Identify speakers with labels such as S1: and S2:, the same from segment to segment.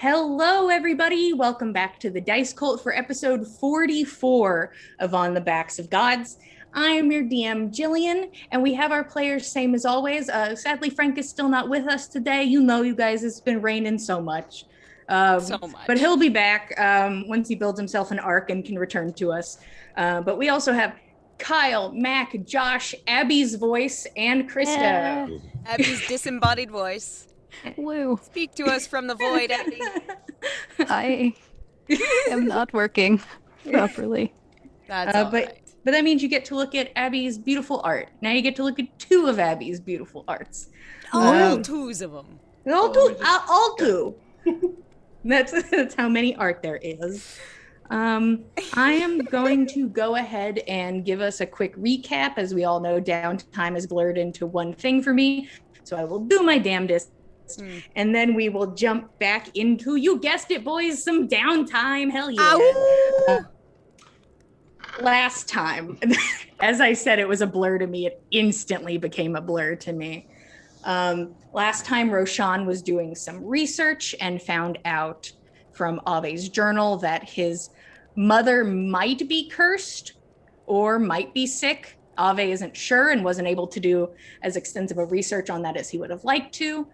S1: Hello, everybody. Welcome back to the Dice Cult for episode 44 of On the Backs of Gods. I am your DM, Jillian, and we have our players same as always. Sadly, Frank is still not with us today. You know, you guys, it's been raining so much. But he'll be back once he builds himself an arc and can return to us. But we also have Kyle, Mac, Josh, Abby's voice, and Krista.
S2: Abby's disembodied voice.
S3: Woo.
S2: Speak to us from the void, Abby.
S3: I am not working properly.
S2: That's all right.
S1: But that means you get to look at Abby's beautiful art. Now you get to look at two of Abby's beautiful arts.
S2: All twos of them.
S1: All two. That's how many art there is. I am going to go ahead and give us a quick recap. As we all know, downtime is blurred into one thing for me. So I will do my damnedest. And then we will jump back into, you guessed it, boys, some downtime. Hell yeah. Last time, as I said, it was a blur to me. It instantly became a blur to me. Last time, Roshan was doing some research and found out from Ave's journal that his mother might be cursed or might be sick. Ave isn't sure and wasn't able to do as extensive a research on that as he would have liked to.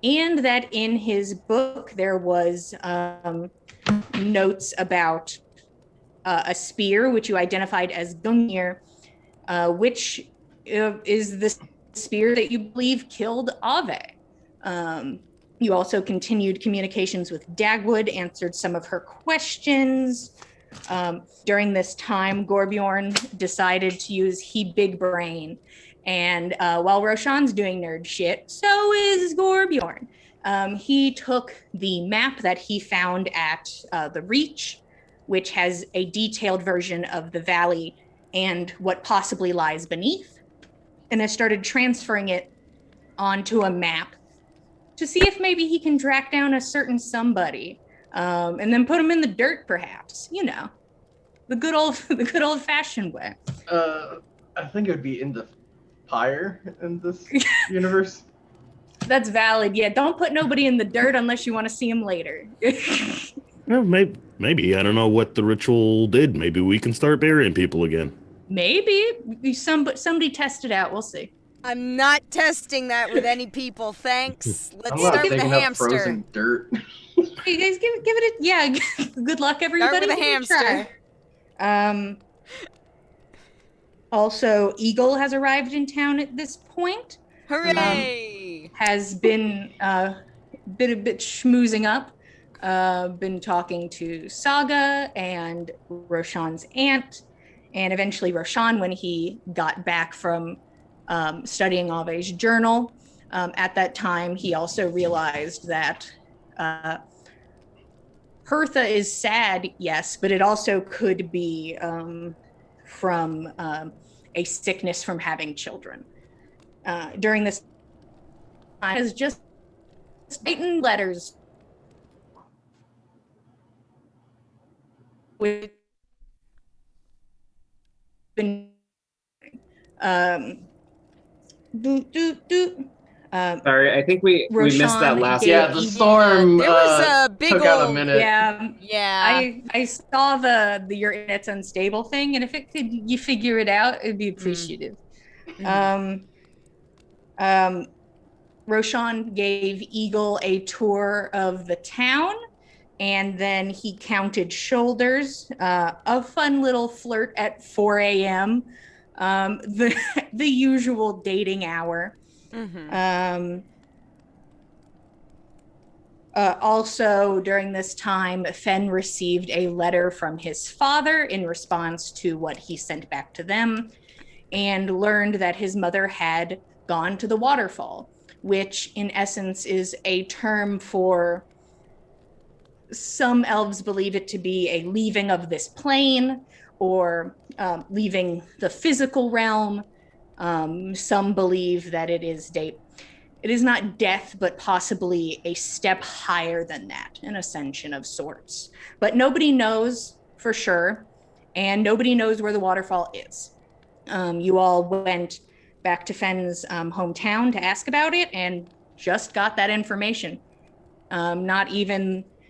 S1: And that in his book, there was notes about a spear, which you identified as Gull'Lundr, which is the spear that you believe killed Ave. You also continued communications with Dagwood, answered some of her questions. During this time, Gorbjorn decided to use He Big Brain. And while Roshan's doing nerd shit, so is Gorbjorn. He took the map that he found at the Reach, which has a detailed version of the valley and what possibly lies beneath, and has started transferring it onto a map to see if maybe he can track down a certain somebody, and then put him in the dirt, perhaps. You know, the good old fashioned way.
S4: I think it would be in the fire in this universe.
S1: That's valid. Yeah, don't put nobody in the dirt unless you want to see him later.
S5: Well, maybe. I don't know what the ritual did. Maybe we can start burying people again.
S1: Maybe. Somebody test it out. We'll see.
S2: I'm not testing that with any people, thanks. Let's
S4: I'm
S2: start with the
S4: digging up
S2: hamster.
S4: frozen dirt.
S1: Hey guys, give it a, yeah. Good luck, everybody.
S2: Start with the hamster.
S1: Try. Also, Egill has arrived in town at this point.
S2: Hooray!
S1: Has been a bit schmoozing up. Been talking to Saga and Roshan's aunt, and eventually Roshan when he got back from studying Ave's journal. At that time, he also realized that Hertha is sad, yes, but it also could be from a sickness from having children. During this time, has just written letters with been
S6: Sorry, I think we missed that last.
S4: Yeah, the storm
S2: there was a big
S4: took out a
S2: old-
S4: minute.
S2: Yeah.
S1: I saw the your internet's unstable thing, and if it could you figure it out, it'd be appreciative. Roshan gave Egill a tour of the town, and then he counted shoulders. A fun little flirt at 4 a.m. The usual dating hour. Also, during this time, Fenn received a letter from his father in response to what he sent back to them, and learned that his mother had gone to the waterfall, which in essence is a term for, some elves believe it to be a leaving of this plane, or leaving the physical realm. Some believe that it is not death, but possibly a step higher than that, an ascension of sorts. But nobody knows for sure, and nobody knows where the waterfall is. You all went back to Fenn's hometown to ask about it, and just got that information. Not even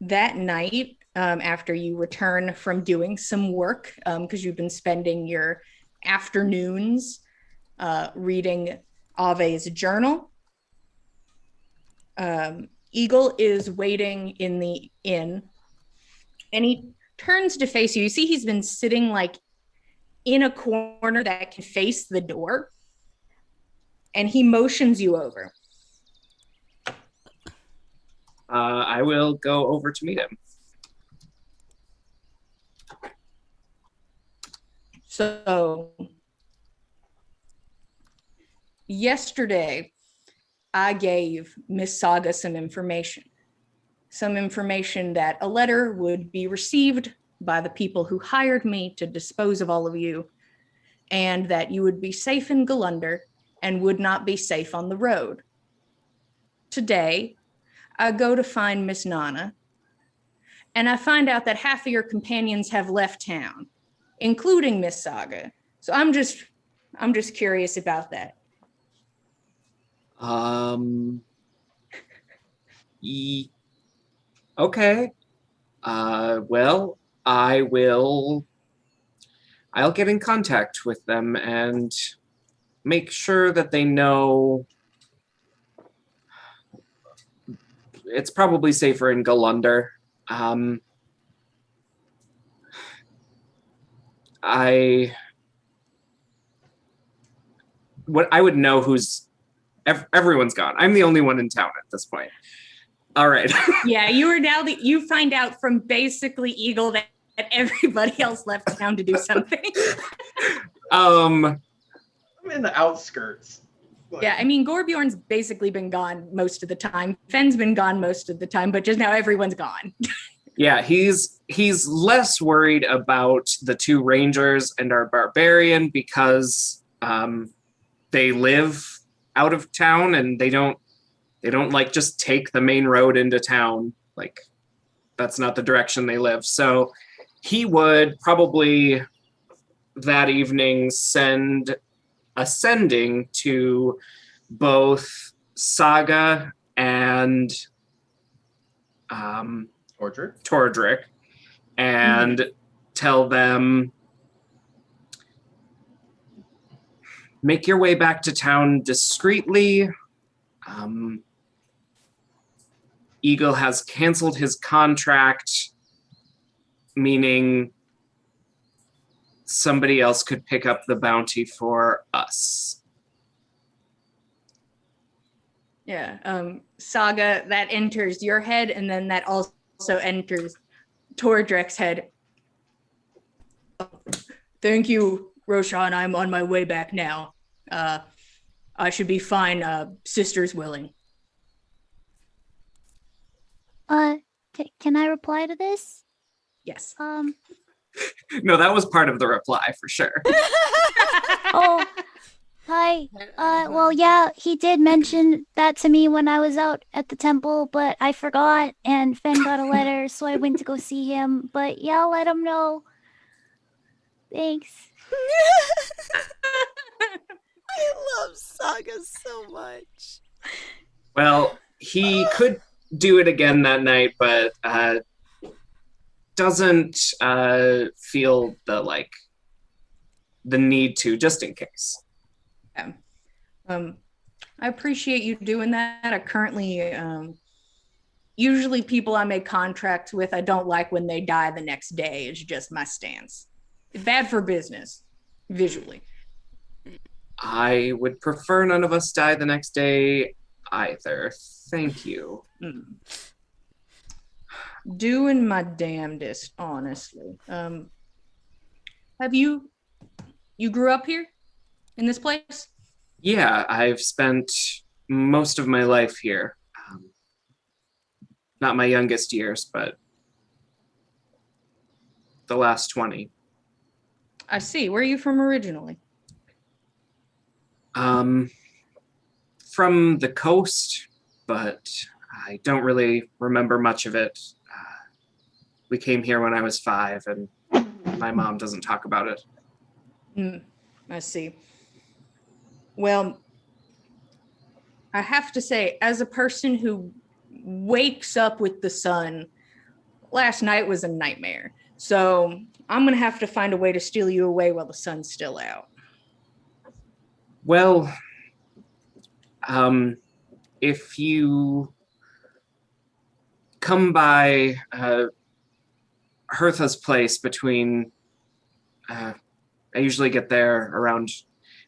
S1: That night, after you return from doing some work, because you've been spending your afternoons reading Ave's journal, Egill is waiting in the inn, and he turns to face you. You see he's been sitting like in a corner that can face the door, and he motions you over.
S6: I will go over to meet him.
S1: So, yesterday, I gave Miss Saga some information that a letter would be received by the people who hired me to dispose of all of you, and that you would be safe in Gull'Lundr and would not be safe on the road. Today, I go to find Miss Nanna, and I find out that half of your companions have left town, including Miss Saga. So I'm just curious about that.
S6: Okay. Well, I'll get in contact with them and make sure that they know it's probably safer in Gull'Lundr. I would know who's everyone's gone. I'm the only one in town at this point. All right.
S1: Yeah, you find out from basically Egill that everybody else left town to do something.
S4: I'm in the outskirts.
S1: Yeah, I mean, Gorbjorn's basically been gone most of the time. Fenn's been gone most of the time, but just now everyone's gone.
S6: Yeah, he's less worried about the two rangers and our barbarian because they live out of town and they don't like just take the main road into town. Like that's not the direction they live. So he would probably that evening send a sending to both Saga and Tordrick and tell them, make your way back to town discreetly. Egill has canceled his contract, meaning somebody else could pick up the bounty for us.
S1: Yeah, Saga, that enters your head, and then that also enters Tordrick's head. Thank you, Roshan. I'm on my way back now. I should be fine. Sister's willing.
S7: Can I reply to this?
S1: Yes.
S6: No, that was part of the reply for sure.
S7: Oh, hi. Well, yeah, he did mention that to me when I was out at the temple, but I forgot, and Fenn got a letter, so I went to go see him. But yeah, I'll let him know. Thanks.
S2: I love Saga so much.
S6: Well, he could do it again that night, but doesn't feel the need to, just in case.
S1: Yeah. I appreciate you doing that. I currently, usually people I make contracts with, I don't like when they die the next day. It's just my stance. It's bad for business, visually.
S6: I would prefer none of us die the next day either. Thank you.
S1: Doing my damnedest, honestly. Have you grew up here in this place?
S6: Yeah, I've spent most of my life here. Not my youngest years, but the last 20.
S1: I see. Where are you from originally?
S6: From the coast, but I don't really remember much of it. We came here when I was 5, and my mom doesn't talk about it.
S1: I see. Well, I have to say, as a person who wakes up with the sun, last night was a nightmare. So I'm going to have to find a way to steal you away while the sun's still out.
S6: Well, if you come by Hertha's place between, I usually get there around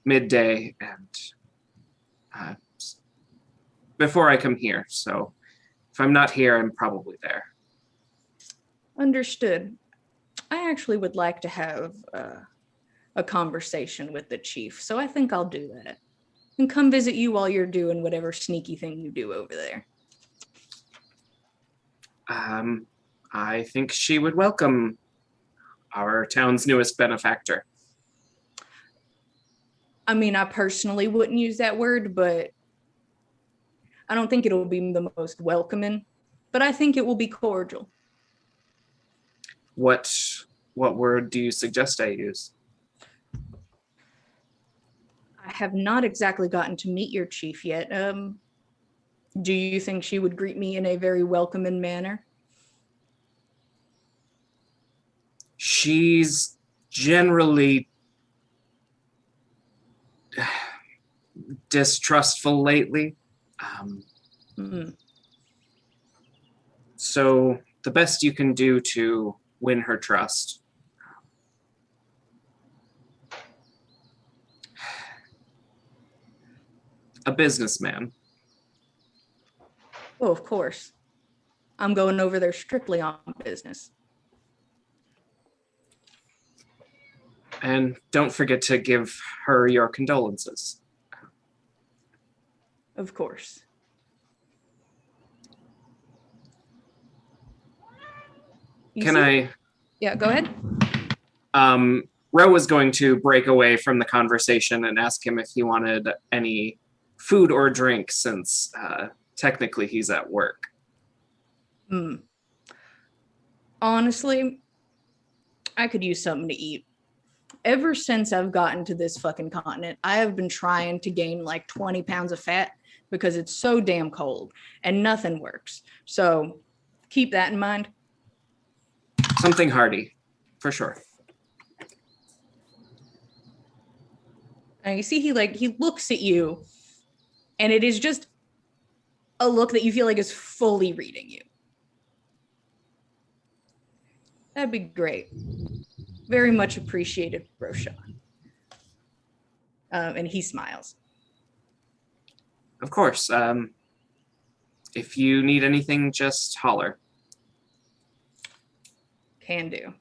S6: midday and before I come here. So if I'm not here, I'm probably there.
S1: Understood. I actually would like to have a conversation with the chief, so I think I'll do that. And come visit you while you're doing whatever sneaky thing you do over there.
S6: I think she would welcome our town's newest benefactor.
S1: I mean, I personally wouldn't use that word, but I don't think it'll be the most welcoming, but I think it will be cordial.
S6: What word do you suggest I use?
S1: I have not exactly gotten to meet your chief yet. Do you think she would greet me in a very welcoming manner?
S6: She's generally distrustful lately. So the best you can do to win her trust. A businessman.
S1: Oh, of course. I'm going over there strictly on business.
S6: And don't forget to give her your condolences.
S1: Of course. Yeah, go ahead.
S6: Ro was going to break away from the conversation and ask him if he wanted any food or drink, since technically he's at work.
S1: Honestly, I could use something to eat. Ever since I've gotten to this fucking continent, I have been trying to gain like 20 pounds of fat because it's so damn cold and nothing works. So keep that in mind.
S6: Something hearty, for sure.
S1: And you see, he looks at you, and it is just a look that you feel like is fully reading you. That'd be great. Very much appreciated, Roshan. And he smiles.
S6: Of course. If you need anything, just holler.
S1: Can do.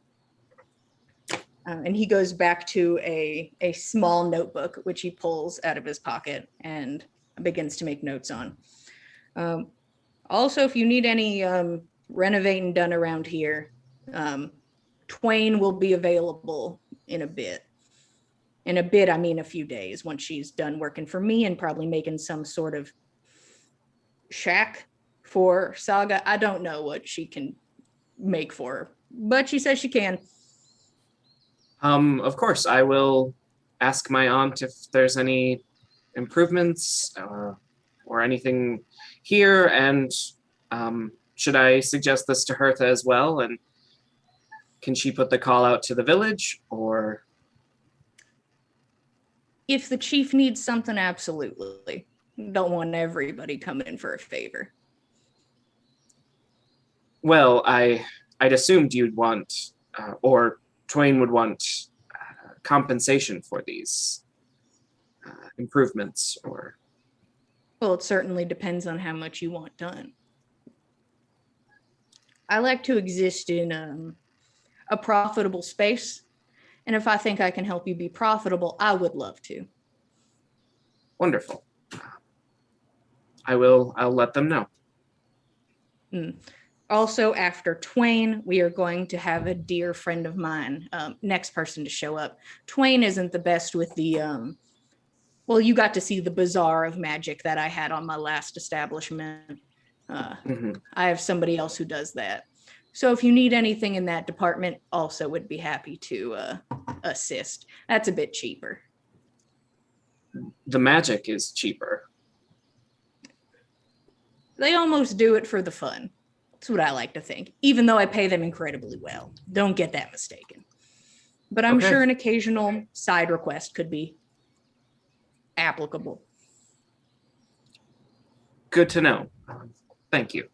S1: And he goes back to a small notebook, which he pulls out of his pocket and begins to make notes on. Also, if you need any renovating done around here, Twain will be available in a bit. In a bit, I mean a few days, once she's done working for me and probably making some sort of shack for Saga. I don't know what she can make for her, but she says she can.
S6: Of course, I will ask my aunt if there's any improvements or anything here, and should I suggest this to Hertha as well? And can she put the call out to the village, or?
S1: If the chief needs something, absolutely. Don't want everybody coming in for a favor.
S6: Well, I'd assumed you'd want, or Twain would want compensation for these improvements, or?
S1: Well, it certainly depends on how much you want done. I like to exist in a profitable space, and if I think I can help you be profitable, I would love to.
S6: Wonderful. I'll let them know.
S1: Also, after Twain, we are going to have a dear friend of mine, next person to show up. Twain isn't the best with the, well, you got to see the bazaar of magic that I had on my last establishment. I have somebody else who does that. So if you need anything in that department, also would be happy to assist. That's a bit cheaper.
S6: The magic is cheaper.
S1: They almost do it for the fun. That's what I like to think, even though I pay them incredibly well. Don't get that mistaken. But I'm
S4: Okay.
S1: sure an occasional side request could be applicable.
S6: Good to know. Thank you.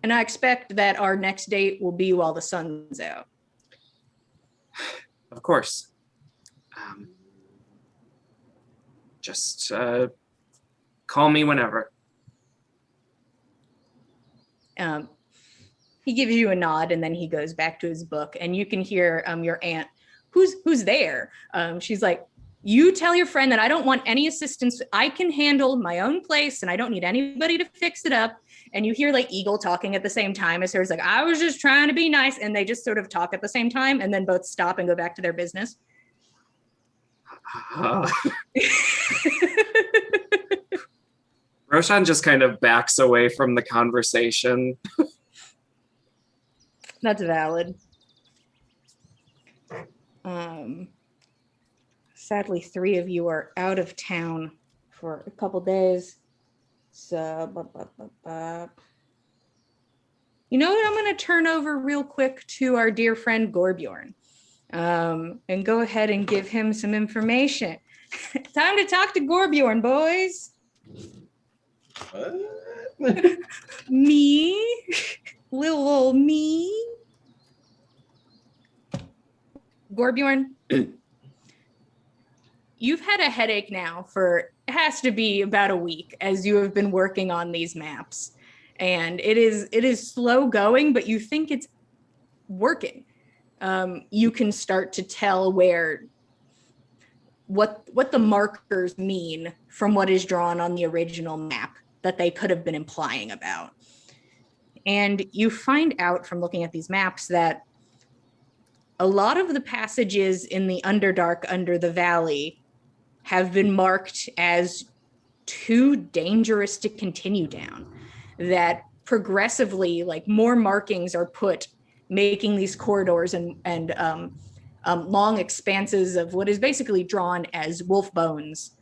S1: And I expect that our next date will be while the sun's out.
S6: Of course. Just call me whenever.
S1: He gives you a nod and then he goes back to his book, and you can hear your aunt, who's there. She's like, you tell your friend that I don't want any assistance. I can handle my own place and I don't need anybody to fix it up. And you hear like Egill talking at the same time as her. It's like, I was just trying to be nice. And they just sort of talk at the same time and then both stop and go back to their business.
S6: Roshan just kind of backs away from the conversation.
S1: That's valid. Sadly, 3 of you are out of town for a couple days. So, you know what? I'm going to turn over real quick to our dear friend Gorbjorn, and go ahead and give him some information. Time to talk to Gorbjorn, boys. Me, little old me. Gorbjorn, you've had a headache now for, it has to be about a week as you have been working on these maps. And it is slow going, but you think it's working. You can start to tell what the markers mean from what is drawn on the original map that they could have been implying about. And you find out from looking at these maps that a lot of the passages in the Underdark under the valley have been marked as too dangerous to continue down, that progressively like more markings are put, making these corridors and long expanses of what is basically drawn as wolf bones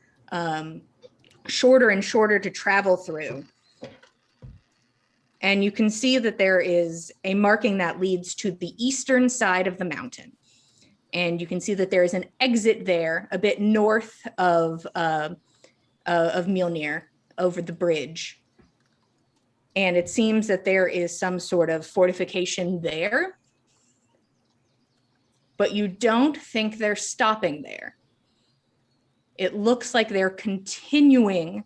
S1: shorter and shorter to travel through. And you can see that there is a marking that leads to the eastern side of the mountain. And you can see that there is an exit there a bit north of Mjolnir over the bridge. And it seems that there is some sort of fortification there, but you don't think they're stopping there. It looks like they're continuing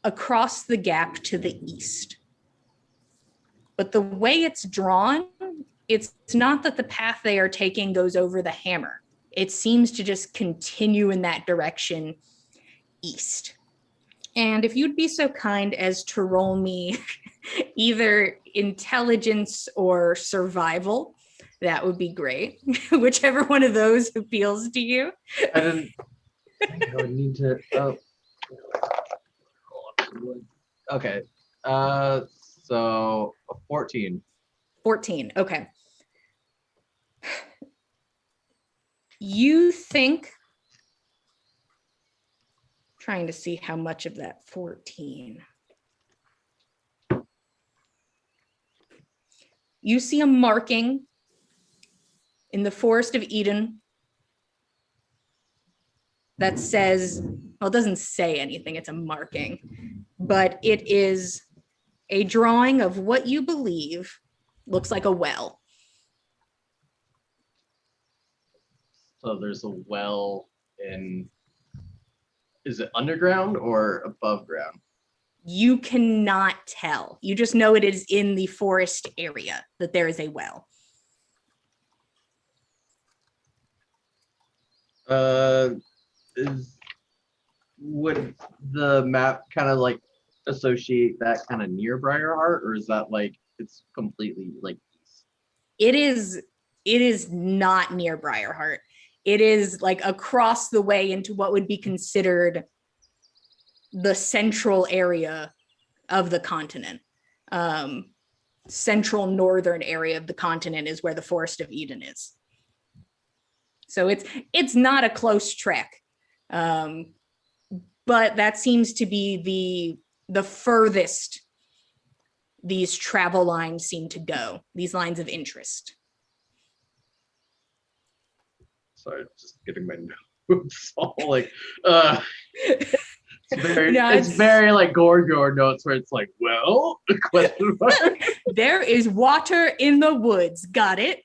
S1: across the gap to the east. But the way it's drawn, it's not that the path they are taking goes over the hammer. It seems to just continue in that direction east. And if you'd be so kind as to roll me either intelligence or survival, that would be great. Whichever one of those appeals to you.
S4: I didn't think I would need to. Oh. Okay. So a 14.
S1: 14. Okay. You think, trying to see how much of that 14. You see a marking in the Forest of Eden that says, well, it doesn't say anything, it's a marking, but it is a drawing of what you believe looks like a well.
S4: So there's a well in, is it underground or above ground?
S1: You cannot tell. You just know it is in the forest area that there is a well.
S4: Would the map kind of like associate that kind of near Briarheart, or is that like it's completely like east?
S1: It is not near Briarheart. It is like across the way into what would be considered the central area of the continent. Central northern area of the continent is where the Forest of Eden is. So it's not a close trek. But but that seems to be the furthest these travel lines seem to go, these lines of interest.
S4: Sorry, just getting my notes all like it's very like Gorgor notes where it's like, well, question mark.
S1: There is water in the woods. Got it.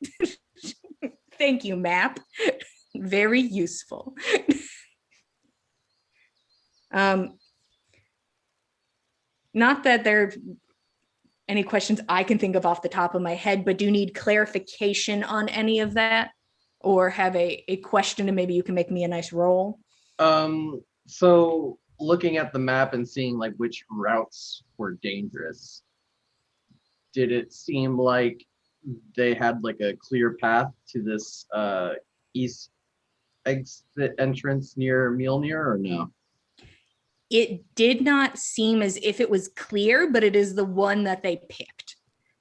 S1: Thank you, map. Very useful. Not that there are any questions I can think of off the top of my head, but do you need clarification on any of that? Or have a question and maybe you can make me a nice roll?
S4: So looking at the map and seeing like which routes were dangerous, did it seem like they had like a clear path to this east exit entrance near Mjolnir or no?
S1: It did not seem as if it was clear, but it is the one that they picked.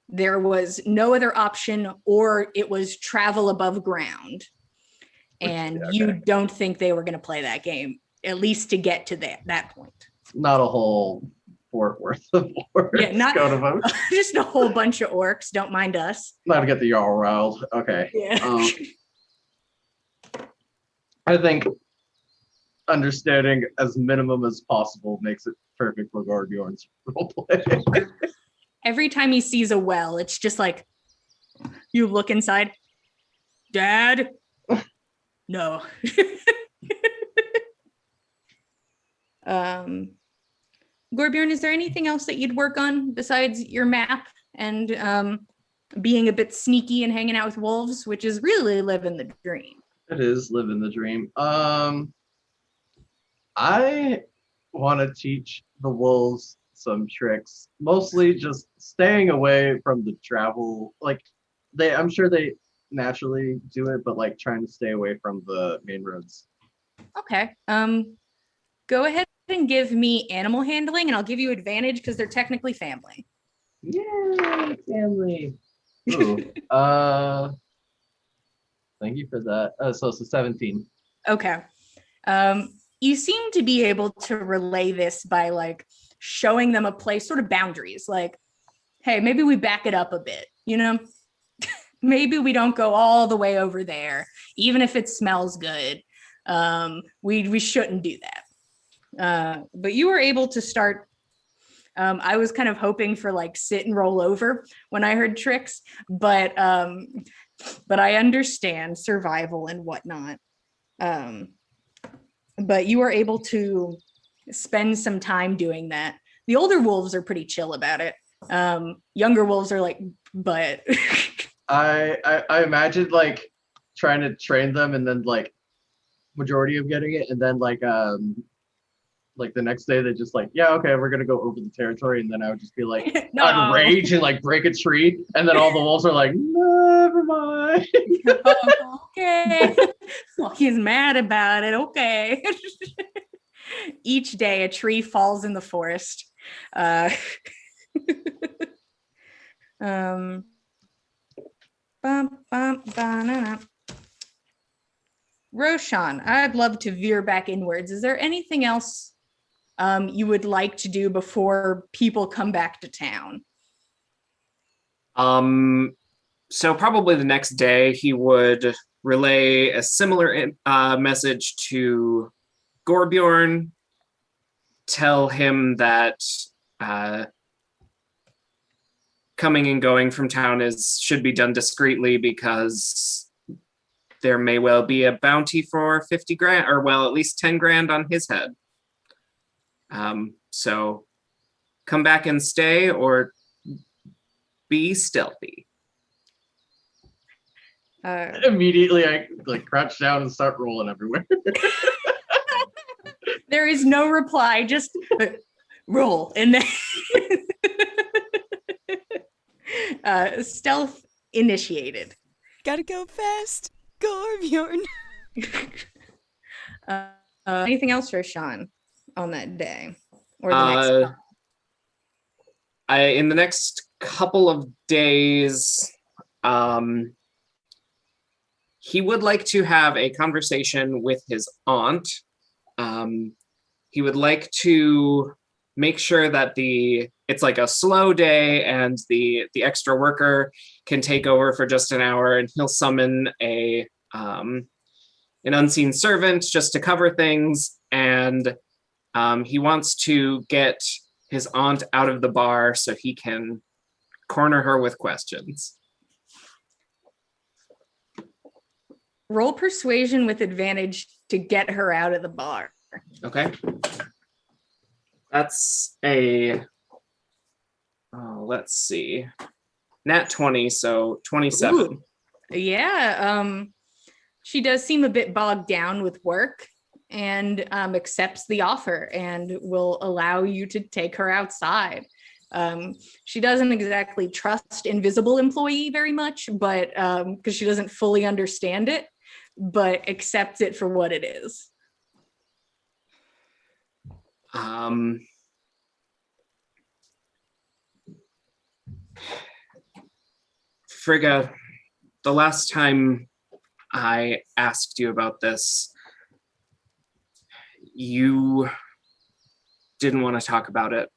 S1: There was no other option, or it was travel above ground. And you don't think they were going to play that game, at least to get to that point.
S4: Not a whole fort worth of orcs.
S1: Yeah, not
S4: go to vote.
S1: Just a whole bunch of orcs. Don't mind us.
S4: Not to get the Jarl riled. Okay.
S1: Yeah.
S4: I think understanding as minimum as possible makes it perfect for Gorbjorn's roleplay.
S1: Every time he sees a well, it's just like, you look inside, Dad? No. Gorbjorn, is there anything else that you'd work on besides your map and being a bit sneaky and hanging out with wolves, which is really living the dream?
S4: It is living the dream. I want to teach the wolves some tricks, mostly just staying away from the travel. Like I'm sure they naturally do it, but like trying to stay away from the main roads.
S1: Okay. Go ahead and give me animal handling, and I'll give you advantage because they're technically family.
S4: Yay, family. Ooh. Thank you for that. So it's a 17.
S1: Okay. You seem to be able to relay this by like showing them a place, sort of boundaries, like, hey, maybe we back it up a bit, you know? Maybe we don't go all the way over there, even if it smells good. We shouldn't do that. But you were able to start. I was kind of hoping for like sit and roll over when I heard tricks, but I understand survival and whatnot. But you are able to spend some time doing that. The older wolves are pretty chill about it. Younger wolves are like, but
S4: I imagine like trying to train them and then like majority of getting it, and then like the next day they just like, yeah, okay, we're gonna go over the territory, and then I would just be like
S1: No.
S4: enraged and like break a tree, and then all the wolves are like, never mind.
S1: Okay. Well, he's mad about it. Okay. Each day a tree falls in the forest. Roshan, I'd love to veer back inwards. Is there anything else you would like to do before people come back to town?
S6: So probably the next day he would relay a similar message to Gorbjorn, tell him that coming and going from town should be done discreetly because there may well be a bounty for 50 grand, or well, at least 10 grand on his head. So come back and stay or be stealthy.
S4: Immediately I like crouch down and start rolling everywhere.
S1: There is no reply, just roll. And then stealth initiated.
S2: Gotta go fast. Gorbjorn.
S1: Anything else for Sean on that day? Or the next
S6: in the next couple of days, he would like to have a conversation with his aunt. he would like to make sure that it's like a slow day and the extra worker can take over for just an hour, and he'll summon an unseen servant just to cover things, and he wants to get his aunt out of the bar so he can corner her with questions.
S1: Roll persuasion with advantage to get her out of the bar.
S6: Okay. That's a, let's see, nat 20, so 27.
S1: Ooh. Yeah, she does seem a bit bogged down with work and accepts the offer and will allow you to take her outside. She doesn't exactly trust invisible employee very much, but because she doesn't fully understand it, but accepts it for what it is.
S6: Frigga, the last time I asked you about this, you didn't want to talk about it.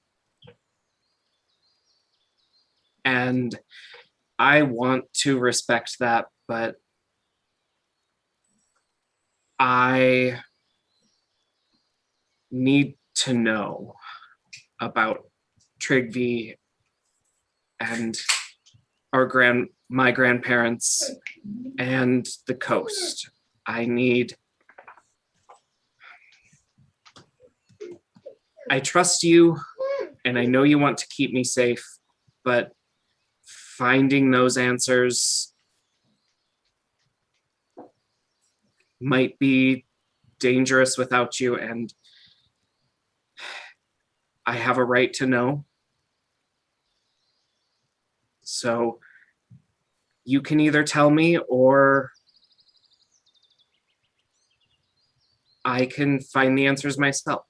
S6: And I want to respect that, but I need to know about Trigvi and my grandparents and the coast. I trust you, and I know you want to keep me safe, but finding those answers might be dangerous without you, and I have a right to know. So you can either tell me, or I can find the answers myself.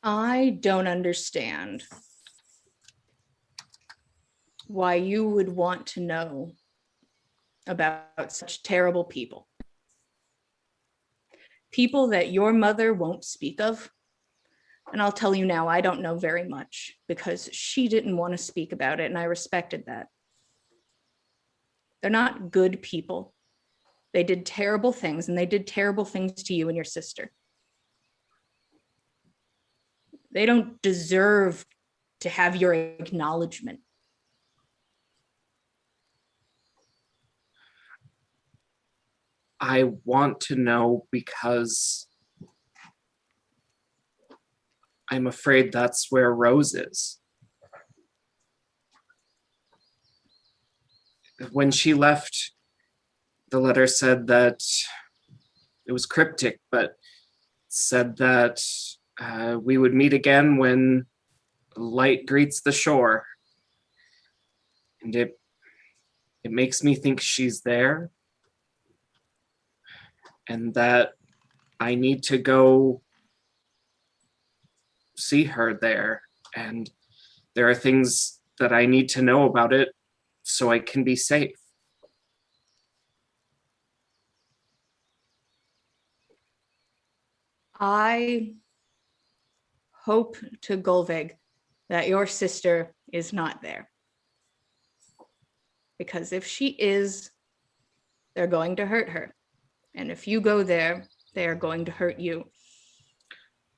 S1: I don't understand why you would want to know about such terrible people. People that your mother won't speak of. And I'll tell you now, I don't know very much because she didn't want to speak about it, and I respected that. They're not good people. They did terrible things, and they did terrible things to you and your sister. They don't deserve to have your acknowledgement.
S6: I want to know because I'm afraid that's where Rose is. When she left, the letter said that it was cryptic, but said that we would meet again when light greets the shore. And it makes me think she's there, and that I need to go see her there. And there are things that I need to know about it so I can be safe.
S1: I hope to Gull'Lundr that your sister is not there. Because if she is, they're going to hurt her. And if you go there, they are going to hurt you.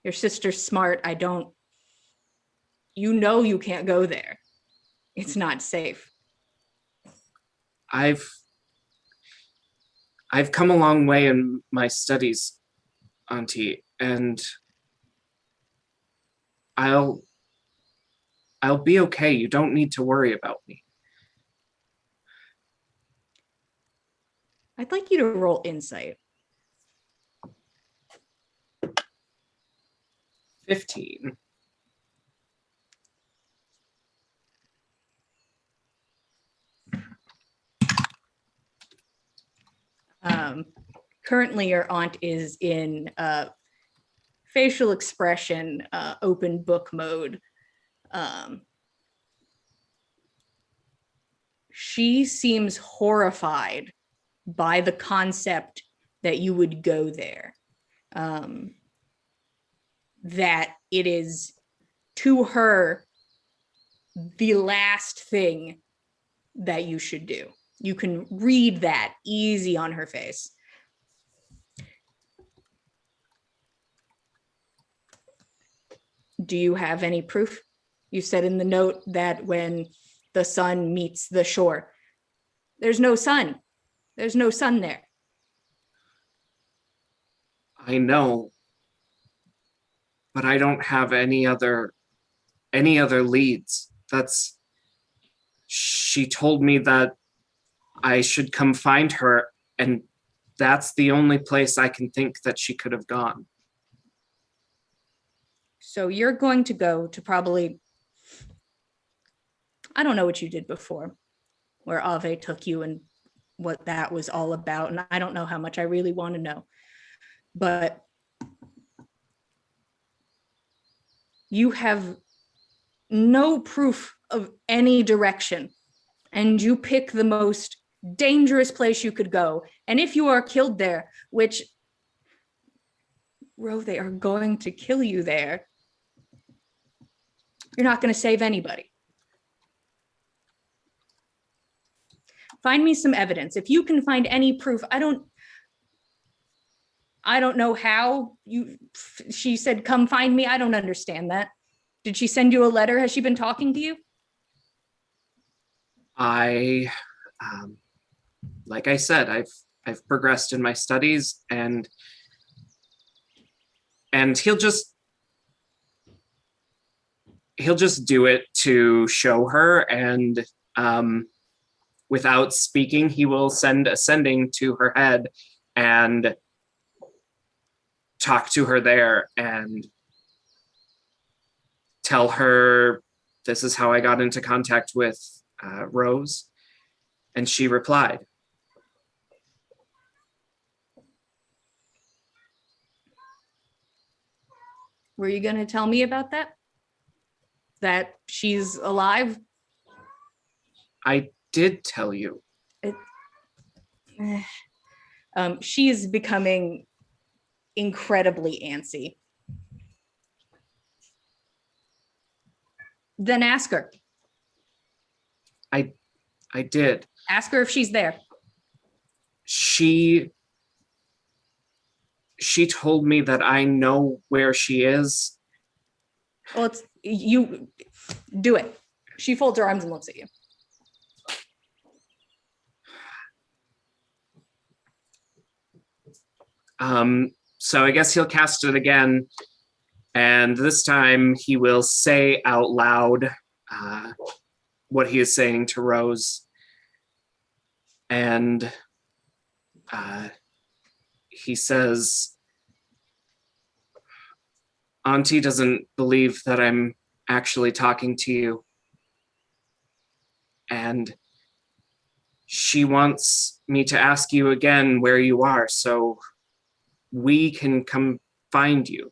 S1: Your sister's smart. You know you can't go there. It's not safe.
S6: I've come a long way in my studies, Auntie, and I'll be okay. You don't need to worry about me.
S1: I'd like you to roll insight.
S6: 15.
S1: Currently, your aunt is in facial expression, open book mode. She seems horrified by the concept that you would go there. That it is, to her, the last thing that you should do. You can read that easy on her face. Do you have any proof? You said in the note that when the sun meets the shore, there's no sun. There's no sun there.
S6: I know, but I don't have any other leads. She told me that I should come find her, and that's the only place I can think that she could have gone.
S1: So you're going to go to probably, I don't know what you did before, where Ave took you and what that was all about. And I don't know how much I really want to know. But you have no proof of any direction. And you pick the most dangerous place you could go. And if you are killed there, which, Ro, they are going to kill you there, you're not going to save anybody. Find me some evidence. If you can find any proof, I don't know how she said, come find me. I don't understand that. Did she send you a letter? Has she been talking to you?
S6: Like I said, I've progressed in my studies, and he'll just do it to show her, and without speaking, he will send a sending to her head and talk to her there and tell her, this is how I got into contact with Rose. And she replied.
S1: Were you going to tell me about that? That she's alive?
S6: I did tell you.
S1: She is becoming incredibly antsy. Then ask her.
S6: I did.
S1: Ask her if she's there.
S6: She told me that I know where she is.
S1: Well, it's you. Do it. She folds her arms and looks at you.
S6: So I guess he'll cast it again, and this time he will say out loud what he is saying to Rose. And he says, Auntie doesn't believe that I'm actually talking to you. And she wants me to ask you again where you are so we can come find you.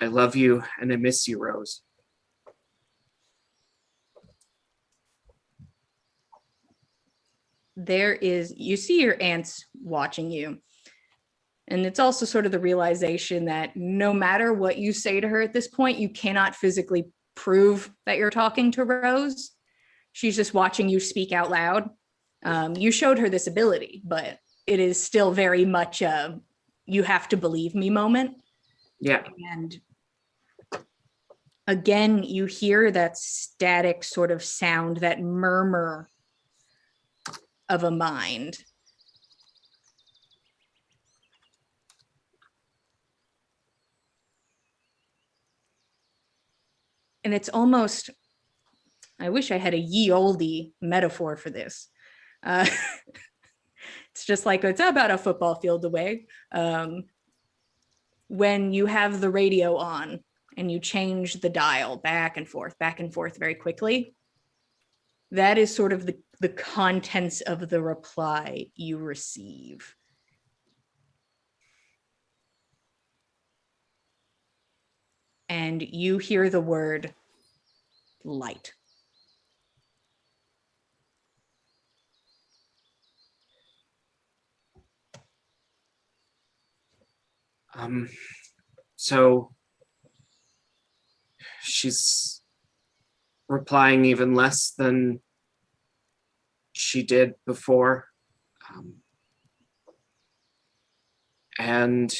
S6: I love you and I miss you, Rose.
S1: You see your aunts watching you. And it's also sort of the realization that no matter what you say to her at this point, you cannot physically prove that you're talking to Rose. She's just watching you speak out loud. You showed her this ability, but it is still very much a you have to believe me moment.
S6: Yeah.
S1: And again, you hear that static sort of sound, that murmur of a mind. And it's almost, I wish I had a ye olde metaphor for this. It's just like, it's about a football field away. When you have the radio on and you change the dial back and forth very quickly, that is sort of the contents of the reply you receive. And you hear the word light.
S6: So she's replying even less than she did before. And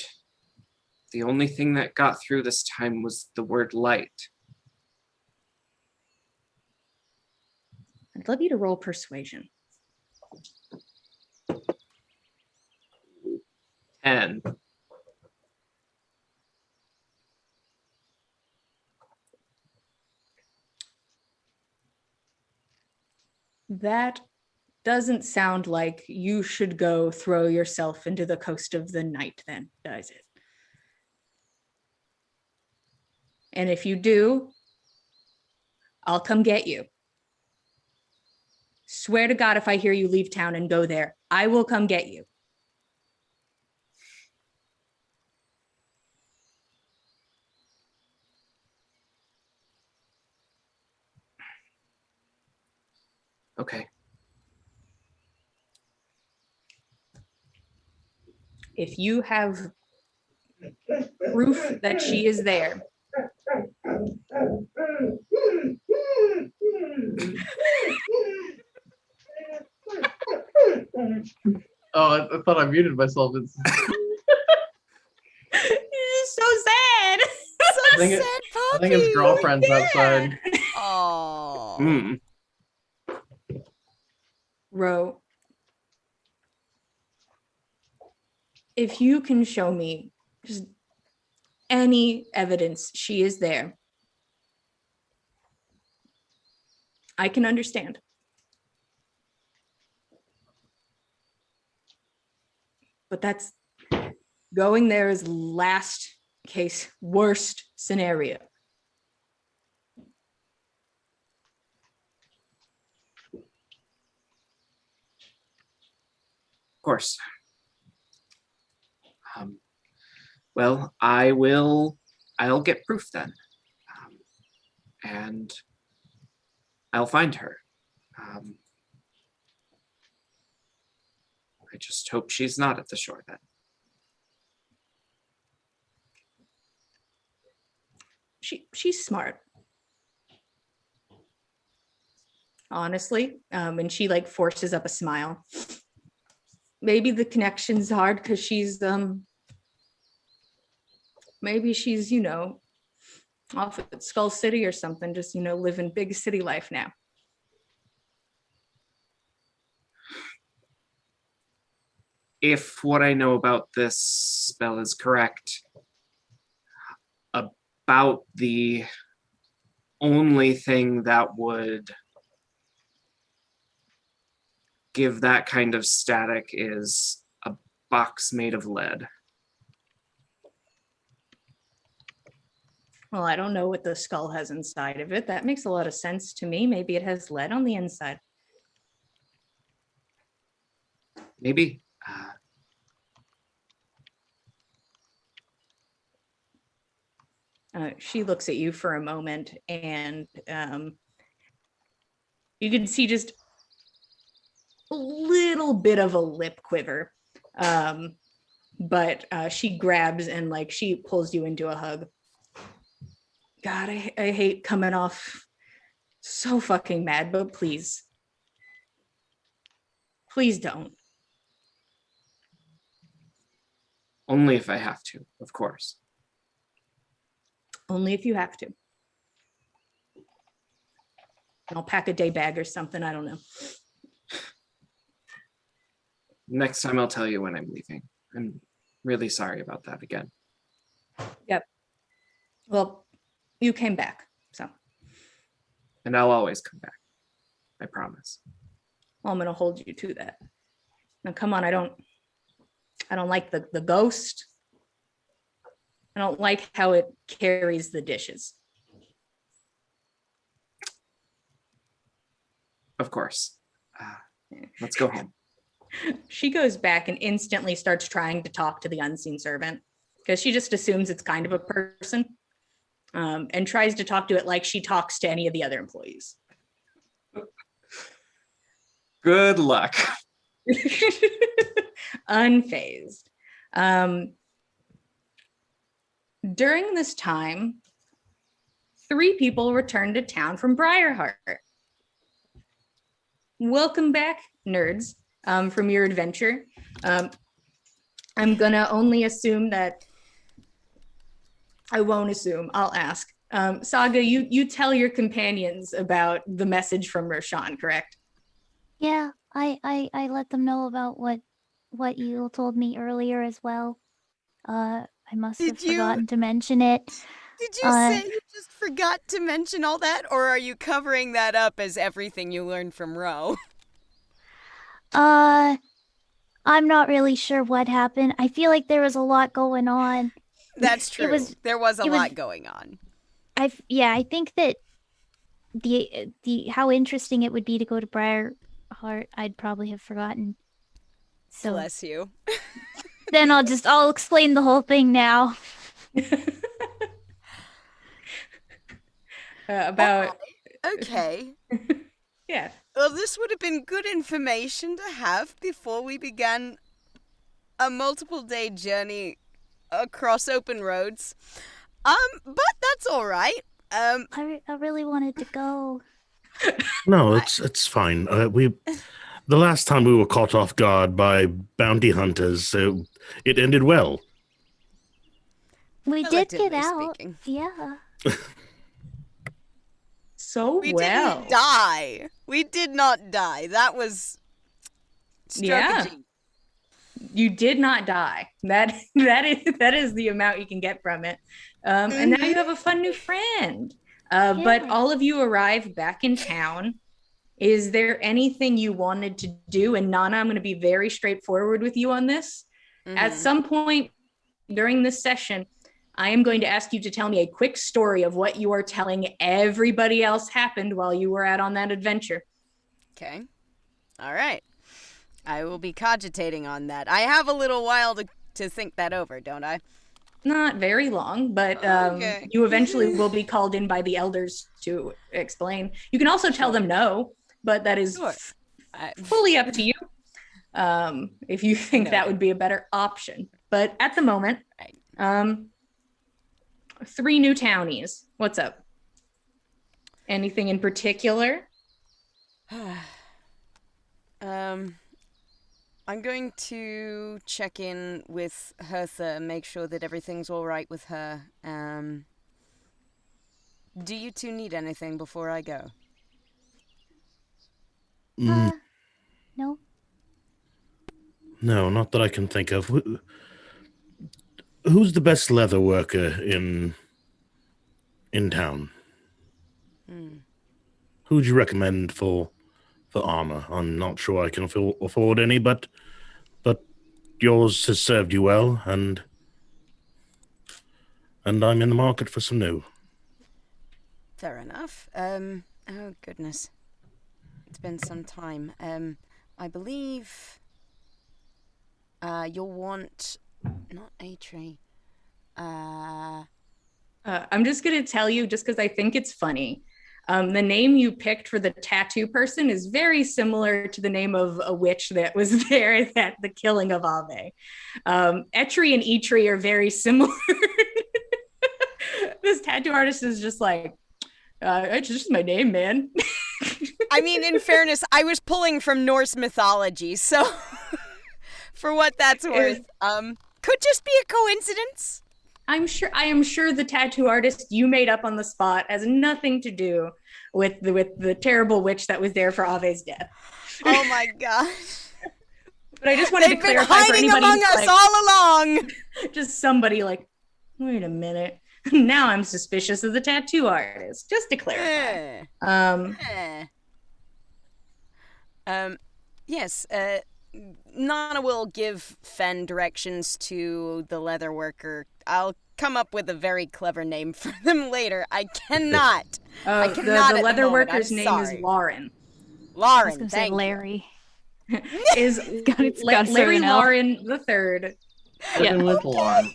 S6: the only thing that got through this time was the word light.
S1: I'd love you to roll persuasion.
S6: 10.
S1: That doesn't sound like you should go throw yourself into the coast of the night then, does it? And if you do, I'll come get you. Swear to God, if I hear you leave town and go there, I will come get you.
S6: Okay.
S1: If you have proof that she is there,
S4: Oh, I thought I muted myself. It's,
S1: you're just so sad.
S4: I think it- I think his girlfriend's outside.
S2: Oh.
S1: Ro, if you can show me just any evidence she is there, I can understand. But that's going there is last case, worst scenario.
S6: Of course. Well, I'll get proof then. And I'll find her. I just hope she's not at the shore then.
S1: She's smart. Honestly, and she like forces up a smile. Maybe the connection's hard because she's maybe she's, you know, off at Skull City or something, just, you know, living big city life now.
S6: If what I know about this spell is correct, about the only thing that would give that kind of static is a box made of lead.
S1: Well, I don't know what the skull has inside of it. That makes a lot of sense to me. Maybe it has lead on the inside.
S6: Maybe.
S1: She looks at you for a moment, and you can see just a little bit of a lip quiver. But she grabs and like she pulls you into a hug. God, I hate coming off so fucking mad, but please. Please don't.
S6: Only if I have to, of course.
S1: Only if you have to. I'll pack a day bag or something. I don't know.
S6: Next time I'll tell you when I'm leaving. I'm really sorry about that again.
S1: Yep. Well, you came back, so.
S6: And I'll always come back. I promise.
S1: Well, I'm gonna hold you to that. Now, come on, I don't like the ghost. I don't like how it carries the dishes.
S6: Of course. Let's go home.
S1: She goes back and instantly starts trying to talk to the unseen servant because she just assumes it's kind of a person, and tries to talk to it like she talks to any of the other employees.
S6: Good luck.
S1: Unfazed. during this time, 3 people returned to town from Briarheart. Welcome back, nerds, from your adventure. I'm gonna only assume that, I won't assume, I'll ask. Saga, you tell your companions about the message from Roshan, correct?
S7: Yeah, I let them know about what Egill told me earlier as well. I must have forgotten to mention it.
S2: Did you say you just forgot to mention all that, or are you covering that up as everything you learned from Ro?
S7: I'm not really sure what happened. I feel like there was a lot going on.
S2: That's true. There was a
S7: it
S2: lot going on.
S7: I think that the how interesting it would be to go to Briarheart, I'd probably have forgotten. So
S2: Bless you.
S7: then I'll explain the whole thing now.
S1: About
S2: Okay.
S1: yeah.
S2: Well, this would have been good information to have before we began a multiple-day journey across open roads. But that's all right.
S7: I really wanted to go.
S5: No, it's fine. The last time we were caught off guard by bounty hunters, it ended well.
S7: We did get
S2: Relatively
S7: out.
S2: speaking.
S7: Yeah.
S1: So
S2: We
S1: well.
S2: didn't die. We did not die. That was strategy.
S1: You did not die. That is the amount you can get from it. And now you have a fun new friend. But all of you arrive back in town. Is there anything you wanted to do? And Nanna, I'm going to be very straightforward with you on this. At some point during this session, I am going to ask you to tell me a quick story of what you are telling everybody else happened while you were out on that adventure.
S2: Okay. All right. I will be cogitating on that. I have a little while to think that over, don't I?
S1: Not very long, but
S2: Okay.
S1: you eventually will be called in by the elders to explain. You can also tell them no, but that is fully up to you if you think that would be a better option. But at the moment, 3 new townies. What's up? Anything in particular?
S2: I'm going to check in with Hertha and make sure that everything's all right with her. Do you two need anything before I go?
S7: No.
S5: No, not that I can think of. Who's the best leather worker in town? Who'd you recommend for armor? I'm not sure I can afford any, but yours has served you well, and I'm in the market for some new.
S2: Fair enough. Oh goodness. It's been some time. I believe you'll want not a tree.
S1: I'm just going to tell you, just because I think it's funny. The name you picked for the tattoo person is very similar to the name of a witch that was there at the killing of Ave. Etri and Etri are very similar. This tattoo artist is just like, it's just my name, man.
S2: I mean, in fairness, I was pulling from Norse mythology, so for what that's worth, could just be a coincidence.
S1: I am sure the tattoo artist you made up on the spot has nothing to do with the terrible witch that was there for Ave's death.
S2: Oh my gosh.
S1: But I just wanted to clarify for
S2: hiding
S1: anybody
S2: among us all along.
S1: Just somebody like, wait a minute. Now I'm suspicious of the tattoo artist. Just to clarify.
S2: Yes. Nanna will give Fenn directions to the leather worker. I'll come up with a very clever name for them later. I cannot. I cannot.
S1: The leather worker's
S2: I'm
S1: name
S2: sorry.
S1: is Lauren.
S2: Lauren,
S7: say Larry.
S1: Is
S3: It's got
S1: Larry
S3: certain L.
S1: Lauren the third?
S4: Yeah, with Lauren.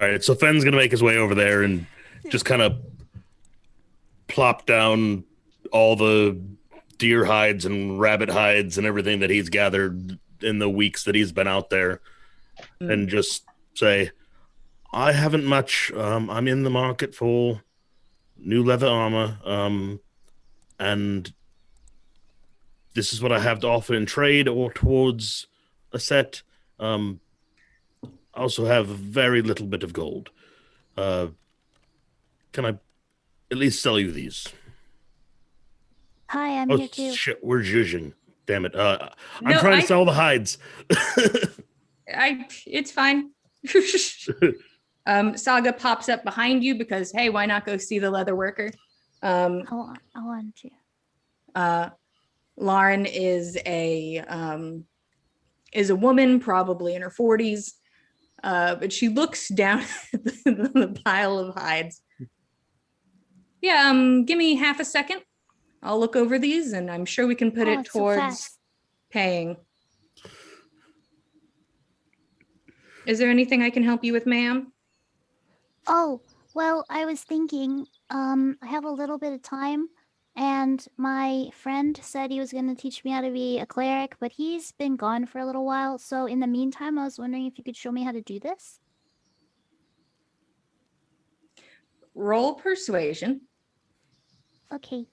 S5: All right, so Fenn's gonna make his way over there and just kind of plop down all the deer hides and rabbit hides and everything that he's gathered in the weeks that he's been out there, and just say, I haven't much. I'm in the market for new leather armor, and this is what I have to offer in trade or towards a set. I also have very little bit of gold. Can I at least sell you these?
S7: Hi, I'm
S5: Oh
S7: here too.
S5: shit, we're zhuzhing. Damn it. I'm
S1: No,
S5: trying to sell the hides.
S1: It's fine. Saga pops up behind you because, hey, why not go see the leather worker?
S7: I want to.
S1: Lauren is a woman, probably in her 40s, but she looks down at the pile of hides. Yeah, give me half a second. I'll look over these, and I'm sure we can put it
S7: it's so
S1: towards
S7: fast.
S1: paying. Is there anything I can help you with, ma'am?
S7: Oh, well, I was thinking, I have a little bit of time, and my friend said he was going to teach me how to be a cleric, but he's been gone for a little while. So in the meantime, I was wondering if you could show me how to do this.
S1: Roll persuasion.
S7: Okay.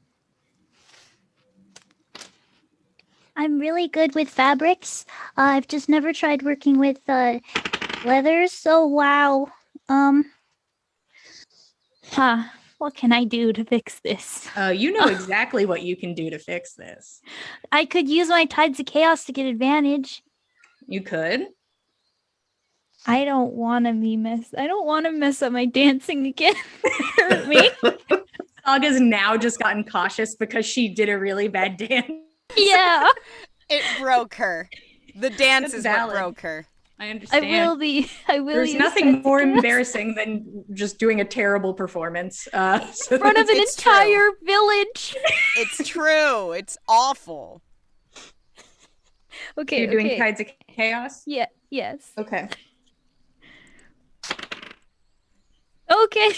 S7: I'm really good with fabrics. I've just never tried working with leathers. So wow. What can I do to fix this?
S1: You know exactly what you can do to fix this.
S7: I could use my Tides of Chaos to get advantage.
S1: You could.
S7: I don't want to mess up my dancing again. Hurt me.
S1: Saga's now just gotten cautious because she did a really bad dance.
S7: Yeah.
S2: It broke her. The dance
S1: That's
S2: is
S1: valid.
S2: what broke her.
S1: I understand.
S7: I will
S1: There's
S7: use
S1: nothing
S7: Tides of
S1: more
S7: Chaos
S1: embarrassing than just doing a terrible performance. So
S7: in front of an
S2: It's true.
S7: entire village.
S2: It's true. It's awful.
S7: Okay.
S1: You're doing Tides of Chaos?
S7: Yeah. Yes.
S1: Okay.
S7: Okay.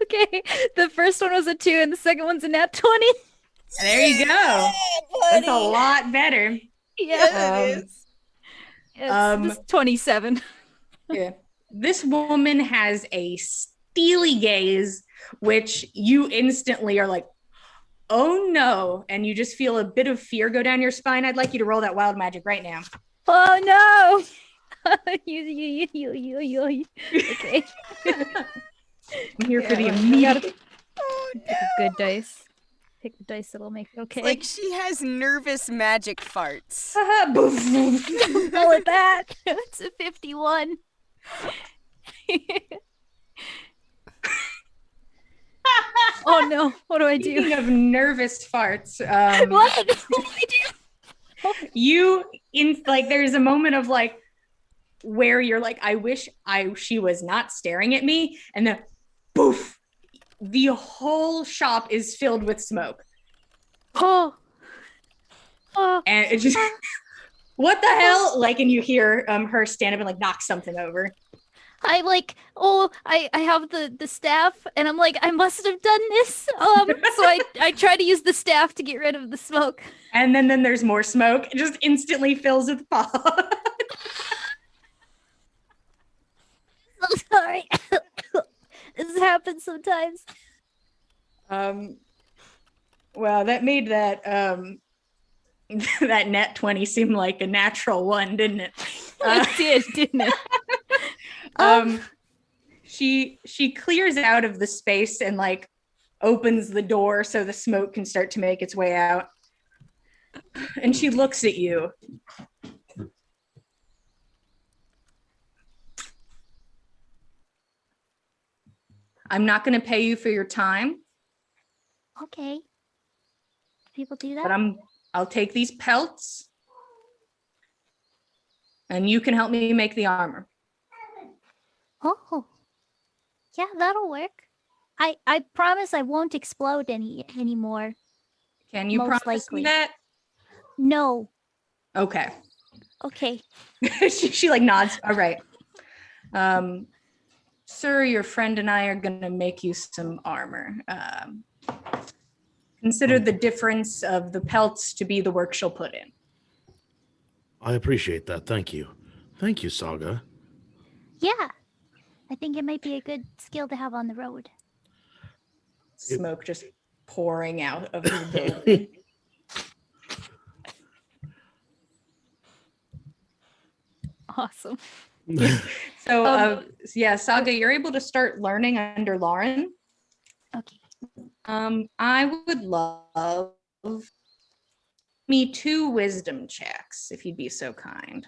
S7: Okay. The first one was a 2 and the second one's a nat 20.
S1: There you go. That's a lot better.
S7: Yeah.
S2: It is.
S7: It's 27.
S1: Yeah. This woman has a steely gaze, which you instantly are like, oh no. And you just feel a bit of fear go down your spine. I'd like you to roll that wild magic right now.
S7: Oh no. You. Okay.
S1: I'm here for the
S7: Yeah,
S1: immediate.
S2: Oh,
S7: Pick a good dice. Pick the dice that'll make it okay.
S2: like she has nervous magic farts.
S7: Go with that. It's a 51. Oh no, what do I do?
S1: Speaking of nervous farts,
S7: What? What do I do?
S1: there's a moment of like where you're like, I wish she was not staring at me, and then poof, the whole shop is filled with smoke.
S7: Oh.
S1: And it just what the hell? Like, and you hear her stand up and like knock something over.
S7: I have the staff, and I'm like, I must have done this. So I try to use the staff to get rid of the smoke.
S1: And then there's more smoke. It just instantly fills with fog.
S7: I'm sorry. This happens sometimes.
S1: Well, that made that that net 20 seem like a natural one, didn't it?
S7: It did, didn't it?
S1: She clears out of the space and like opens the door so the smoke can start to make its way out. And she looks at you. I'm not going to pay you for your time,
S7: Okay. People do that?
S1: but I'll take these pelts and you can help me make the armor.
S7: Oh. Yeah, that'll work. I promise I won't explode anymore.
S1: Can you
S7: Most
S1: promise me
S7: likely.
S1: that?
S7: No.
S1: Okay.
S7: Okay.
S1: she like nods. All right. Sir, your friend and I are going to make you some armor. Consider the difference of the pelts to be the work she'll put in.
S5: I appreciate that. Thank you. Thank you, Saga.
S7: Yeah. I think it might be a good skill to have on the road.
S1: Smoke just pouring out of the building.
S3: Awesome.
S1: So,
S3: Um,
S1: yeah, Saga, you're able to start learning under Lauren.
S7: Okay.
S1: I would love me 2 wisdom checks, if you'd be so kind.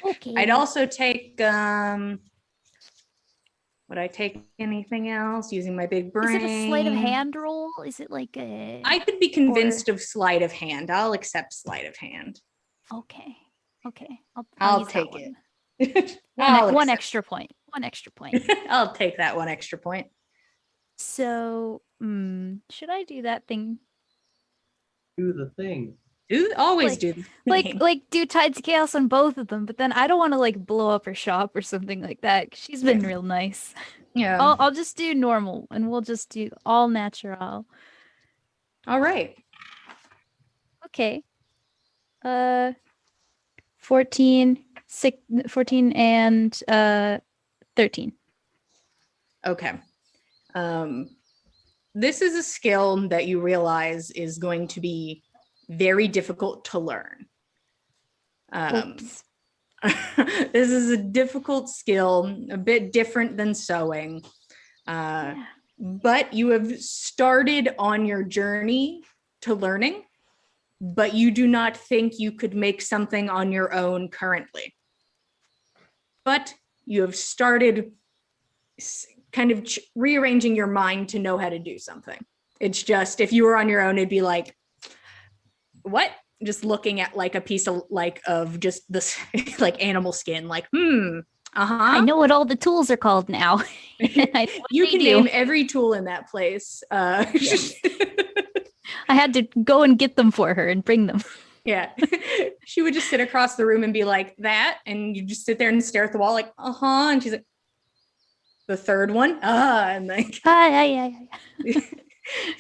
S7: Okay.
S1: I'd also take, would I take anything else using my big brain?
S7: Is it a sleight of hand roll? Is it like a...
S1: I could be convinced of sleight of hand. I'll accept sleight of hand.
S7: Okay. Okay.
S1: I'll
S7: use that
S1: take
S7: one.
S1: it.
S7: One extra point. One extra point.
S1: I'll take that 1 extra point.
S7: So, should I do that thing?
S4: Do the thing.
S1: Always
S7: Like-
S1: do the
S7: Like,
S1: thing.
S7: do Tides of Chaos on both of them, but then I don't want to like blow up her shop or something like that. 'Cause she's been real nice.
S1: Yeah.
S7: I'll just do normal, and we'll just do all natural.
S1: All right.
S7: Okay. 14, 14 and 13.
S1: Okay. This is a skill that you realize is going to be very difficult to learn.
S7: Oops.
S1: This is a difficult skill, a bit different than sewing.
S7: Yeah.
S1: But you have started on your journey to learning, but you do not think you could make something on your own currently. But you have started kind of rearranging your mind to know how to do something. It's just, if you were on your own, it'd be like, what? Just looking at like a piece of just this like animal skin, like,
S7: I know what all the tools are called now. I know what
S1: You
S7: they
S1: can
S7: do.
S1: name every tool in that place.
S7: Yes. I had to go and get them for her and bring them.
S1: Yeah. She would just sit across the room and be like, that. And you just sit there and stare at the wall, like, And she's like, the third one. And like,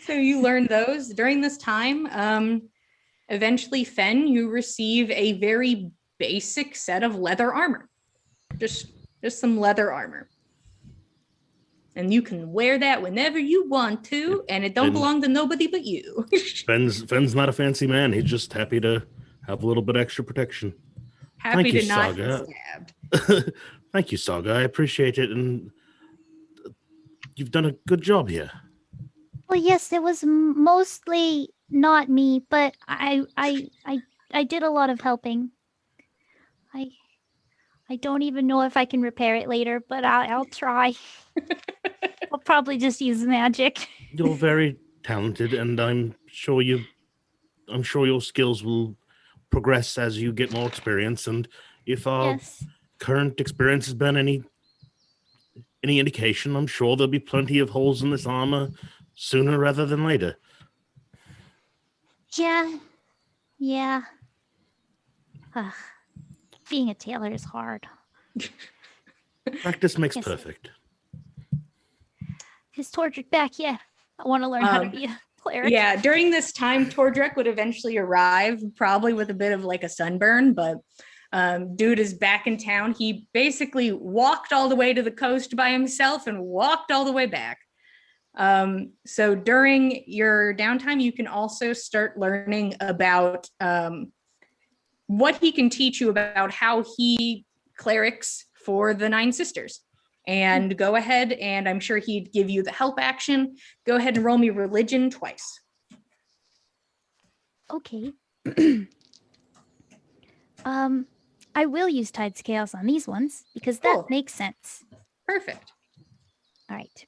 S1: so you learn those during this time. Eventually, Fenn, you receive a very basic set of leather armor. Just some leather armor. And you can wear that whenever you want to, and it don't belong to nobody but you.
S5: Fenn's not a fancy man. He's just happy to have a little bit extra protection.
S1: Happy
S5: Thank you,
S1: to not
S5: Saga.
S1: be stabbed.
S5: Thank you, Saga. I appreciate it, and you've done a good job here.
S7: Well, yes, it was mostly not me, but I did a lot of helping. I don't even know if I can repair it later, but I'll try. I'll probably just use magic.
S5: You're very talented, and I'm sure your skills will progress as you get more experience. And if our current experience has been any indication, I'm sure there'll be plenty of holes in this armor sooner rather than later.
S7: Yeah. Being a tailor is hard.
S5: Practice makes perfect.
S7: Is Tordrick back yet? I want to learn how to be a cleric.
S1: Yeah, during this time, Tordrick would eventually arrive, probably with a bit of like a sunburn, but dude is back in town. He basically walked all the way to the coast by himself and walked all the way back. So during your downtime, you can also start learning about what he can teach you about how he clerics for the Nine Sisters. And go ahead, and I'm sure he'd give you the help action. Go ahead and roll me religion twice.
S7: Okay. I will use Tides Chaos on these ones because that makes sense.
S1: Perfect.
S7: All right.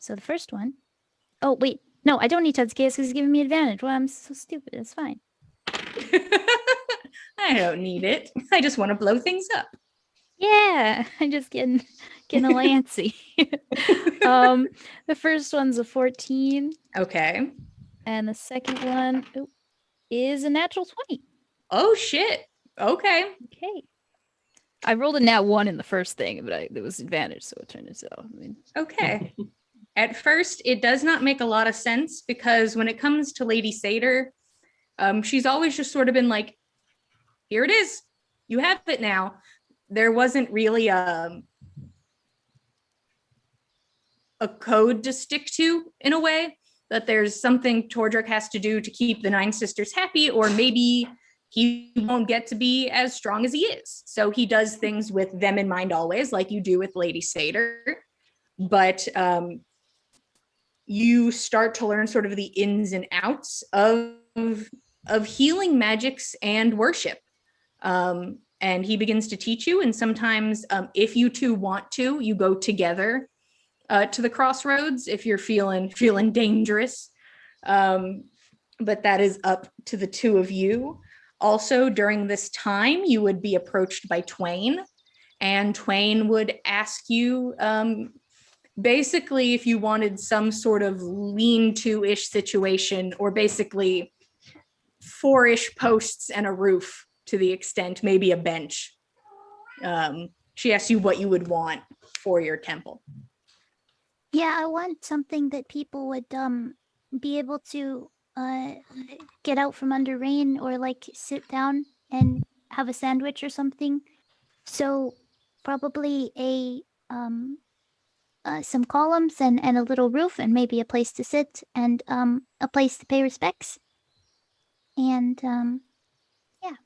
S7: So the first one. Oh, wait. No, I don't need Tides Chaos because he's giving me advantage. Well, I'm so stupid. It's fine.
S1: I don't need it. I just want to blow things up.
S7: Yeah, I'm just getting a Lancy. The first one's a 14.
S1: Okay.
S7: And the second one is a natural 20.
S1: Oh shit. Okay.
S7: I rolled a nat 1 in the first thing, but there was advantage, so it turned into
S1: Okay. At first, it does not make a lot of sense because when it comes to Lady Satyr, she's always just sort of been like, here it is. You have it now. there wasn't really a code to stick to, in a way, that there's something Tordrick has to do to keep the Nine Sisters happy, or maybe he won't get to be as strong as he is. So he does things with them in mind always, like you do with Lady Satyr. But you start to learn sort of the ins and outs of healing magics and worship. And he begins to teach you. And sometimes if you two want to, you go together to the crossroads if you're feeling dangerous. But that is up to the two of you. Also, during this time, you would be approached by Twain, and Twain would ask you basically if you wanted some sort of lean-to-ish situation, or basically 4-ish posts and a roof to the extent, maybe a bench. She asks you what you would want for your temple.
S7: Yeah, I want something that people would be able to get out from under rain, or like sit down and have a sandwich or something. So probably some columns and a little roof, and maybe a place to sit, and a place to pay respects. And yeah.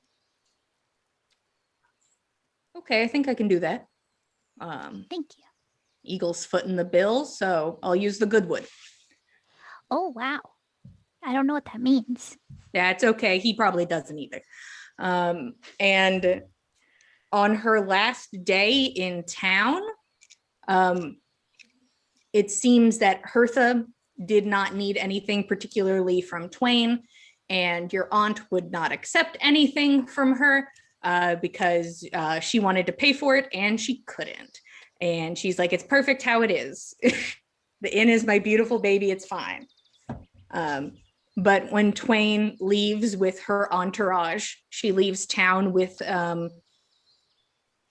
S1: Okay, I think I can do that.
S7: Thank you.
S1: Eagle's footing the bill, so I'll use the good wood.
S7: Oh wow. I don't know what that means.
S1: That's okay. He probably doesn't either. And on her last day in town, it seems that Hertha did not need anything particularly from Twain, and your aunt would not accept anything from her because she wanted to pay for it and she couldn't. And she's like, it's perfect how it is. The inn is my beautiful baby. It's fine. But when Twain leaves with her entourage, she leaves town with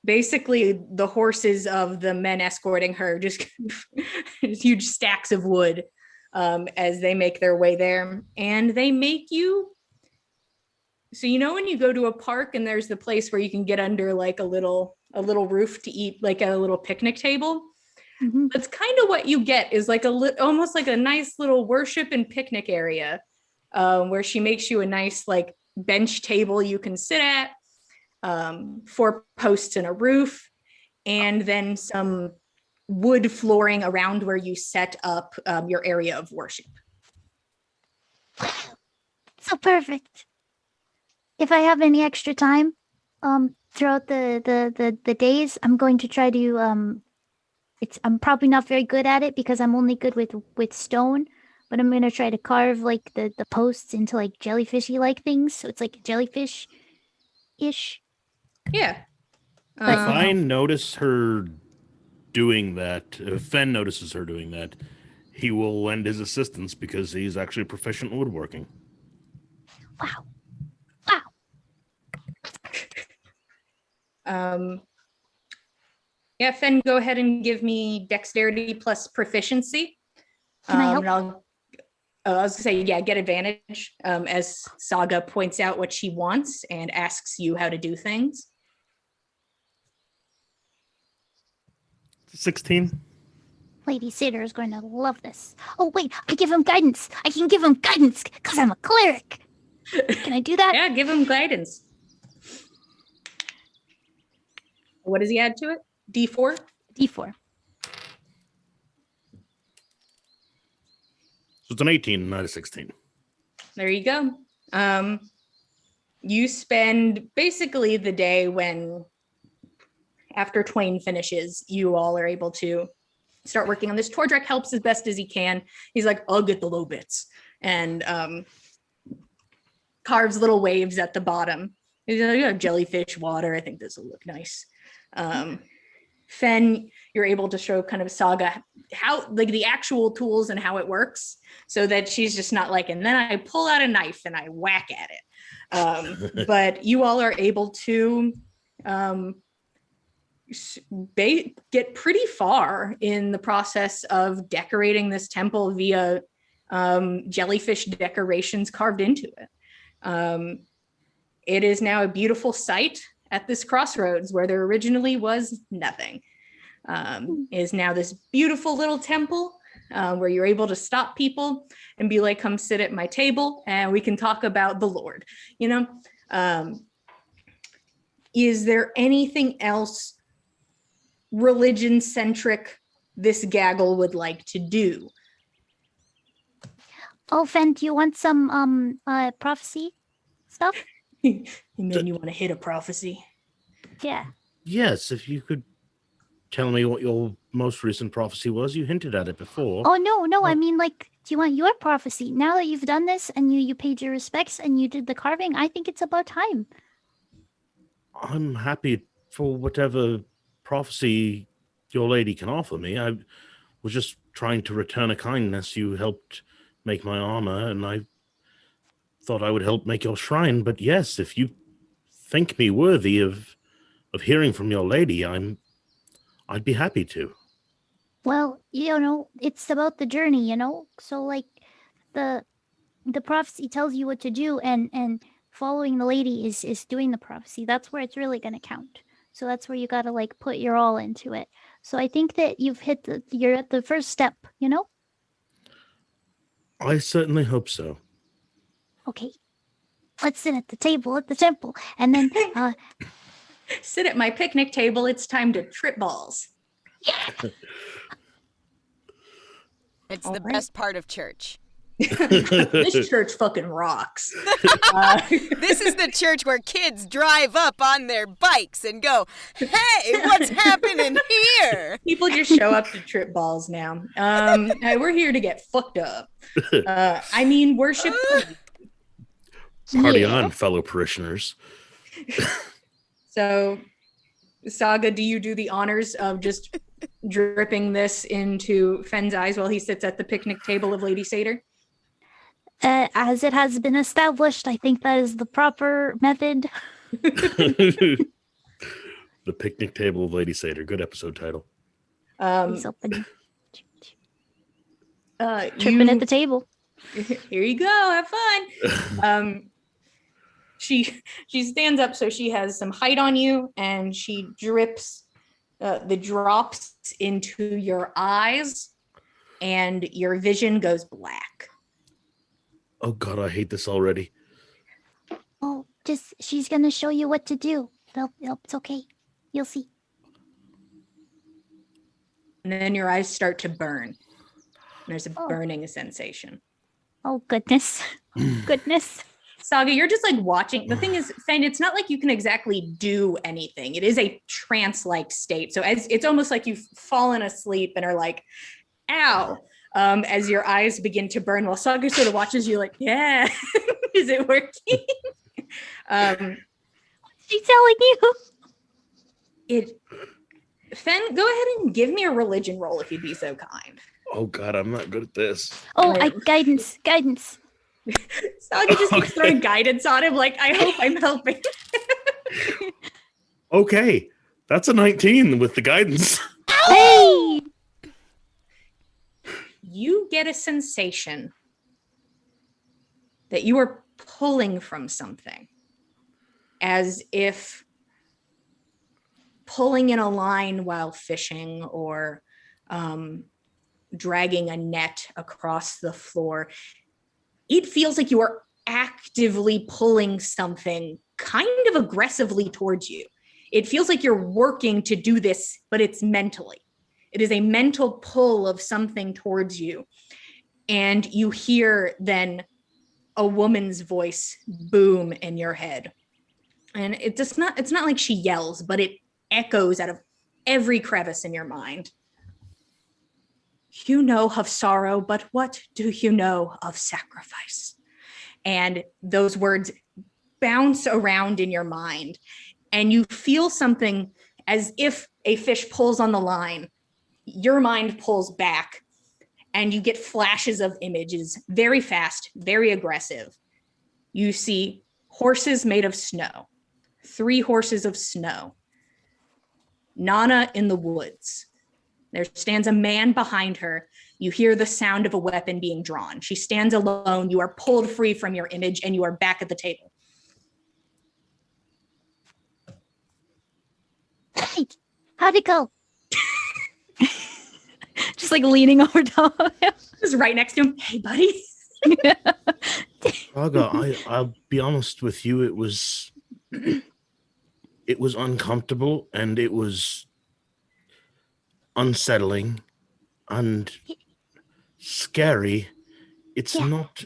S1: basically the horses of the men escorting her, just huge stacks of wood as they make their way there. And they make you, so you know when you go to a park and there's the place where you can get under like a little roof to eat, like a little picnic table?
S7: Mhm.
S1: That's kind of what you get, is like almost like a nice little worship and picnic area where she makes you a nice like bench table you can sit at, 4 posts and a roof, and then some wood flooring around where you set up your area of worship.
S7: So perfect. If I have any extra time, throughout the days, I'm going to try to I'm probably not very good at it because I'm only good with stone, but I'm gonna try to carve like the posts into like jellyfishy like things, so it's like jellyfish ish.
S1: Yeah.
S5: If I notice her doing that, if Fenn notices her doing that, he will lend his assistance because he's actually proficient in woodworking.
S7: Wow.
S1: Yeah, Fenn, go ahead and give me dexterity plus proficiency.
S7: Can I help?
S1: And I was gonna say, yeah, get advantage as Saga points out what she wants and asks you how to do things.
S5: 16.
S7: Lady Satyr is going to love this. Oh wait, I give him guidance. I can give him guidance because I'm a cleric. Can I do that?
S1: Yeah, give him guidance. What does he add to it? D4?
S7: D4.
S5: So it's an 18, not a 16.
S1: There you go. You spend basically the day when, after Twain finishes, you all are able to start working on this. Tordrick helps as best as he can. He's like, I'll get the low bits. And carves little waves at the bottom. He's like, yeah, jellyfish, water. I think this will look nice. Fenn, you're able to show kind of Saga how, like, the actual tools and how it works, so that she's just not like, and then I pull out a knife and I whack at it. But you all are able to get pretty far in the process of decorating this temple via jellyfish decorations carved into it. It is now a beautiful sight at this crossroads where there originally was nothing. Is now this beautiful little temple where you're able to stop people and be like, come sit at my table and we can talk about the Lord, you know? Is there anything else religion-centric this gaggle would like to do?
S7: Oh, Fenn, do you want some prophecy stuff?
S1: You mean you want to hit a prophecy?
S7: Yeah.
S5: Yes, if you could tell me what your most recent prophecy was. You hinted at it before.
S7: Oh no, I mean, like, do you want your prophecy? Now that you've done this and you paid your respects and you did the carving, I think it's about time.
S5: I'm happy for whatever prophecy your lady can offer me. I was just trying to return a kindness. You helped make my armor, and I thought I would help make your shrine. But yes, if you think me worthy of hearing from your lady, I'd be happy to.
S7: Well, you know, it's about the journey, you know? So, like, the prophecy tells you what to do, and following the lady is doing the prophecy. That's where it's really going to count. So that's where you got to, like, put your all into it. So I think that you're at the first step, you know?
S5: I certainly hope so.
S7: Okay. Let's sit at the table at the temple, and then,
S1: Sit at my picnic table. It's time to trip balls.
S2: It's
S1: All
S2: the
S1: right.
S2: best part of church.
S1: This church fucking rocks.
S2: This is the church where kids drive up on their bikes and go, hey, what's happening here?
S1: People just show up to trip balls now. Hey, we're here to get fucked up. I mean, worship.
S5: Party
S1: Yeah.
S5: on, fellow parishioners.
S1: So, Saga, do you do the honors of just dripping this into Fenn's eyes while he sits at the picnic table of Lady Satyr?
S7: as it has been established, I think that is the proper method.
S5: The Picnic Table of Lady Satyr. Good episode title.
S7: He's open.
S1: You,
S7: Tripping at the table.
S1: Here you go. Have fun. She stands up so she has some height on you, and she drips the drops into your eyes, and your vision goes black.
S5: Oh God, I hate this already.
S7: Oh, she's gonna show you what to do. It's okay. You'll see.
S1: And then your eyes start to burn. There's a
S7: Oh.
S1: burning sensation.
S7: Oh, goodness. Goodness.
S1: Saga, you're just like watching. The thing is, Fenn, it's not like you can exactly do anything. It is a trance-like state. So it's almost like you've fallen asleep and are like, ow, as your eyes begin to burn, while Saga sort of watches you like, yeah, is it working?
S7: She's telling you.
S1: Fenn, go ahead and give me a religion roll if you'd be so kind.
S5: Oh God, I'm not good at this.
S7: Oh,
S1: Right.
S7: guidance.
S1: Saga just keeps throwing guidance on him, like, I hope I'm helping.
S5: Okay, that's a 19 with the guidance.
S7: Hey!
S1: You get a sensation that you are pulling from something, as if pulling in a line while fishing, or dragging a net across the floor. It feels like you are actively pulling something kind of aggressively towards you. It feels like you're working to do this, but it's mentally. It is a mental pull of something towards you. And you hear then a woman's voice boom in your head. And it's not like she yells, but it echoes out of every crevice in your mind. You know of sorrow, but what do you know of sacrifice? And those words bounce around in your mind, and you feel something as if a fish pulls on the line. Your mind pulls back, and you get flashes of images, very fast, very aggressive. You see horses made of snow, 3 horses of snow. Nanna in the woods. There stands a man behind her. You hear the sound of a weapon being drawn. She stands alone. You are pulled free from your image, and you are back at the table.
S7: How'd it go?
S3: Just like leaning over top of him.
S1: Just right next to him. Hey, buddy.
S5: Raga, I'll be honest with you, it was uncomfortable and it was unsettling and scary. It's
S7: Yeah.
S5: not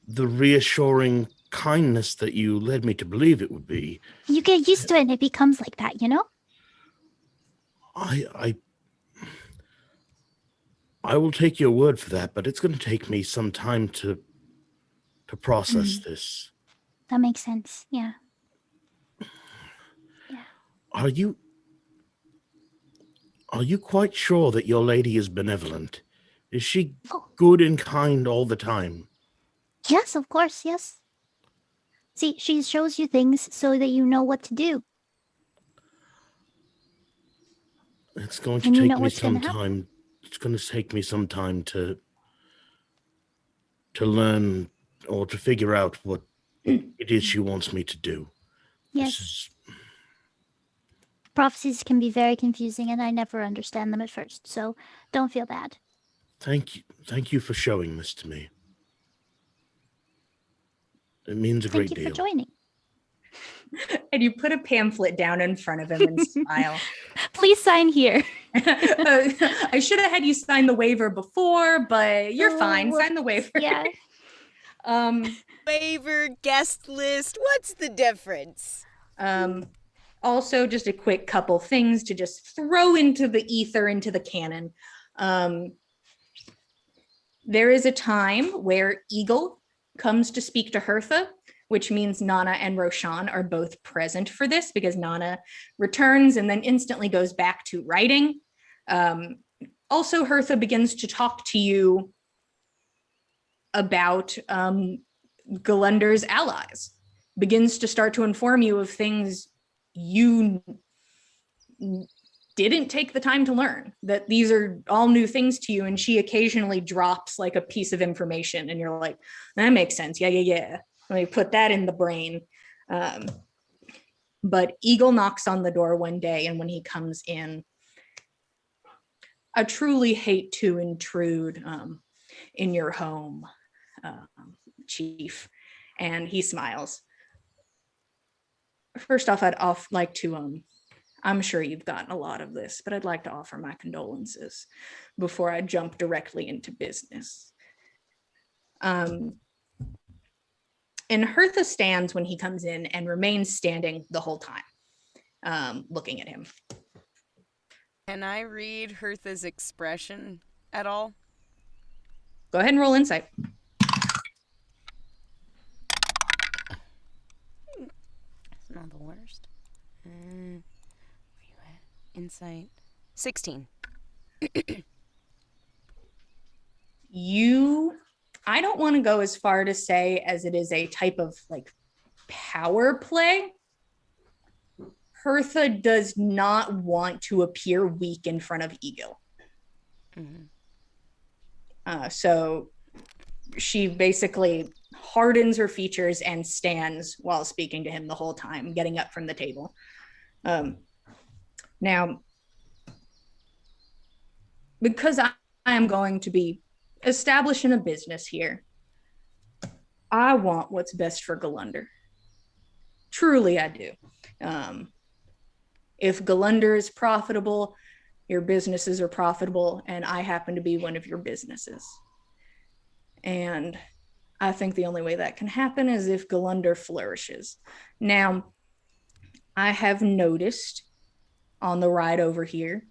S5: the reassuring kindness that you led me to believe it would be.
S7: You get used to it and it becomes like that, you know?
S5: I will take your word for that, but it's going to take me some time to process this.
S7: That makes sense. Yeah.
S5: Are you quite sure that your lady is benevolent? Is she
S7: Oh.
S5: good and kind all the time?
S7: Yes, of course. Yes. See, she shows you things so that you know what to do.
S5: It's going to
S7: And you
S5: take
S7: know
S5: me
S7: what's
S5: some
S7: gonna happen.
S5: time. It's going to take me some time to learn or to figure out what it is she wants me to do.
S7: Yes.
S5: This is,
S7: Prophecies can be very confusing and I never understand them at first, so don't feel bad.
S5: thank you for showing this to me. It means a
S7: Thank
S5: great
S7: you for
S5: deal.
S7: joining.
S1: And you put a pamphlet down in front of him and smile.
S3: Please sign here.
S1: I should have had you sign the waiver before, but you're fine.
S7: Oh,
S1: Sign the waiver.
S7: Yeah.
S2: Waiver, guest list, what's the difference?
S1: Also, just a quick couple things to just throw into the ether, into the canon. There is a time where Egill comes to speak to Hertha, which means Nanna and Roshan are both present for this because Nanna returns and then instantly goes back to writing. Also, Hertha begins to talk to you about Gull'Lundr's allies, begins to start to inform you of things you didn't take the time to learn, that these are all new things to you. And she occasionally drops like a piece of information and you're like, that makes sense. Yeah. Let me put that in the brain. But Egill knocks on the door one day, and when he comes in, I truly hate to intrude in your home, Chief. And he smiles. First off, I'd like to, I'm sure you've gotten a lot of this, but I'd like to offer my condolences before I jump directly into business. And Hertha stands when he comes in and remains standing the whole time, looking at him.
S2: Can I read Hertha's expression at all?
S1: Go ahead and roll insight.
S2: It's not the worst. Where you at? Insight. 16.
S1: I don't want to go as far to say as it is a type of like power play. Hertha does not want to appear weak in front of Egill. So she basically hardens her features and stands while speaking to him the whole time, getting up from the table. Now, because I am going to be establishing a business here, I want what's best for Gull'Lundr. Truly, I do. If Gull'Lundr is profitable, your businesses are profitable, and I happen to be one of your businesses. And I think the only way that can happen is if Gull'Lundr flourishes. Now, I have noticed on the ride over here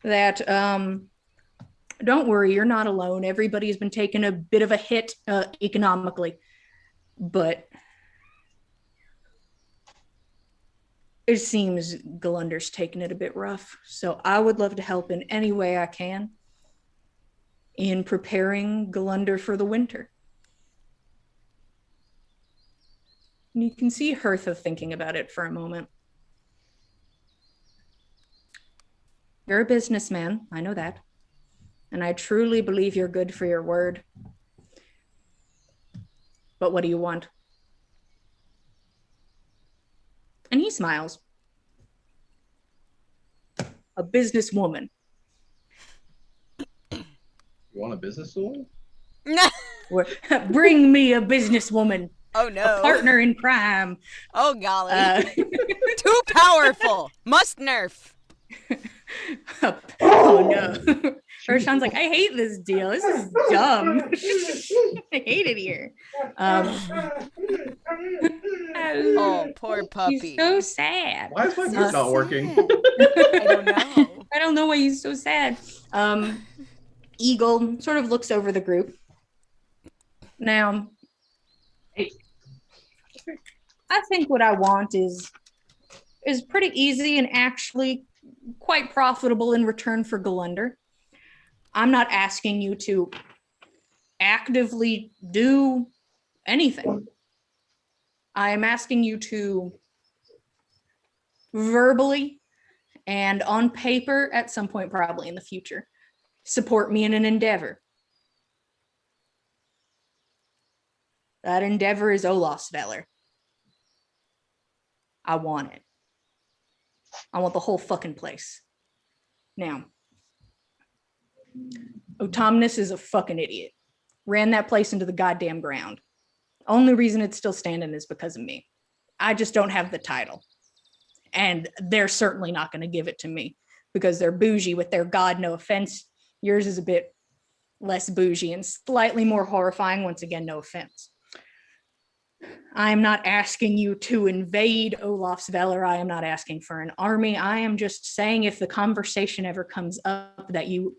S1: that don't worry, you're not alone. Everybody's been taking a bit of a hit economically, but it seems Gull'Lundr's taking it a bit rough. So I would love to help in any way I can in preparing Gull'Lundr for the winter. And you can see Hertha thinking about it for a moment. You're a businessman, I know that. And I truly believe you're good for your word. But what do you want? And he smiles. a businesswoman.
S4: You want a businesswoman?
S1: Bring me a businesswoman,
S2: Oh
S1: a
S2: no.
S1: partner in crime.
S2: Oh golly.
S1: Too
S2: powerful. Must nerf.
S1: Oh no. Roshan's like, I hate this deal. This is dumb. I hate it here.
S2: Oh, poor puppy.
S1: He's so sad.
S4: Why is my mute not working?
S2: I don't know.
S1: I don't know why he's so sad. Egill sort of looks over the group. Now, I think what I want is pretty easy and actually quite profitable in return for Gull'Lundr. I'm not asking you to actively do anything. I am asking you to verbally and on paper at some point, probably in the future, support me in an endeavor. That endeavor is Olafsvellir. I want it. I want the whole fucking place. Now, Autumnus is a fucking idiot. Ran that place into the goddamn ground. Only reason it's still standing is because of me. I just don't have the title. And they're certainly not going to give it to me because they're bougie with their god, no offense. Yours is a bit less bougie and slightly more horrifying. Once again, no offense. I am not asking you to invade Olafsvellir. I am not asking for an army. I am just saying if the conversation ever comes up that you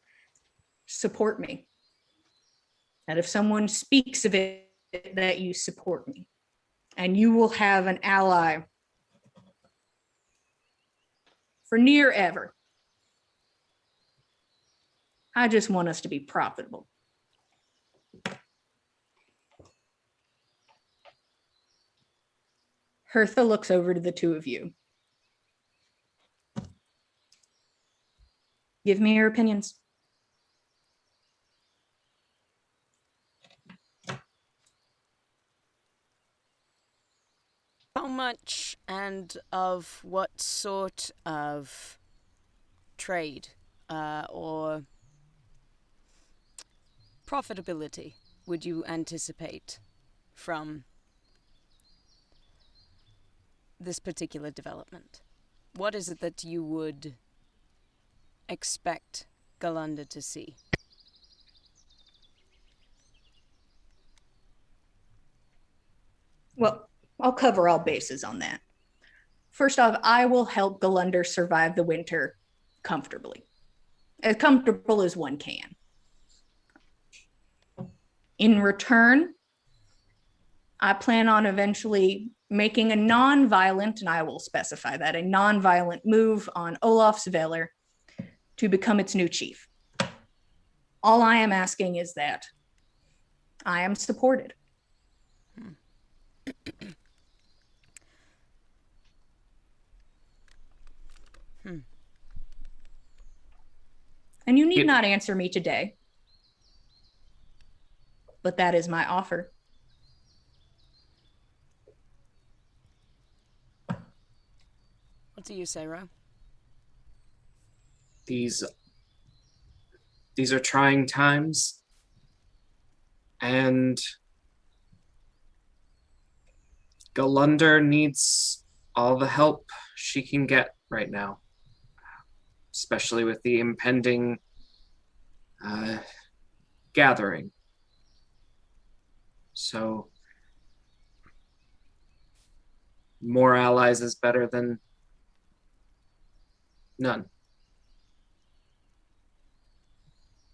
S1: support me. That if someone speaks of it, that you support me. And you will have an ally for near ever. I just want us to be profitable. Hertha looks over to the two of you. Give me your opinions.
S2: How much and of what sort of trade or profitability would you anticipate from this particular development? What is it that you would expect Gull'Lundr to see?
S1: Well, I'll cover all bases on that. First off, I will help Gull'Lundr survive the winter comfortably. As comfortable as one can. In return, I plan on eventually making a non-violent, and I will specify that, a non-violent move on Olafsvellir to become its new chief. All I am asking is that I am supported. And you need not answer me today, but that is my offer.
S2: What do you say, Ro?
S6: These are trying times, and Gull'Lundr needs all the help she can get right now, especially with the impending gathering. So more allies is better than none.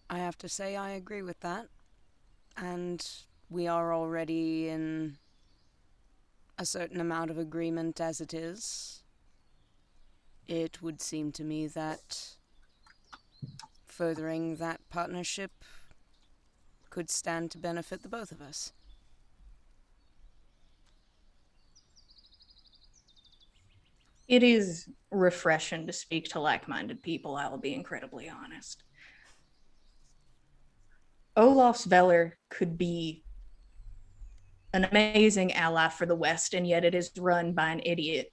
S2: I have to say I agree with that. And we are already in a certain amount of agreement as it is. It would seem to me that furthering that partnership could stand to benefit the both of us.
S1: It is refreshing to speak to like-minded people, I will be incredibly honest. Olafsvellir could be an amazing ally for the West, and yet it is run by an idiot.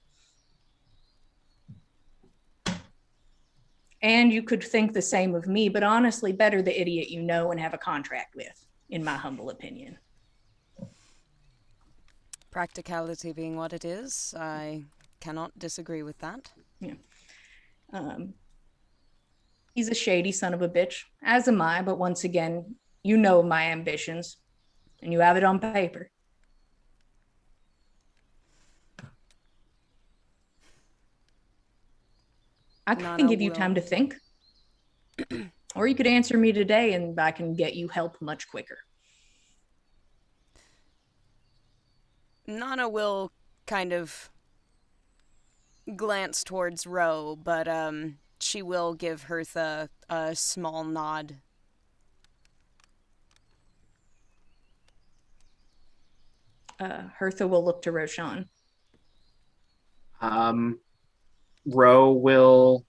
S1: And you could think the same of me, but honestly, better the idiot you know and have a contract with, in my humble opinion.
S2: Practicality being what it is, I cannot disagree with that.
S1: Yeah. He's a shady son of a bitch, as am I, but once again, you know my ambitions, and you have it on paper. I can
S2: Nanna
S1: give you time to
S2: will-
S1: think. Or you could answer me today and I can get you help much quicker.
S2: Nanna will kind of glance towards Ro, but she will give Hertha a small nod.
S1: Hertha will look to Roshan.
S6: Ro will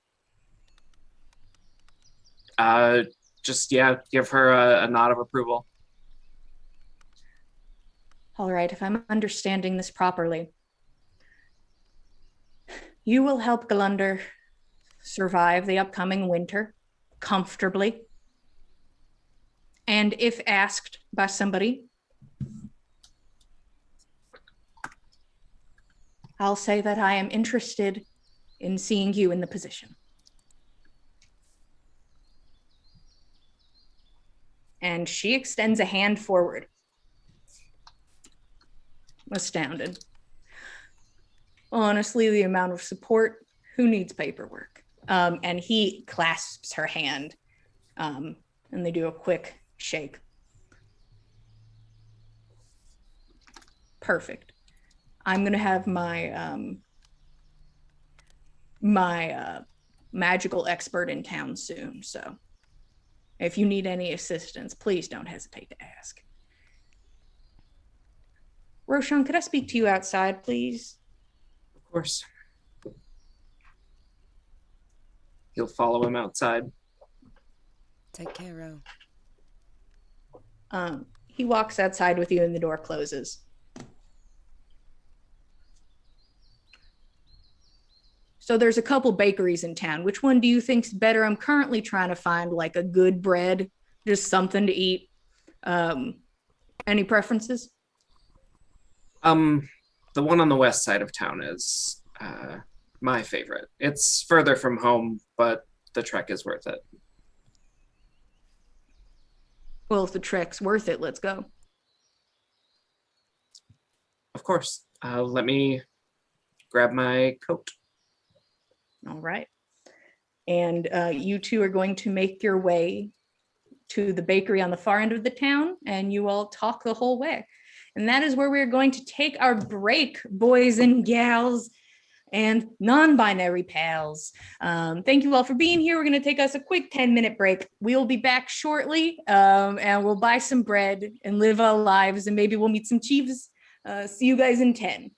S6: just give her a nod of approval.
S1: All right, if I'm understanding this properly, you will help Gull'Lundr survive the upcoming winter comfortably. And if asked by somebody, I'll say that I am interested in seeing you in the position. And she extends a hand forward. Astounded. Honestly, the amount of support, who needs paperwork? And he clasps her hand, and they do a quick shake. Perfect. I'm gonna have my magical expert in town soon, so if you need any assistance, please don't hesitate to ask. Roshan, could I speak to you outside, please?
S6: Of course. He'll follow him outside.
S2: Take care, Ro.
S1: He walks outside with you and the door closes. So there's a couple bakeries in town. Which one do you think's better? I'm currently trying to find like a good bread, just something to eat. Any preferences?
S6: The one on the west side of town is my favorite. It's further from home, but the trek is worth it.
S1: Well, if the trek's worth it, let's go.
S6: Of course. Let me grab my coat.
S1: All right. And you two are going to make your way to the bakery on the far end of the town, and you all talk the whole way. And that is where we're going to take our break, boys and gals and non-binary pals. Thank you all for being here. We're going to take us a quick 10-minute break. We'll be back shortly, and we'll buy some bread and live our lives, and maybe we'll meet some chiefs. See you guys in 10.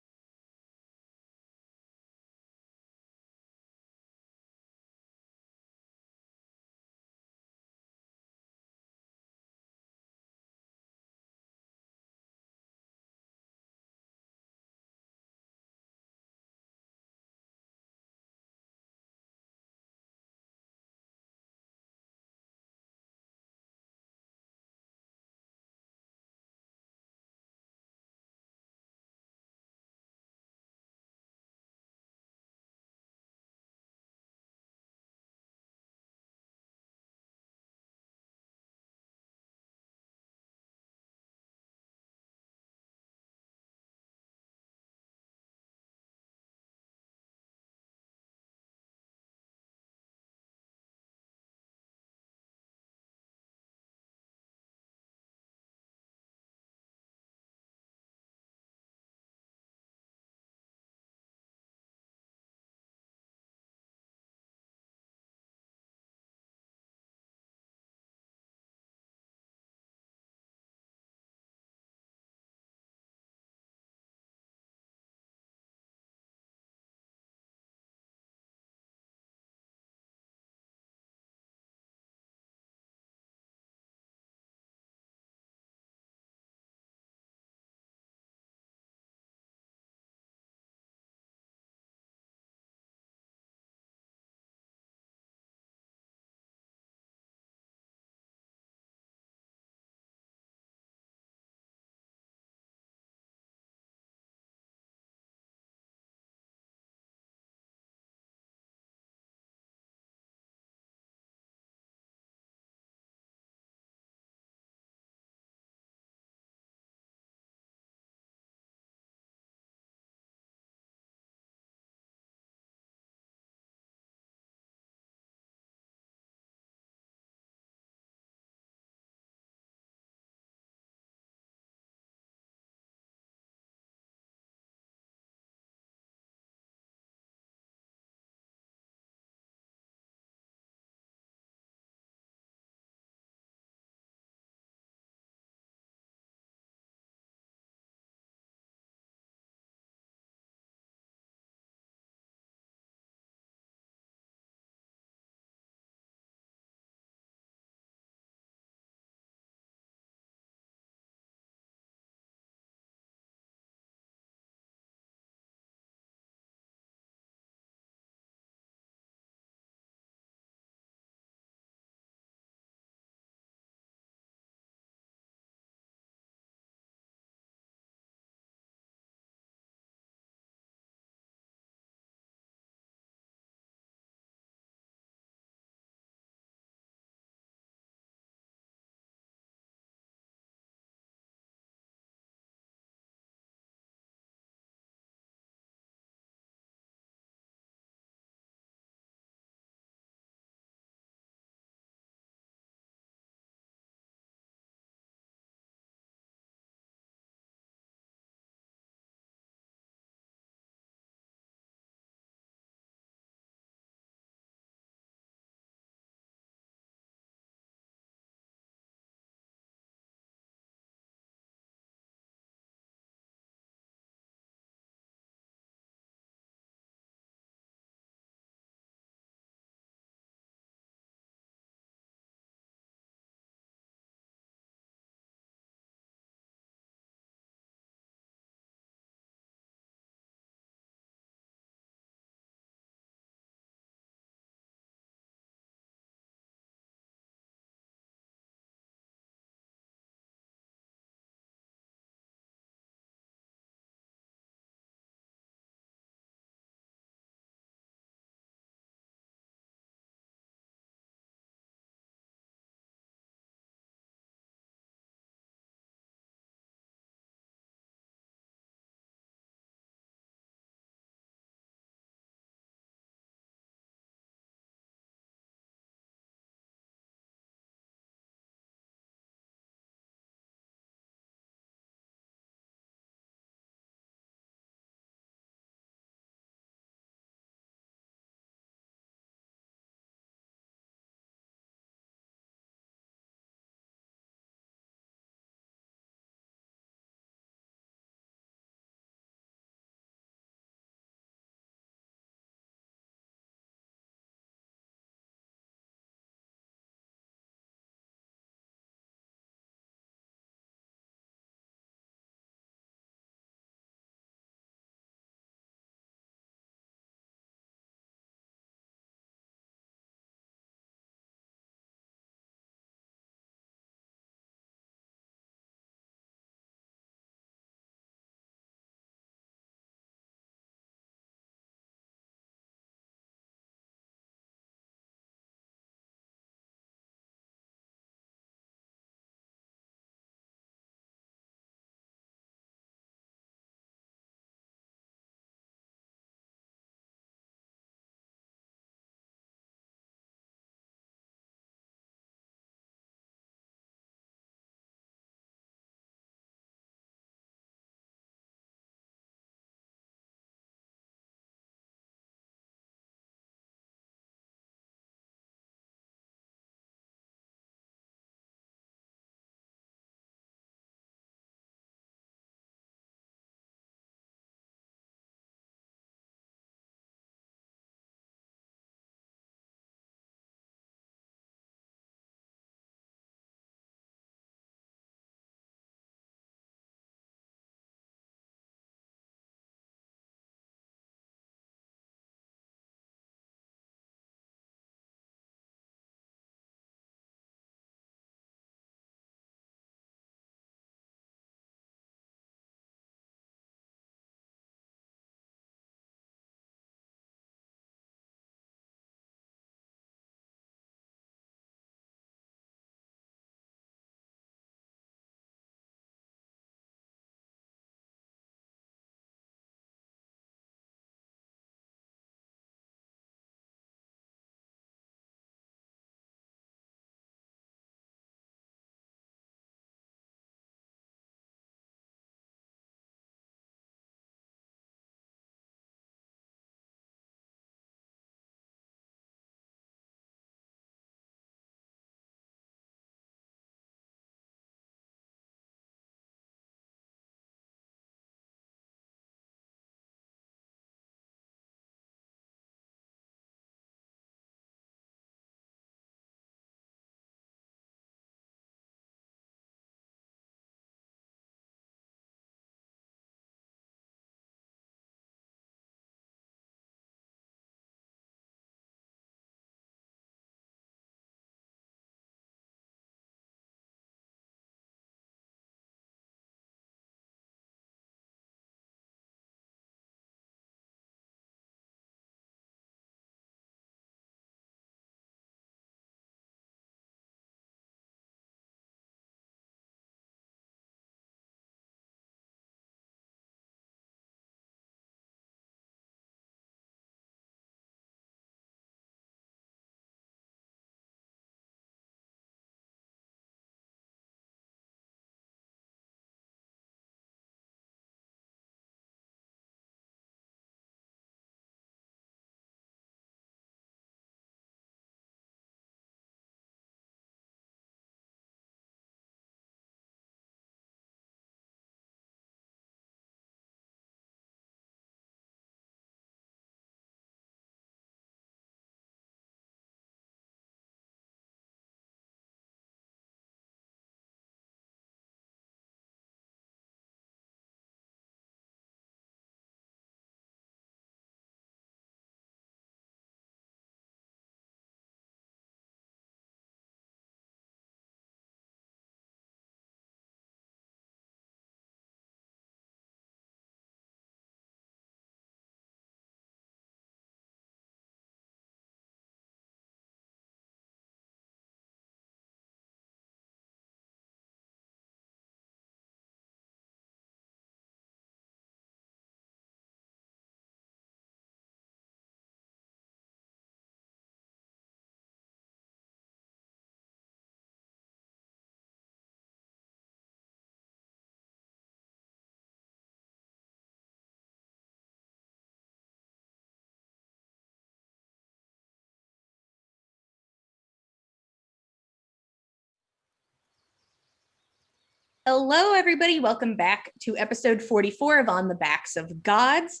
S1: Hello, everybody. Welcome back to episode 44 of On the Backs of Gods.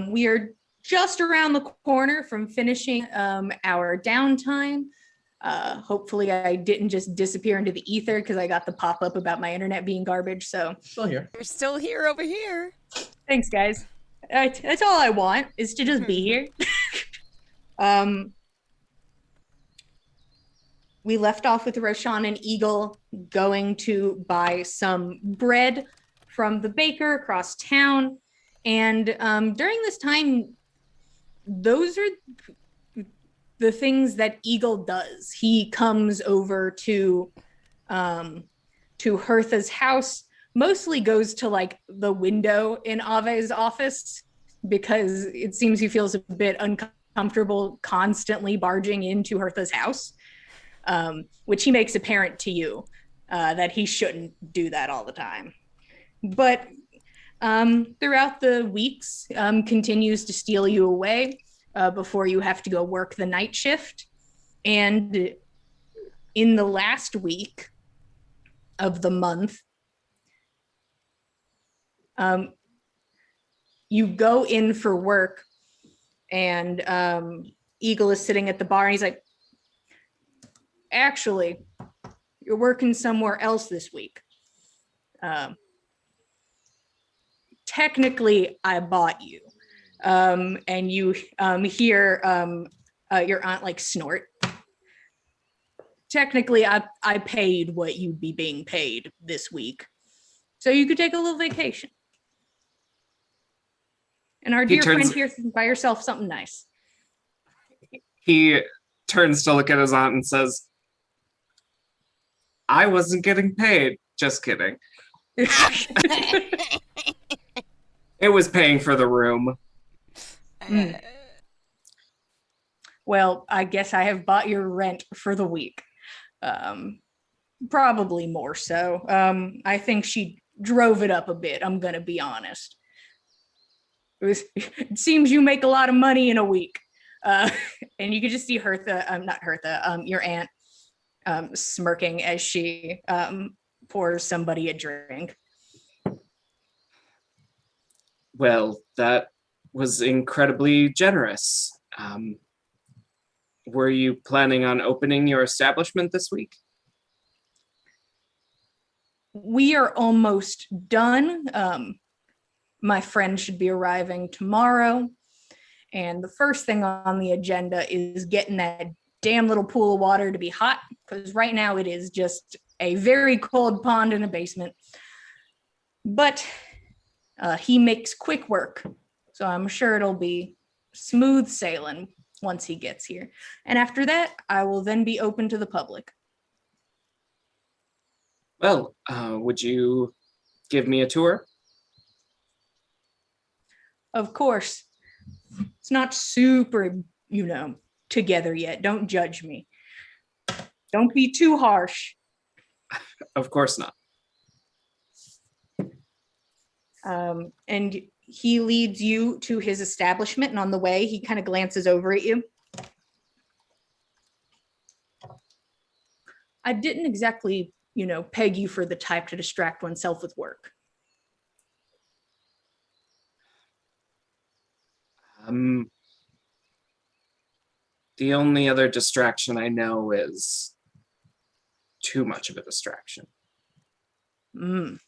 S1: We are just around the corner from finishing our downtime. Hopefully, I didn't just disappear into the ether because I got the pop-up about my internet being garbage. So
S4: Still here.
S2: You're still here over here.
S1: thanks, guys. That's all I want, is to just be here. We left off with Roshan and Egill going to buy some bread from the baker across town. And during this time, those are the things that Egill does. He comes over to Hertha's house, mostly goes to like the window in Ave's office because it seems he feels a bit uncomfortable constantly barging into Hertha's house. Which he makes apparent to you that he shouldn't do that all the time. But throughout the weeks, continues to steal you away before you have to go work the night shift. And in the last week of the month, you go in for work, and Egill is sitting at the bar, and he's like, actually, you're working somewhere else this week. Technically, I bought you. And you hear your aunt like snort. Technically, I paid what you'd be being paid this week. So you could take a little vacation. And our dear friend here can buy yourself something nice.
S6: He turns to look at his aunt and says, I wasn't getting paid. Just kidding. It was paying for the room.
S1: Well, I guess I have bought your rent for the week. Probably more so. I think she drove it up a bit, I'm going to be honest. It seems you make a lot of money in a week. And you could just see Hertha, not Hertha, your aunt, smirking as she pours somebody a drink.
S6: Well, that was incredibly generous. Were you planning on opening your establishment this week?
S1: We are almost done. My friend should be arriving tomorrow. And the first thing on the agenda is getting that damn little pool of water to be hot, because right now it is just a very cold pond in a basement. But he makes quick work, so I'm sure it'll be smooth sailing once he gets here. And after that, I will then be open to the public.
S6: Well, would you give me a tour?
S1: Of course. It's not super, together yet. Don't judge me. Don't be too harsh.
S6: Of course not.
S1: And he leads you to his establishment, and on the way, he kind of glances over at you. I didn't exactly, peg you for the type to distract oneself with work.
S6: The only other distraction I know is too much of a distraction.
S1: I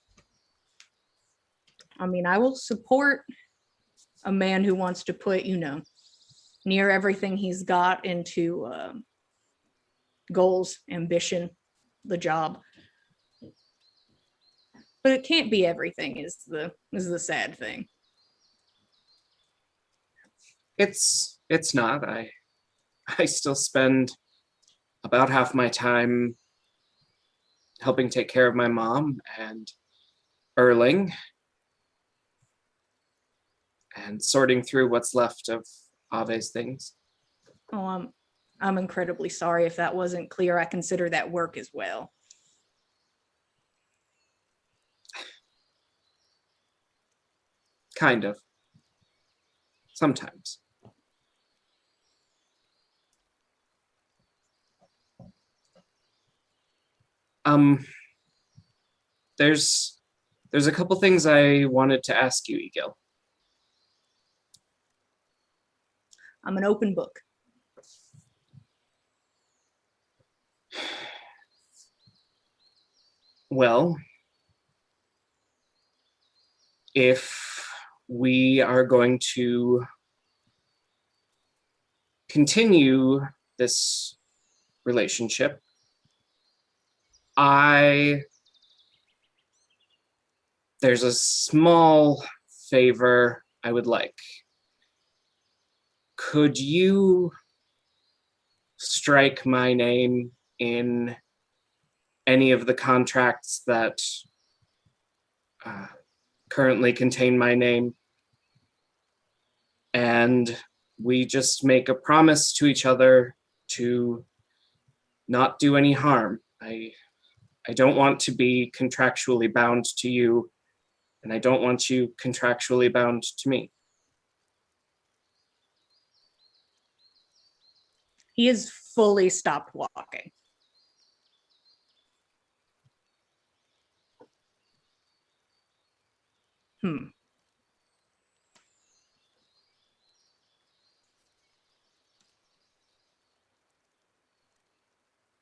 S1: mean, I will support a man who wants to put, near everything he's got into goals, ambition, the job. But it can't be everything is the sad thing.
S6: It's not. I still spend about half my time helping take care of my mom and Erling and sorting through what's left of Ave's things.
S1: Oh, I'm incredibly sorry if that wasn't clear. I consider that work as well.
S6: Kind of. Sometimes. there's a couple things I wanted to ask you, Egill.
S1: I'm an open book.
S6: Well, if we are going to continue this relationship, there's a small favor I would like. Could you strike my name in any of the contracts that currently contain my name? And we just make a promise to each other to not do any harm. I don't want to be contractually bound to you, and I don't want you contractually bound to me.
S1: He has fully stopped walking.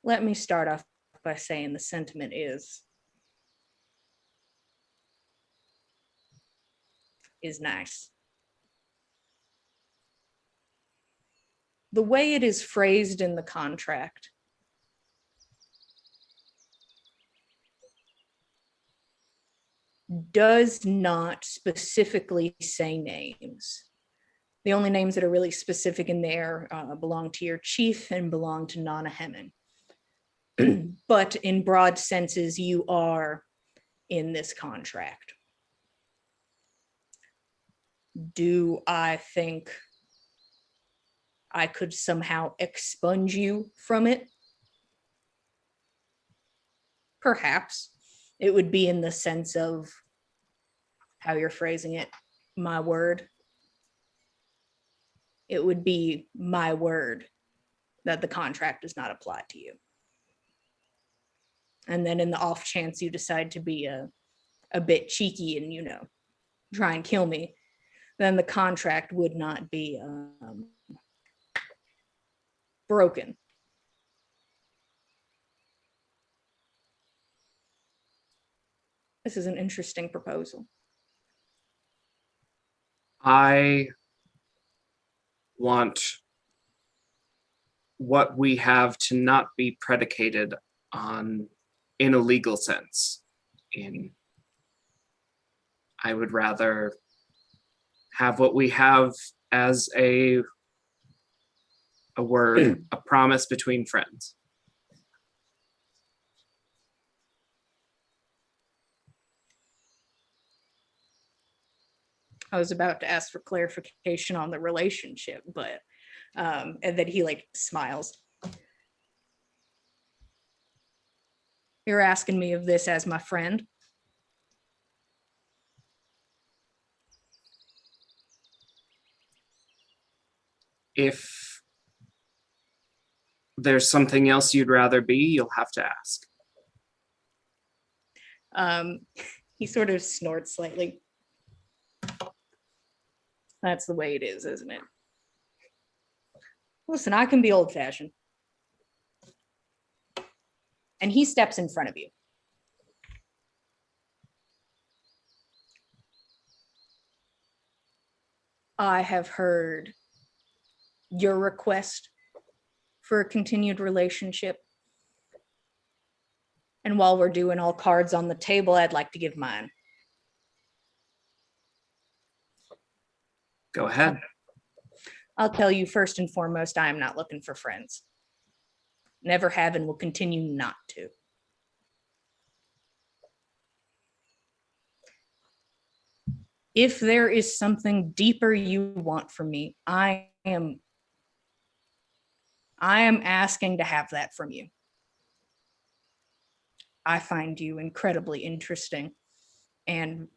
S1: Let me start off by saying the sentiment is nice. The way it is phrased in the contract does not specifically say names. The only names that are really specific in there belong to your chief and belong to Nanna Hemming. But in broad senses, you are in this contract. Do I think I could somehow expunge you from it? Perhaps. It would be in the sense of how you're phrasing it, my word. It would be my word that the contract does not apply to you. And then in the off chance you decide to be a bit cheeky and, you know, try and kill me, then the contract would not be broken. This is an interesting proposal.
S6: I want what we have to not be predicated on in a legal sense. I would rather have what we have as a word, a promise between friends.
S1: I was about to ask for clarification on the relationship, but and then he like smiles. You're asking me of this as my friend?
S6: If there's something else you'd rather be, you'll have to ask.
S1: He sort of snorts slightly. That's the way it is, isn't it? Listen, I can be old-fashioned. And he steps in front of you. I have heard your request for a continued relationship. And while we're doing all cards on the table, I'd like to give mine.
S6: Go ahead.
S1: I'll tell you first and foremost, I am not looking for friends. Never have and will continue not to. If there is something deeper you want from me, I am asking to have that from you. I find you incredibly interesting and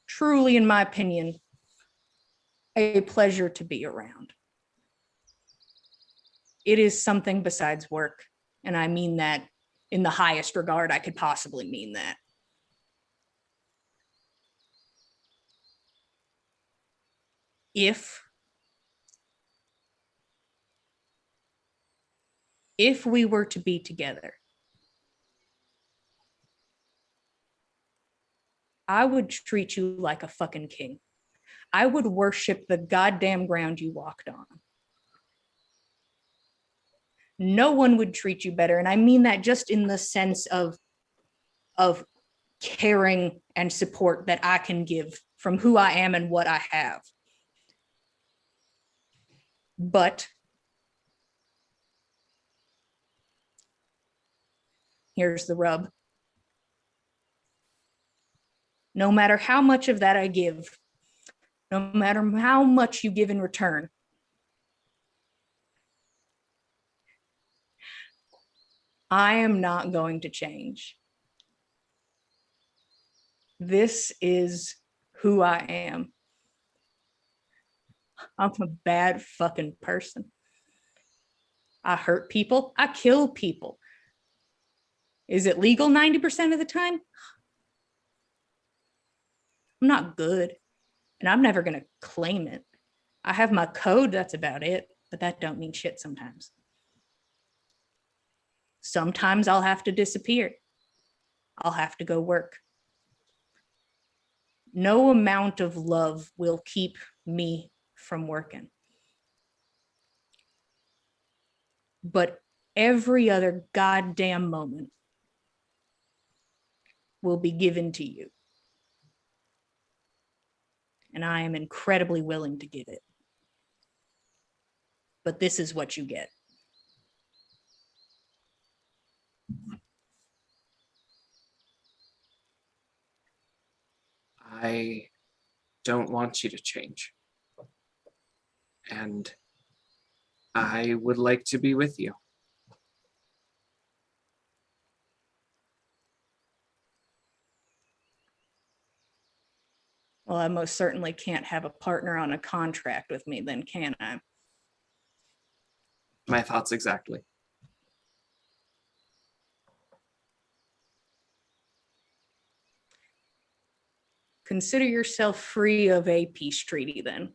S1: truly, in my opinion, a pleasure to be around. It is something besides work, and I mean that in the highest regard I could possibly mean that. If we were to be together, I would treat you like a fucking king. I would worship the goddamn ground you walked on. No one would treat you better. And I mean that just in the sense of caring and support that I can give from who I am and what I have. But here's the rub. No matter how much of that I give, no matter how much you give in return, I am not going to change. This is who I am. I'm a bad fucking person. I hurt people. I kill people. Is it legal 90% of the time? I'm not good, and I'm never going to claim it. I have my code, that's about it, but that don't mean shit sometimes. Sometimes I'll have to disappear. I'll have to go work. No amount of love will keep me from working. But every other goddamn moment will be given to you. And I am incredibly willing to give it. But this is what you get.
S6: I don't want you to change. And I would like to be with you.
S1: Well, I most certainly can't have a partner on a contract with me then, can I?
S6: My thoughts exactly.
S1: Consider yourself free of a peace treaty then.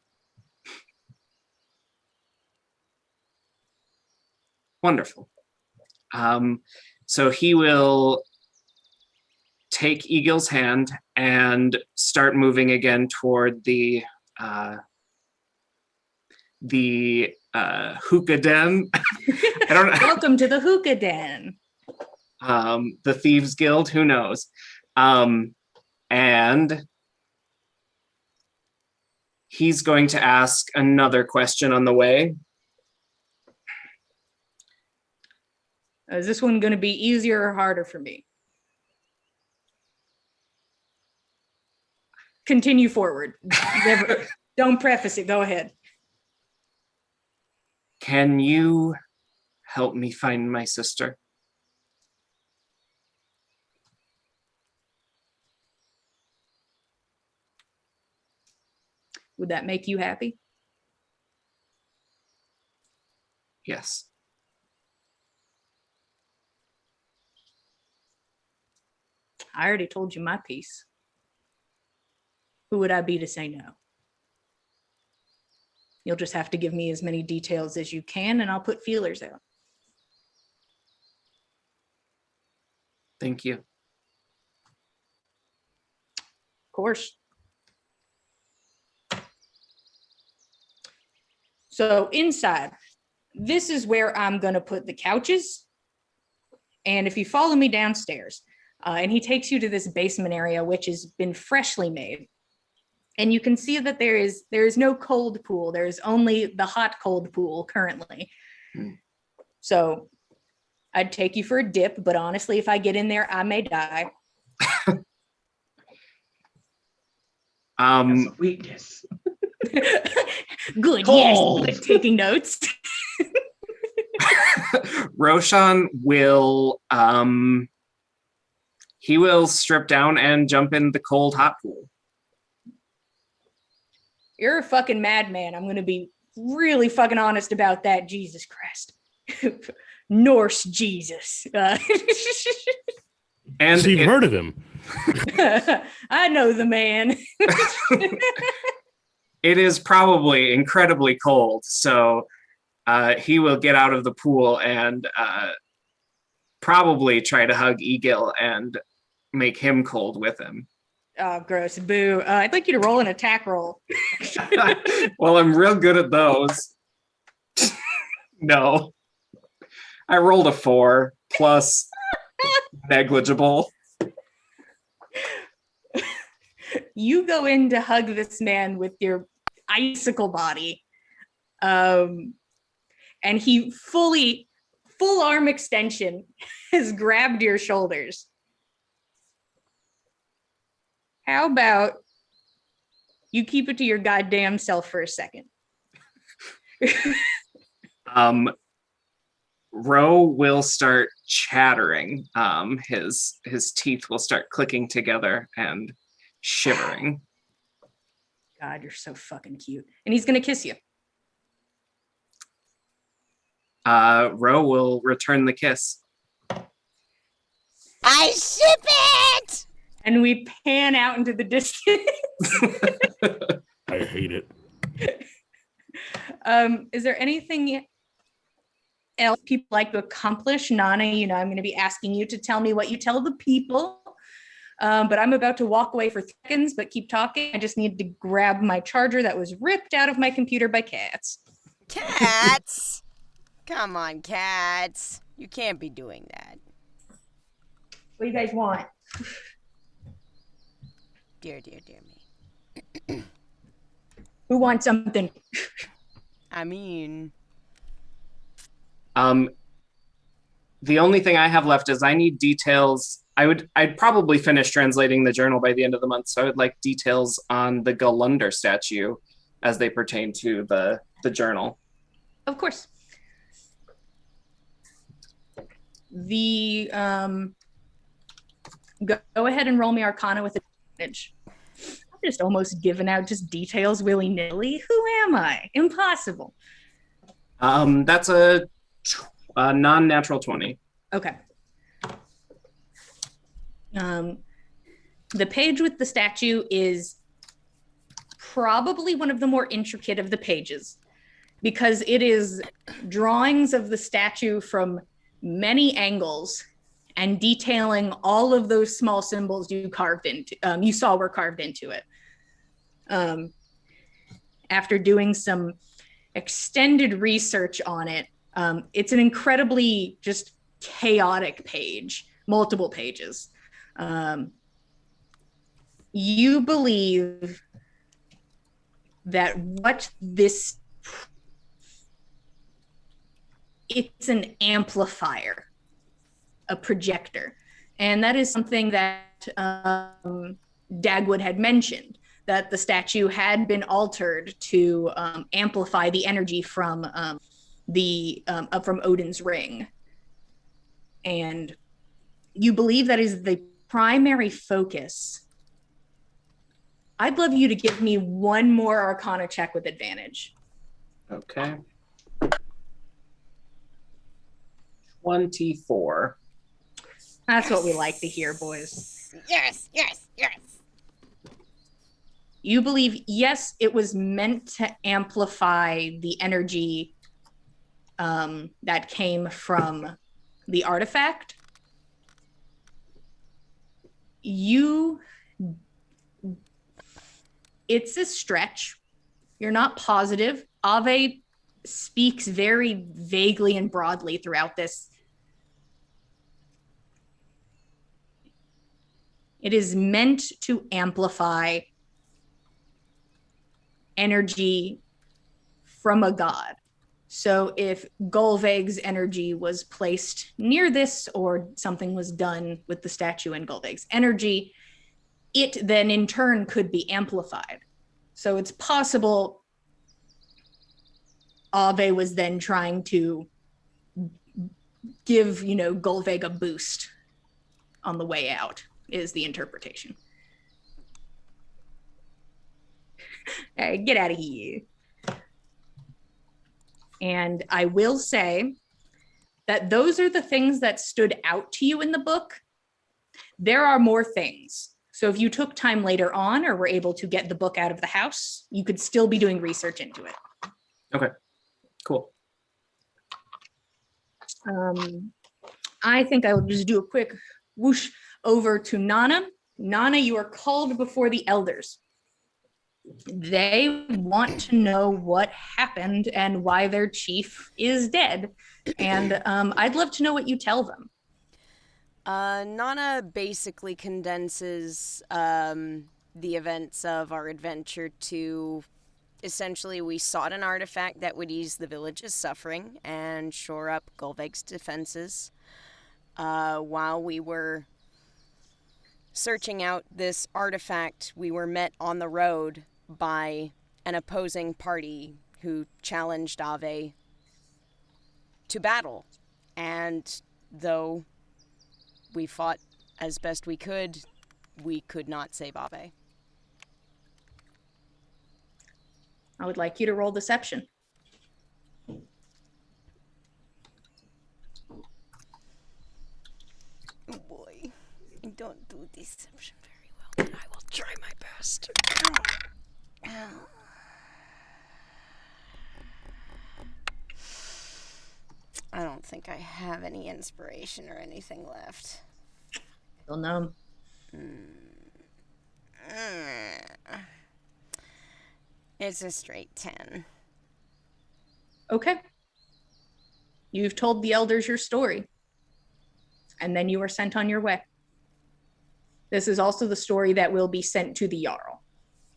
S6: Wonderful. So he will take Egill's hand and start moving again toward the hookah den. I don't know.
S1: Welcome to the hookah den.
S6: The Thieves Guild, who knows? And he's going to ask another question on the way.
S1: Is this one going to be easier or harder for me? Continue forward. Don't preface it. Go ahead.
S6: Can you help me find my sister?
S1: Would that make you happy?
S6: Yes.
S1: I already told you my piece. Who would I be to say no? You'll just have to give me as many details as you can, and I'll put feelers out.
S6: Thank you.
S1: Of course. So inside, this is where I'm going to put the couches. And if you follow me downstairs, and he takes you to this basement area, which has been freshly made. And you can see that there is no cold pool. There's only the hot cold pool currently. So I'd take you for a dip, but honestly, if I get in there, I may die.
S4: That's a weakness.
S1: Good,
S4: Cold.
S1: yes, good, taking notes.
S6: Roshan will he will strip down and jump in the cold hot pool.
S1: You're a fucking madman. I'm going to be really fucking honest about that. Jesus Christ. Norse Jesus.
S6: And
S5: So you've heard of him.
S1: I know the man.
S6: it is probably incredibly cold, so he will get out of the pool and probably try to hug Egill and make him cold with him.
S1: Oh, gross. Boo. I'd like you to roll an attack roll.
S6: Well, I'm real good at those. No. I rolled a 4 plus negligible.
S1: You go in to hug this man with your icicle body. And he full arm extension has grabbed your shoulders. How about you keep it to your goddamn self for a second?
S6: Ro will start chattering. His teeth will start clicking together and shivering.
S1: God, you're so fucking cute. And he's gonna kiss you.
S6: Ro will return the kiss.
S2: I ship it!
S1: And we pan out into the distance.
S5: I hate it.
S1: Is there anything else people like to accomplish? Nanna, I'm going to be asking you to tell me what you tell the people. But I'm about to walk away for seconds, but keep talking. I just need to grab my charger that was ripped out of my computer by cats.
S2: Cats? Come on, cats. You can't be doing that.
S1: What do you guys want?
S2: Dear me.
S1: Who wants something?
S2: I mean...
S6: The only thing I have left is I need details. I'd probably finish translating the journal by the end of the month, so I would like details on the Gull'Lundr statue as they pertain to the journal.
S1: Of course. Go ahead and roll me Arcana with advantage. I'm just almost giving out just details willy-nilly. Who am I? Impossible.
S6: That's a non-natural 20.
S1: Okay. The page with the statue is probably one of the more intricate of the pages because it is drawings of the statue from many angles and detailing all of those small symbols you saw were carved into it. After doing some extended research on it, it's an incredibly just chaotic page, multiple pages. You believe that it's an amplifier, a projector. And that is something that Dagwood had mentioned, that the statue had been altered to amplify the energy from Odin's ring. And you believe that is the primary focus. I'd love you to give me one more Arcana check with advantage.
S6: Okay. 24.
S1: That's what we like to hear, boys.
S2: Yes.
S1: You believe, yes, it was meant to amplify the energy that came from the artifact. It's a stretch. You're not positive. Ave speaks very vaguely and broadly throughout this. It is meant to amplify energy from a god. So if Gull'Veg's energy was placed near this or something was done with the statue and Gull'Veg's energy, it then in turn could be amplified. So it's possible Ave was then trying to give, Gull'Veg a boost on the way out, is the interpretation. All right, get out of here. And I will say that those are the things that stood out to you in the book. There are more things. So if you took time later on or were able to get the book out of the house, you could still be doing research into it.
S6: Okay, cool.
S1: I think I will just do a quick whoosh over to Nanna. Nanna, you are called before the elders. They want to know what happened and why their chief is dead. And I'd love to know what you tell them.
S2: Nanna basically condenses the events of our adventure to essentially we sought an artifact that would ease the village's suffering and shore up Gull'Lundr's defenses. While we were searching out this artifact, we were met on the road by an opposing party who challenged Ave to battle. And though we fought as best we could not save Ave.
S1: I would like you to roll deception.
S2: Oh boy, I don't do deception very well, but I will try my best. I don't think I have any inspiration or anything left.
S1: You'll know.
S2: It's a straight 10.
S1: Okay. You've told the elders your story. And then you are sent on your way. This is also the story that will be sent to the Jarl.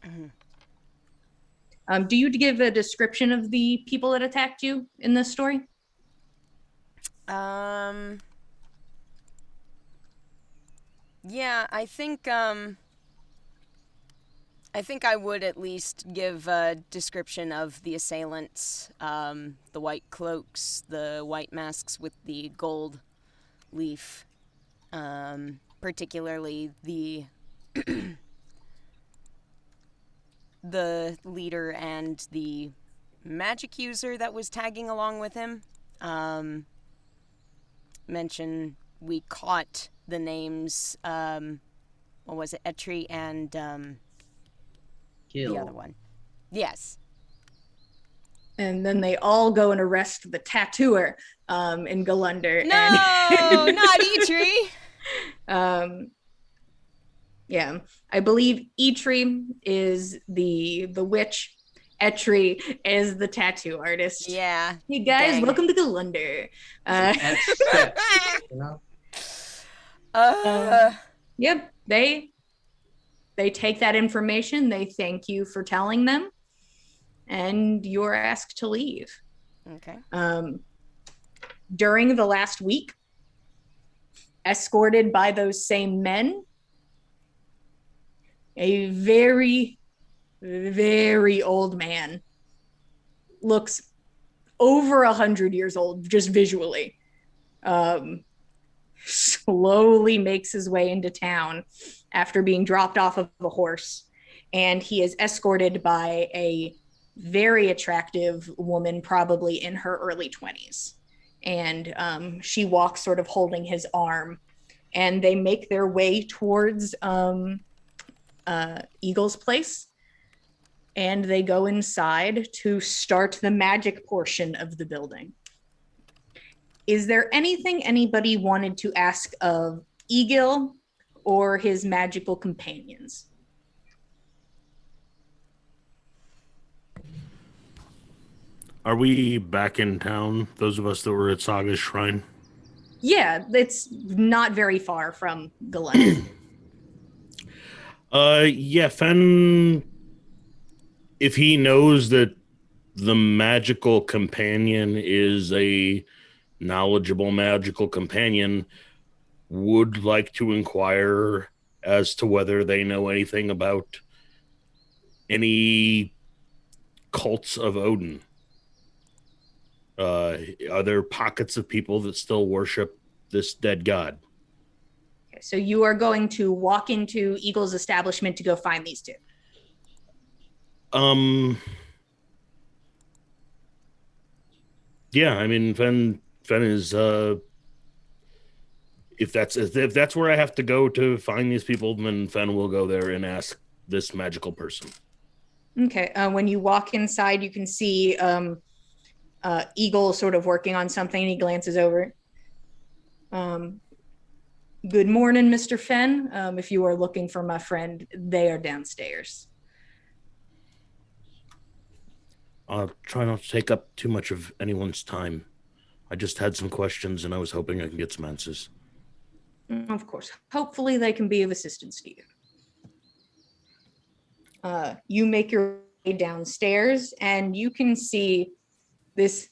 S2: Mm-hmm.
S1: Do you give a description of the people that attacked you in this story?
S2: Yeah, I think I would at least give a description of the assailants, the white cloaks, the white masks with the gold leaf, particularly the the leader and the magic user that was tagging along with him. Mention we caught the names, what was it, Etri and
S4: Kill.
S2: the other one. Yes.
S1: And then they all go and arrest the tattooer in Gull'Lundr.
S2: No,
S1: and
S2: not Etri.
S1: Yeah, I believe Etri is the witch. Etri is the tattoo artist.
S2: Yeah.
S1: Hey guys,
S2: Dang.
S1: welcome to Gull'Lundr.
S4: You know?
S1: Yep, they take that information. They thank you for telling them, and you're asked to leave.
S2: Okay.
S1: During the last week, escorted by those same men, a very, very old man, looks over 100 years old, just visually, slowly makes his way into town after being dropped off of a horse. And he is escorted by a very attractive woman, probably in her early 20s. And she walks sort of holding his arm. And they make their way towards Eagle's place. And they go inside to start the magic portion of the building. Is there anything anybody wanted to ask of Egill or his magical companions?
S5: Are we back in town, those of us that were at Saga's shrine?
S1: Yeah, it's not very far from Gull'Lundr.
S5: Yeah, Fenn, if he knows that the magical companion is a knowledgeable magical companion, would like to inquire as to whether they know anything about any cults of Odin. Are there pockets of people that still worship this dead god?
S1: Okay, so you are going to walk into Eagle's establishment to go find these two.
S5: Yeah, I mean, Fenn Fenn is if that's where I have to go to find these people, then Fenn will go there and ask this magical person.
S1: Okay. When you walk inside, you can see Egill sort of working on something. He glances over. Good morning, Mr. Fenn. If you are looking for my friend, they are downstairs.
S5: I'll try not to take up too much of anyone's time. I just had some questions, and I was hoping I can get some answers.
S1: Of course. Hopefully they can be of assistance to you. You make your way downstairs, and you can see this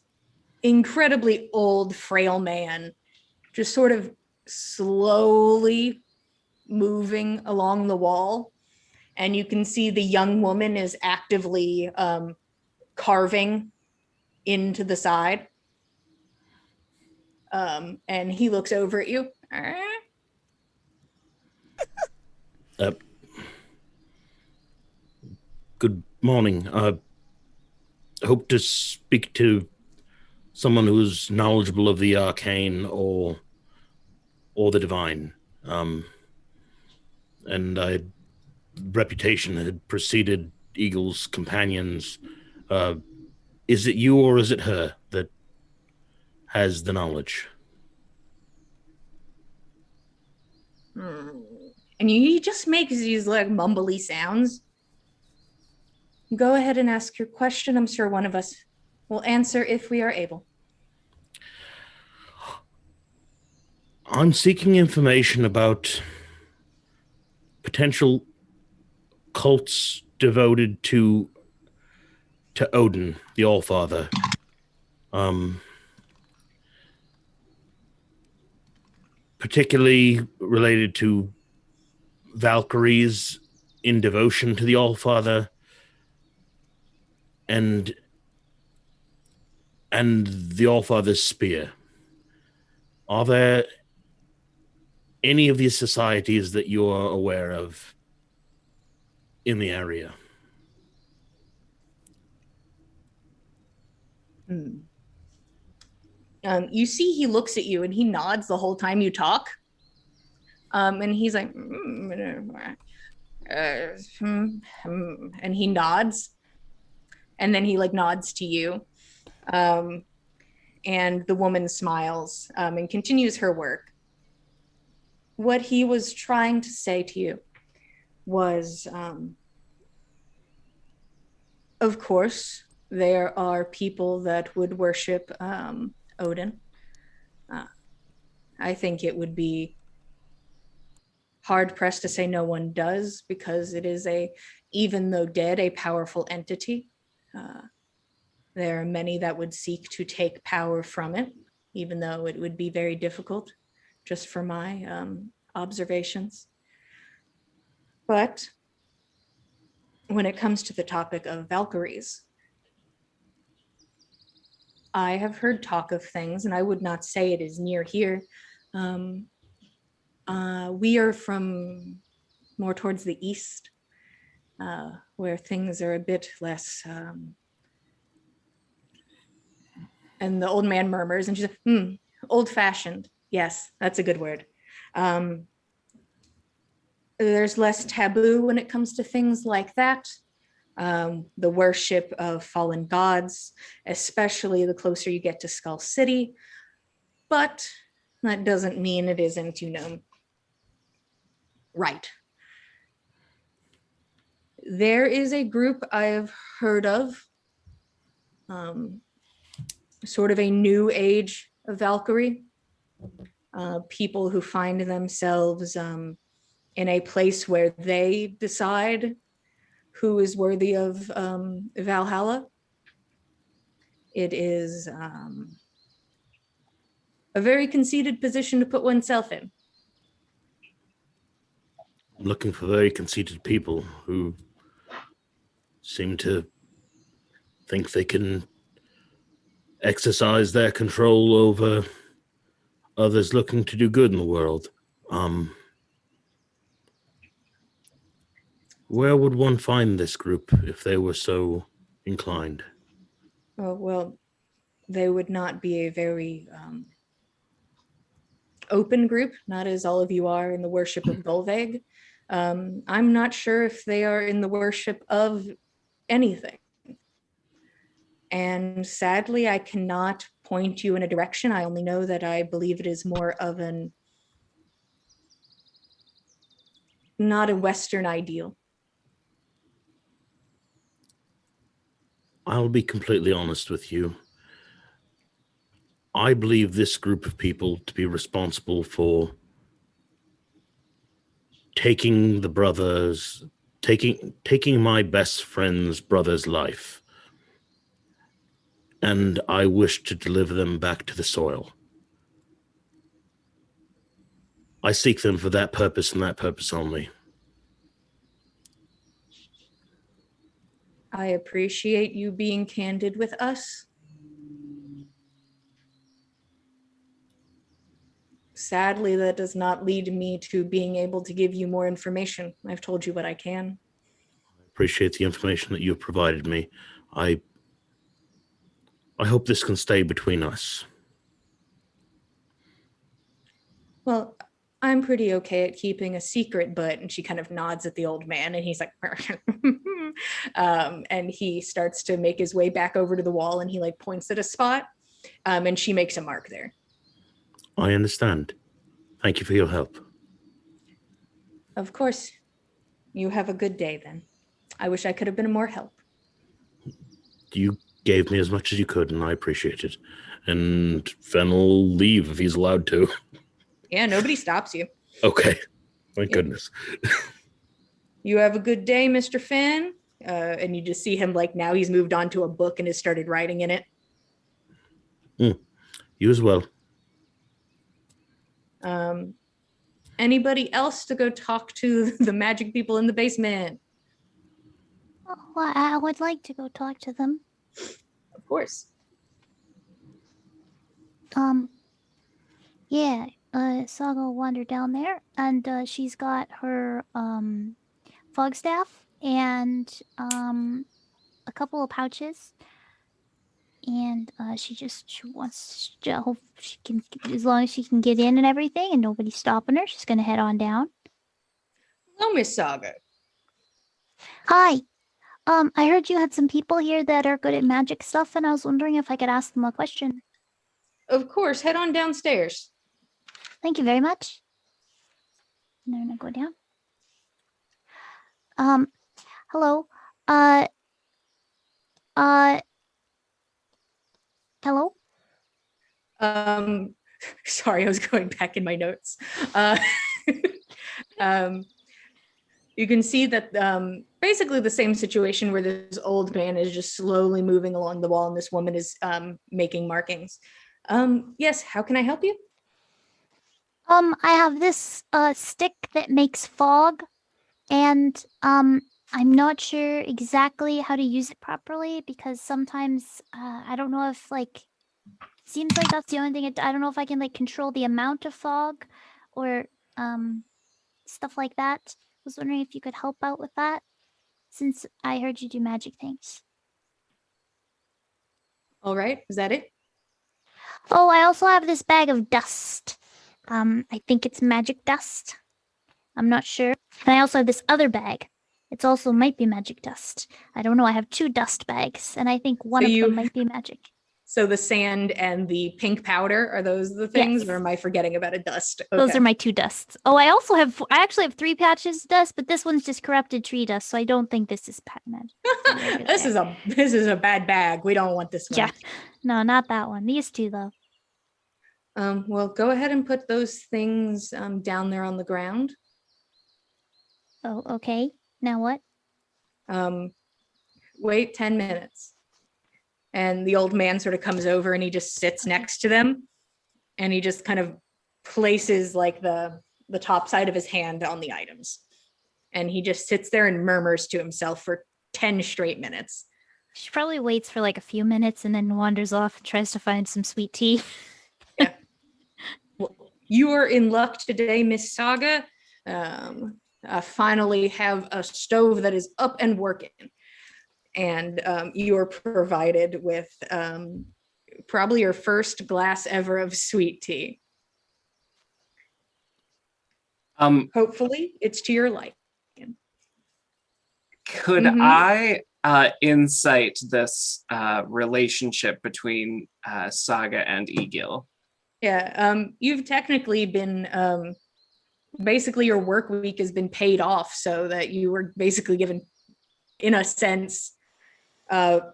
S1: incredibly old, frail man just sort of slowly moving along the wall. And you can see the young woman is actively carving into the side. And he looks over at you.
S5: Good morning. I hope to speak to someone who's knowledgeable of the arcane or the divine. And reputation had preceded Egill's companions. Is it you or is it her that has the knowledge?
S1: And he just makes these like mumbly sounds. Go ahead and ask your question. I'm sure one of us will answer if we are able.
S5: I'm seeking information about potential cults devoted to Odin, the Allfather. Particularly related to Valkyries in devotion to the Allfather and the Allfather's spear. Are there any of these societies that you are aware of in the area?
S1: You see he looks at you and he nods the whole time you talk. And he's like, and he nods. And then he like nods to you. And the woman smiles and continues her work. What he was trying to say to you was, of course, there are people that would worship Odin. I think it would be hard pressed to say no one does, because it is even though dead, a powerful entity. There are many that would seek to take power from it, even though it would be very difficult, just for my observations. But when it comes to the topic of Valkyries, I have heard talk of things, and I would not say it is near here. We are from more towards the east, where things are a bit less. And the old man murmurs, and she's like, old-fashioned. Yes, that's a good word. There's less taboo when it comes to things like that. The worship of fallen gods, especially the closer you get to Skull City. But that doesn't mean it isn't, right. There is a group I've heard of, sort of a new age of Valkyrie. People who find themselves in a place where they decide who is worthy of Valhalla. It is a very conceited position to put oneself in.
S5: I'm looking for very conceited people who seem to think they can exercise their control over others looking to do good in the world. Where would one find this group if they were so inclined?
S1: Oh, well, they would not be a very open group, not as all of you are in the worship of Gull'Lundr. I'm not sure if they are in the worship of anything. And sadly, I cannot point you in a direction. I only know that I believe it is more of an, not a Western ideal.
S5: I'll be completely honest with you. I believe this group of people to be responsible for taking my best friend's brother's life. And I wish to deliver them back to the soil. I seek them for that purpose and that purpose only.
S1: I appreciate you being candid with us. Sadly, that does not lead me to being able to give you more information. I've told you what I can.
S5: I appreciate the information that you've provided me. I hope this can stay between us.
S1: Well, I'm pretty okay at keeping a secret, but, and she kind of nods at the old man and he's like, and he starts to make his way back over to the wall and he like points at a spot and she makes a mark there.
S5: I understand. Thank you for your help.
S1: Of course. You have a good day then. I wish I could have been of more help.
S5: You gave me as much as you could and I appreciate it. And Fenn will leave if he's allowed to.
S1: Yeah, nobody stops you.
S5: Okay. Thank goodness.
S1: You have a good day, Mr. Fenn. And you just see him like now he's moved on to a book and has started writing in it.
S5: You as well.
S1: Anybody else to go talk to the magic people in the basement?
S7: Oh, I would like to go talk to them.
S1: Of course.
S7: Yeah, Saga will wander down there, and she's got her fog staff and a couple of pouches, and she wants to hope she can, as long as she can get in and everything, and nobody's stopping her. She's gonna head on down.
S1: Hello, Miss Saga.
S7: Hi. I heard you had some people here that are good at magic stuff, and I was wondering if I could ask them a question.
S1: Of course, head on downstairs.
S7: Thank you very much. And I'm gonna go down. Hello. Hello?
S1: Sorry, I was going back in my notes. You can see that basically the same situation where this old man is just slowly moving along the wall and this woman is making markings. Yes, how can I help you?
S7: I have this stick that makes fog, and I'm not sure exactly how to use it properly because sometimes I don't know if like seems like that's the only thing I don't know if I can like control the amount of fog or stuff like that. I was wondering if you could help out with that since I heard you do magic things.
S1: All right, is that it?
S7: Oh, I also have this bag of dust. I think it's magic dust. I'm not sure. And I also have this other bag. It's also might be magic dust. I don't know. I have 2 dust bags, and I think one of them might be magic.
S1: So the sand and the pink powder, are those the things,
S7: Yes.
S1: or am I forgetting about a dust? Okay.
S7: Those are my 2 dusts. Oh, I actually have 3 patches of dust, but this one's just corrupted tree dust, so I don't think this is magic.
S1: This is a bad bag. We don't want this one.
S7: Yeah. No, not that one. These 2 though.
S1: Well, go ahead and put those things down there on the ground.
S7: Oh, okay. Now what?
S1: Wait 10 minutes. And the old man sort of comes over and he just sits next to them. And he just kind of places like the top side of his hand on the items. And he just sits there and murmurs to himself for 10 straight minutes.
S7: She probably waits for like a few minutes and then wanders off and tries to find some sweet tea.
S1: Yeah. Well, you are in luck today, Miss Saga. Finally have a stove that is up and working. And you are provided with probably your first glass ever of sweet tea. Hopefully, it's to your liking.
S6: Could I insight this relationship between Saga and Egill?
S1: Yeah, you've technically been basically your work week has been paid off, so that you were basically given, in a sense,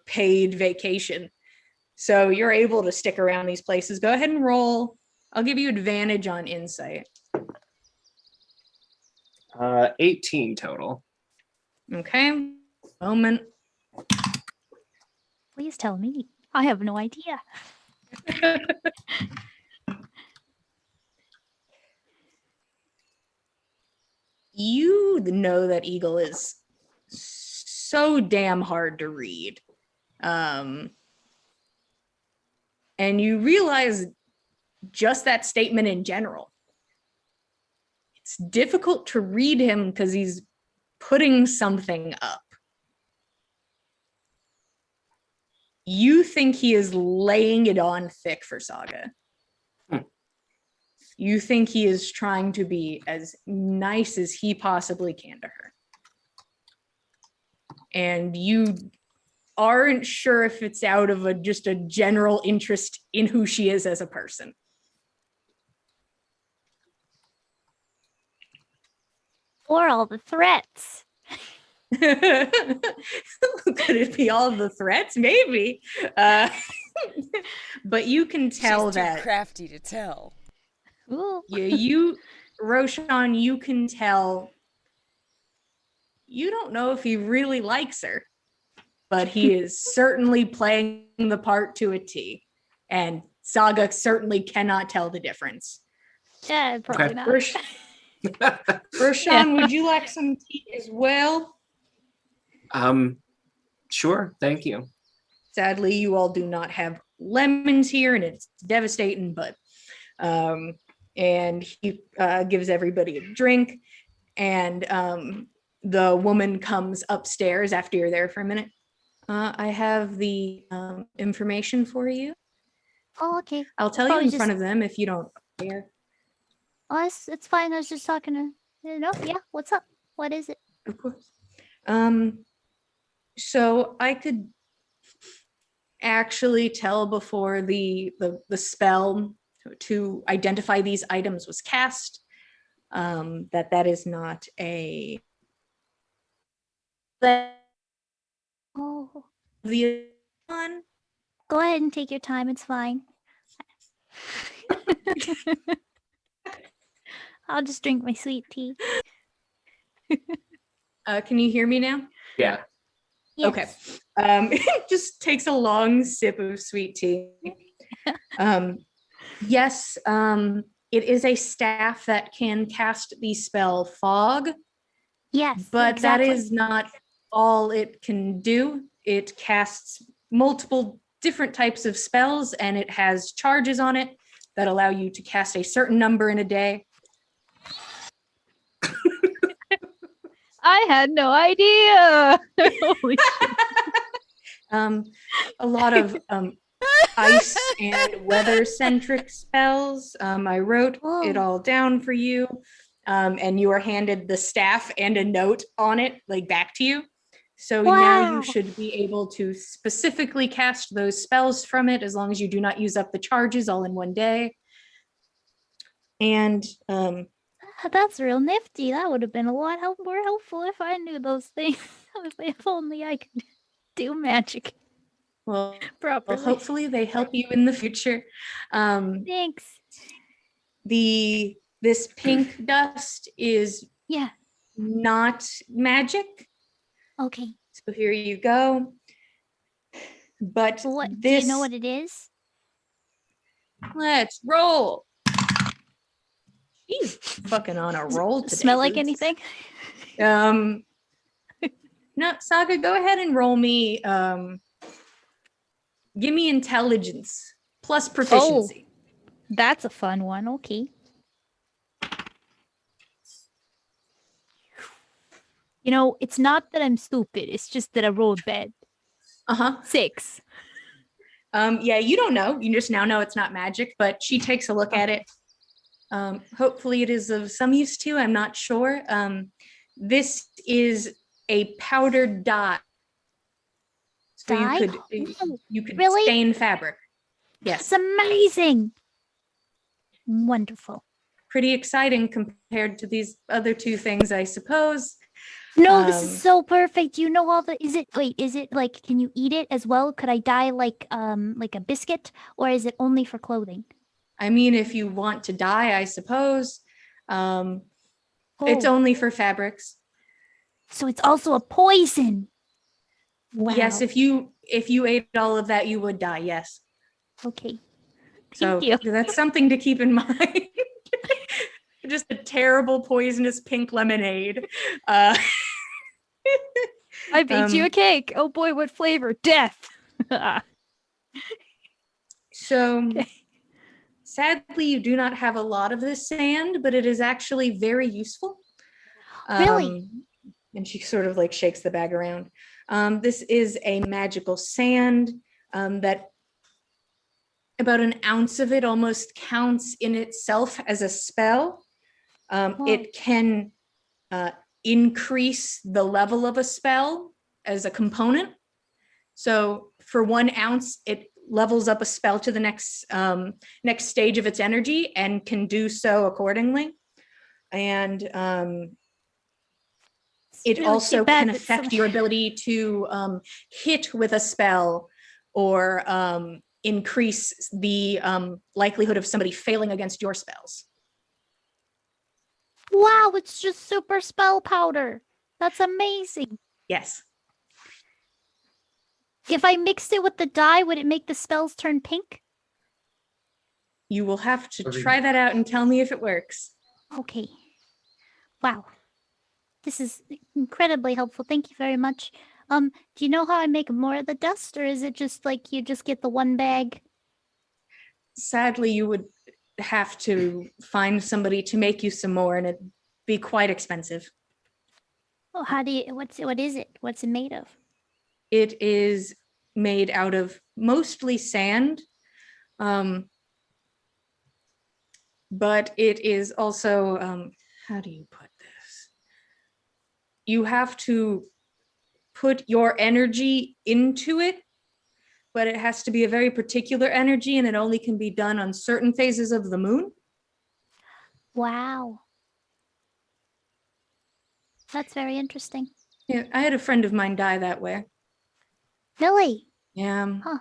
S1: paid vacation. So you're able to stick around these places. Go ahead and roll. I'll give you advantage on insight.
S6: 18 total.
S1: Okay. Moment.
S7: Please tell me. I have no idea.
S1: You know that Egill is so damn hard to read. And you realize just that statement in general. It's difficult to read him because he's putting something up. You think he is laying it on thick for Saga. You think he is trying to be as nice as he possibly can to her. And you aren't sure if it's out of just a general interest in who she is as a person.
S7: Or all the threats.
S1: Could it be all the threats? Maybe. But you can tell
S2: She's too
S1: that
S2: crafty to tell.
S7: Ooh.
S1: Roshan, you can tell. You don't know if he really likes her, but he is certainly playing the part to a T. And Saga certainly cannot tell the difference.
S7: Yeah, probably
S6: Okay.
S7: not.
S1: Roshan, would you like some tea as well?
S6: Sure, thank you.
S1: Sadly, you all do not have lemons here, and it's devastating, but and he gives everybody a drink, and the woman comes upstairs after you're there for a minute. I have the information for you.
S7: Oh, okay.
S1: I'll tell you
S7: Probably
S1: in front of them if you don't care.
S7: Oh, it's fine. I was just talking to. No, yeah. What's up? What is it?
S1: Of course. So I could actually tell before the spell to identify these items was cast, that is not a
S7: Oh,
S1: the one.
S7: go ahead and take your time. It's fine. I'll just drink my sweet tea.
S1: Can you hear me now?
S6: Yeah.
S7: Yes.
S1: Okay. It just takes a long sip of sweet tea. Yes, it is a staff that can cast the spell fog,
S7: Yes.
S1: but
S7: exactly.
S1: that is not all it can do. It casts multiple different types of spells, and it has charges on it that allow you to cast a certain number in a day.
S3: I had no idea. Holy shit.
S1: A lot of ice and weather centric spells. I wrote it all down for you, and you are handed the staff and a note on it, like back to you. So now you should be able to specifically cast those spells from it, as long as you do not use up the charges all in one day. And
S7: That's real nifty. That would have been a lot more helpful if I knew those things. If only I could do magic
S1: well,
S7: properly.
S1: hopefully they help you in the future.
S7: Thanks.
S1: This pink dust is not magic.
S7: Okay.
S1: So here you go. But
S7: What
S1: this,
S7: do you know what it is?
S1: Let's roll. She's fucking on a roll today.
S7: Smell like
S1: dudes.
S7: anything?
S1: No, Saga, go ahead and roll me. Give me intelligence plus proficiency.
S7: Oh, that's a fun one. Okay. You know, it's not that I'm stupid. It's just that I rolled bad. 6.
S1: Yeah, you don't know. You just now know it's not magic, but she takes a look at it. Hopefully it is of some use to you. I'm not sure. This is a powdered dye. So
S7: Dye?
S1: you could
S7: Really?
S1: stain fabric. Yes.
S7: That's amazing. Wonderful.
S1: Pretty exciting compared to these other two things, I suppose.
S7: No, this is so perfect. You know all the is it like can you eat it as well? Could I dye like a biscuit, or is it only for clothing?
S1: I mean, if you want to dye, I suppose. It's
S7: Oh,
S1: only for fabrics.
S7: so it's also a poison. Wow.
S1: Yes, if you ate all of that, you would die. Yes.
S7: Okay.
S1: So
S7: Thank you.
S1: that's something to keep in mind. Just a terrible poisonous pink lemonade.
S3: I baked you a cake. Oh boy, what flavor? Death.
S1: So
S3: Okay.
S1: sadly, you do not have a lot of this sand, but it is actually very useful.
S7: Really?
S1: And she sort of like shakes the bag around. This is a magical sand that about an ounce of it almost counts in itself as a spell. It can increase the level of a spell as a component. So for 1 ounce, it levels up a spell to the next stage of its energy and can do so accordingly. And it
S7: really
S1: also
S7: too bad
S1: can
S7: that
S1: affect your ability to hit with a spell or increase the likelihood of somebody failing against your spells.
S7: Wow, it's just super spell powder. That's amazing.
S1: Yes.
S7: If I mixed it with the dye, would it make the spells turn pink?
S1: You will have to try that out and tell me if it works.
S7: Okay. Wow. This is incredibly helpful. Thank you very much. Do you know how I make more of the dust, or is it just like you just get the one bag?
S1: Sadly, you would have to find somebody to make you some more, and it'd be quite expensive.
S7: Oh, what is it? What's it made of?
S1: It is made out of mostly sand, but it is also, how do you put this? You have to put your energy into it, but it has to be a very particular energy, and it only can be done on certain phases of the moon.
S7: Wow. That's very interesting.
S1: Yeah, I had a friend of mine die that way.
S7: Really?
S1: Yeah.
S7: Huh.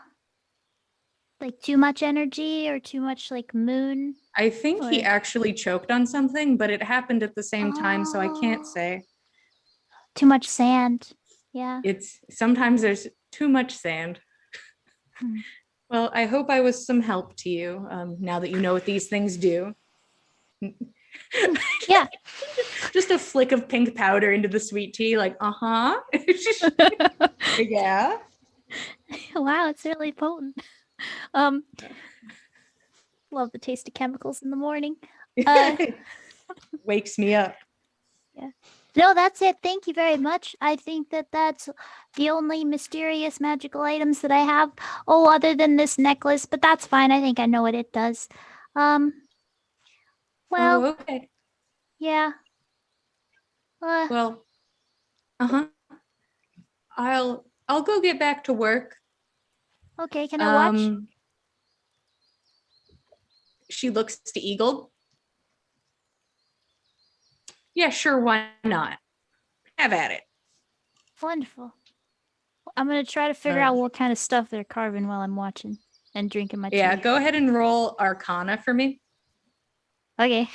S7: Like too much energy or too much like moon?
S1: I think he
S7: Or-
S1: actually choked on something, but it happened at the same time, so I can't
S7: Oh.
S1: say.
S7: Too much sand. Yeah.
S1: It's sometimes there's too much sand.
S7: Hmm.
S1: Well, I hope I was some help to you now that you know what these things do.
S7: Yeah.
S1: Just a flick of pink powder into the sweet tea, like, yeah.
S7: Wow, it's really potent. Love the taste of chemicals in the morning.
S1: Wakes me up.
S7: No, that's it. Thank you very much. I think that that's the only mysterious magical items that I have. Oh, other than this necklace, but that's fine. I think I know what it does. Well,
S1: Oh, okay.
S7: yeah.
S1: Well, I'll go get back to work.
S7: Okay, can I watch?
S1: She looks to Egill. Yeah, sure, why not? Have at it.
S7: Wonderful. I'm gonna try to figure out what kind of stuff they're carving while I'm watching and drinking my tea.
S1: Yeah, go ahead and roll Arcana for me.
S7: Okay.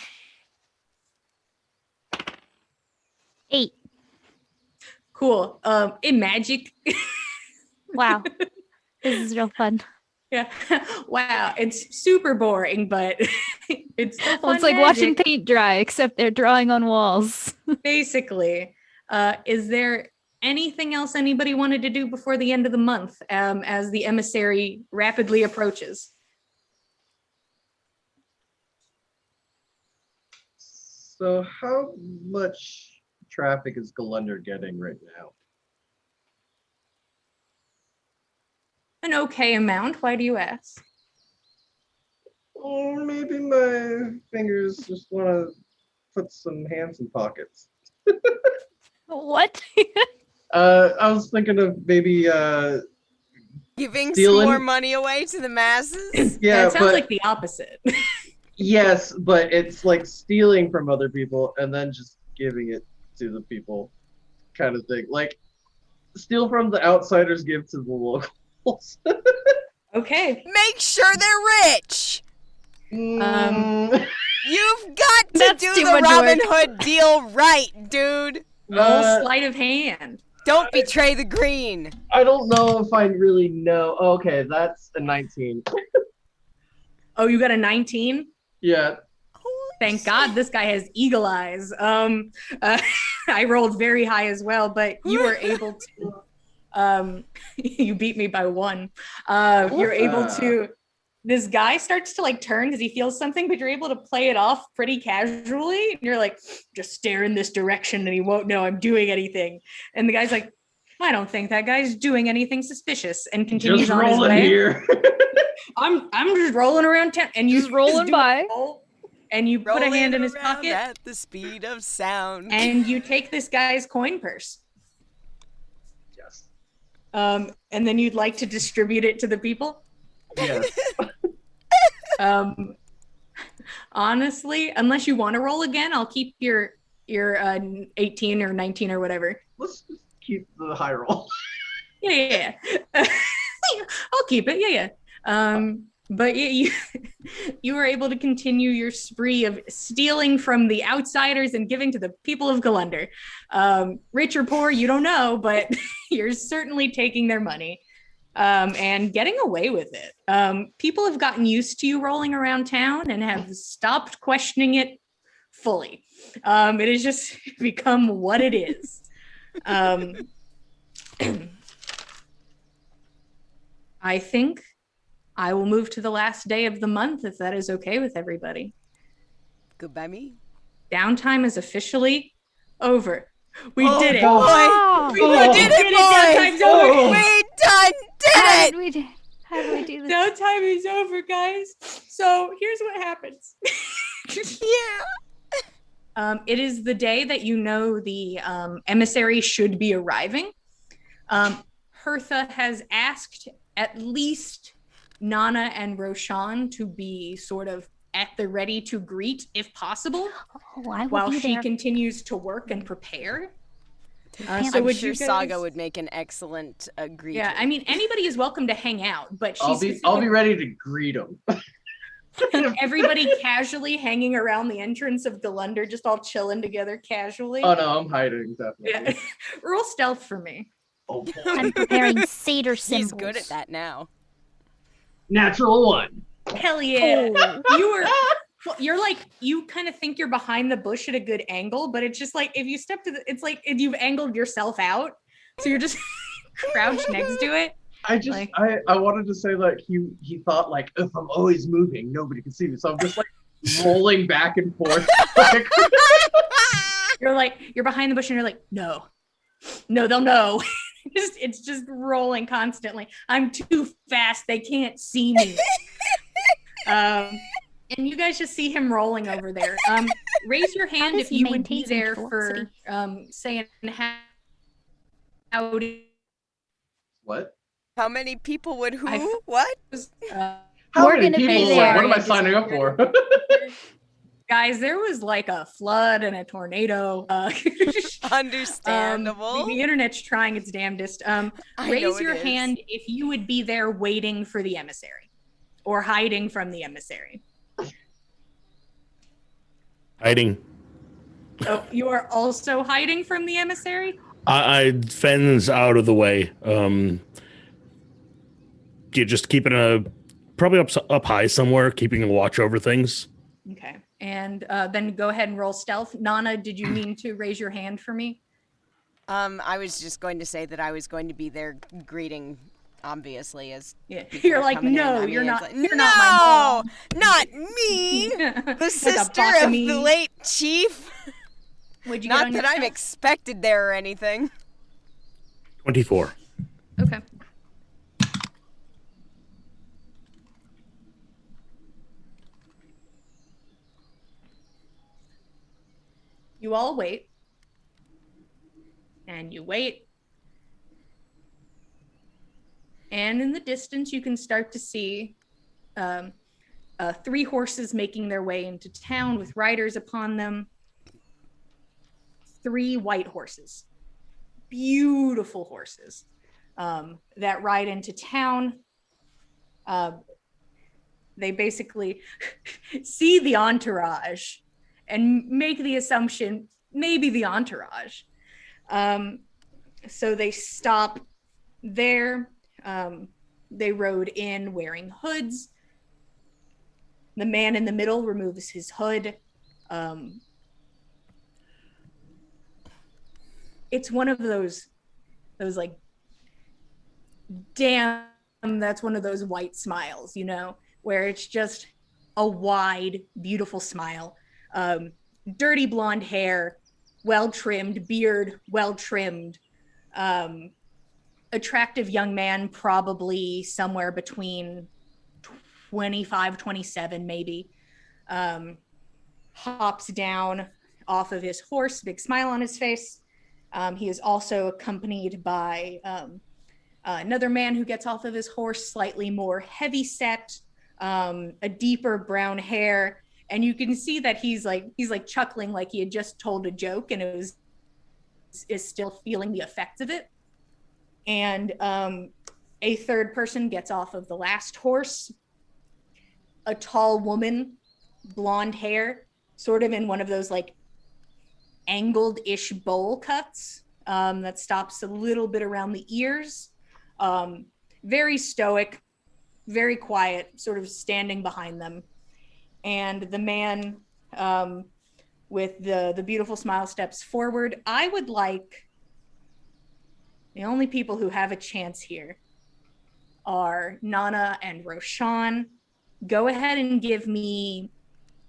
S7: 8.
S1: Cool. In magic.
S7: Wow. This is real fun.
S1: Yeah. Wow. It's super boring, but it's still fun.
S3: Well, it's like watching paint dry, except they're drawing on walls.
S1: Basically. Is there anything else anybody wanted to do before the end of the month as the emissary rapidly approaches?
S4: So how much traffic is Gull'Lundr getting right now?
S1: An okay amount. Why do you ask?
S4: Or maybe my fingers just want to put some hands in pockets.
S3: What?
S4: I was thinking of maybe
S2: Giving
S4: stealing.
S2: some more money away to the masses?
S4: Yeah,
S1: it sounds
S4: but
S1: like the opposite.
S4: yes, but it's like stealing from other people and then just giving it to the people, kind of thing. Like steal from the outsiders, give to the locals.
S1: Okay.
S2: Make sure they're rich!
S4: Mm,
S2: You've got to
S3: That's
S2: do
S3: too
S2: the
S3: much
S2: Robin
S3: work.
S2: Hood deal right, dude!
S1: Roll sleight of hand.
S2: Don't betray the green!
S4: I don't know if I really know. Okay, that's a 19.
S1: Oh, you got a 19?
S4: Yeah.
S1: Thank God this guy has eagle eyes. I rolled very high as well, but you were able to. You beat me by 1. You're able to. This guy starts to like turn because he feels something, but you're able to play it off pretty casually. And you're like, just stare in this direction, and he won't know I'm doing anything. And the guy's like, I don't think that guy's doing anything suspicious, and continues
S4: Just
S1: on his
S4: rolling
S1: way.
S4: here.
S1: I'm just rolling around town, and you
S3: Just rolling by.
S1: And you put a hand in his
S2: Rolling around
S1: pocket,
S2: at the speed of sound.
S1: and you take this guy's coin purse.
S4: Yes.
S1: And then you'd like to distribute it to the people.
S4: Yes.
S1: Honestly, unless you want to roll again, I'll keep your 18 or 19 or whatever.
S4: Let's just keep the high roll.
S1: Yeah. I'll keep it. Yeah. But you were able to continue your spree of stealing from the outsiders and giving to the people of Gull'Lundr. Rich or poor, you don't know, but you're certainly taking their money. And getting away with it. People have gotten used to you rolling around town and have stopped questioning it fully. It has just become what it is. I think I will move to the last day of the month if that is okay with everybody.
S2: Goodbye me.
S1: Downtime is officially over. We did it.
S3: Wow.
S1: We did it. Downtime's over.
S2: We done
S3: How
S2: did
S3: did
S2: it!
S3: we do this?
S1: Downtime is over, guys. So here's what happens.
S2: Yeah.
S1: It is the day that you know the emissary should be arriving. Hertha has asked at least Nanna and Roshan to be sort of at the ready to greet, if possible,
S7: Oh, I will
S1: while
S7: be
S1: she
S7: there.
S1: continues to work and prepare.
S7: I'm
S2: I'm
S1: would
S2: sure
S1: you guys-
S2: Saga would make an excellent greeter.
S1: Yeah, I mean, anybody is welcome to hang out, but
S4: I'll be ready to greet him.
S1: everybody casually hanging around the entrance of Gull'Lundr, just all chilling together casually.
S4: Oh no, I'm hiding definitely.
S1: Yeah. Roll stealth for me.
S4: Oh boy.
S7: I'm preparing satyr symbols.
S2: He's good at that now.
S4: Natural 1.
S1: Hell yeah.
S7: Oh.
S1: You're like, you kind of think you're behind the bush at a good angle, but it's just like, if you step to it's like if you've angled yourself out. So you're just crouched next to it.
S4: I just
S1: Like-
S4: I wanted to say like he thought like if I'm always moving, nobody can see me. So I'm just like rolling back and forth. Like,
S1: You're behind the bush and you're like, no, they'll know. It's just rolling constantly. I'm too fast. They can't see me. And you guys just see him rolling over there. Raise your hand
S7: does
S1: if
S7: he
S1: you would be
S7: maintain
S1: there
S7: some
S1: for saying howdy.
S4: what?
S2: How many people would who?
S1: I-
S2: what?
S4: How
S7: We're
S4: many
S7: gonna be
S4: people?
S7: there.
S4: What am I signing up for?
S1: Guys, there was like a flood and a tornado.
S2: Understandable.
S1: The internet's trying its damnedest.
S2: I know
S1: Raise
S2: it
S1: your
S2: is.
S1: hand if you would be there waiting for the emissary or hiding from the emissary.
S5: Hiding.
S1: Oh, you are also hiding from the emissary?
S5: Fenn's out of the way. You're just keeping probably up high somewhere, keeping a watch over things.
S1: Okay. And then go ahead and roll stealth. Nanna, did you mean to raise your hand for me?
S2: I was just going to say that I was going to be there greeting, obviously, as
S1: Yeah.
S2: people
S1: You're
S2: are
S1: like,
S2: coming in.
S1: no,
S2: I mean,
S1: you're
S2: it's
S1: not.
S2: like,
S1: You're not my mom.
S2: not me, the
S1: Like a
S2: sister
S1: boss of
S2: of
S1: me.
S2: the late chief.
S1: Would you get
S2: Not
S1: on
S2: that
S1: your
S2: I'm
S1: stealth?
S2: expected there or anything.
S5: 24.
S1: Okay. You all wait. And you wait. And in the distance, you can start to see 3 horses making their way into town with riders upon them. 3 white horses, beautiful horses that ride into town. They basically see the entourage and make the assumption maybe the entourage. So they stop there. They rode in wearing hoods. The man in the middle removes his hood. It's one of those like, damn, that's one of those white smiles, you know, where it's just a wide, beautiful smile. Dirty blonde hair, well trimmed, beard well trimmed. Attractive young man, probably somewhere between 25, 27, maybe. Hops down off of his horse, big smile on his face. He is also accompanied by another man who gets off of his horse, slightly more heavy set, a deeper brown hair. And you can see that he's like chuckling like he had just told a joke and is still feeling the effects of it. And a third person gets off of the last horse, a tall woman, blonde hair, sort of in one of those like angled-ish bowl cuts that stops a little bit around the ears. Very stoic, very quiet, sort of standing behind them. And the man with the beautiful smile steps forward. I would like, the only people who have a chance here are Nanna and Roshan. Go ahead and give me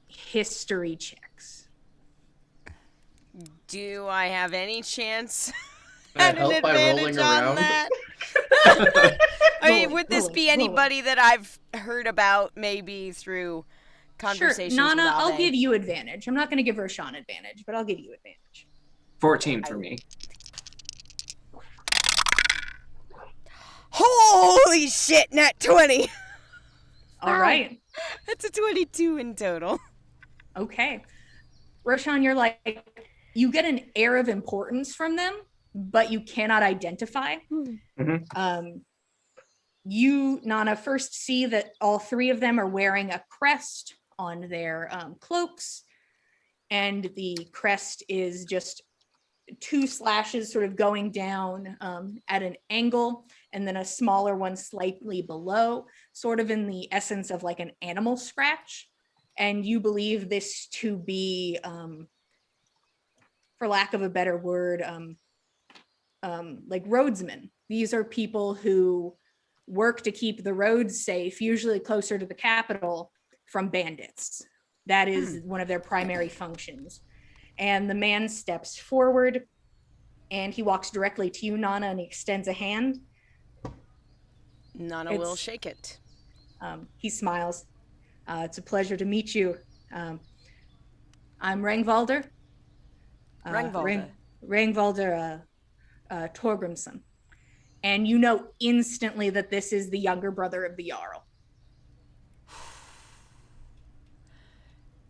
S1: history checks.
S2: Do I have any chance
S4: Can
S2: at
S4: I
S2: an
S4: help by
S2: advantage
S4: rolling
S2: on
S4: around?
S2: that? I mean, would this be anybody that I've heard about maybe through conversations
S1: Sure, Nanna,
S2: with
S1: I'll
S2: Ave?
S1: give you advantage. I'm not going to give Roshan advantage, but I'll give you advantage.
S6: 14 for me.
S2: Holy shit, nat 20!
S1: All right.
S2: That's a 22 in total.
S1: Okay. Roshan, you're like, you get an air of importance from them, but you cannot identify. You, Nanna, first see that all 3 of them are wearing a crest on their cloaks, and the crest is just 2 slashes sort of going down at an angle, and then a smaller one slightly below, sort of in the essence of like an animal scratch. And you believe this to be, for lack of a better word, like roadsmen. These are people who work to keep the roads safe, usually closer to the capital, from bandits. That is one of their primary functions. And the man steps forward and he walks directly to you, Nanna, and he extends a hand.
S2: Nanna will shake it.
S1: He smiles. It's a pleasure to meet you. I'm Rangvalder. Rangvalder Torgrimsson. And you know instantly that this is the younger brother of the Jarl.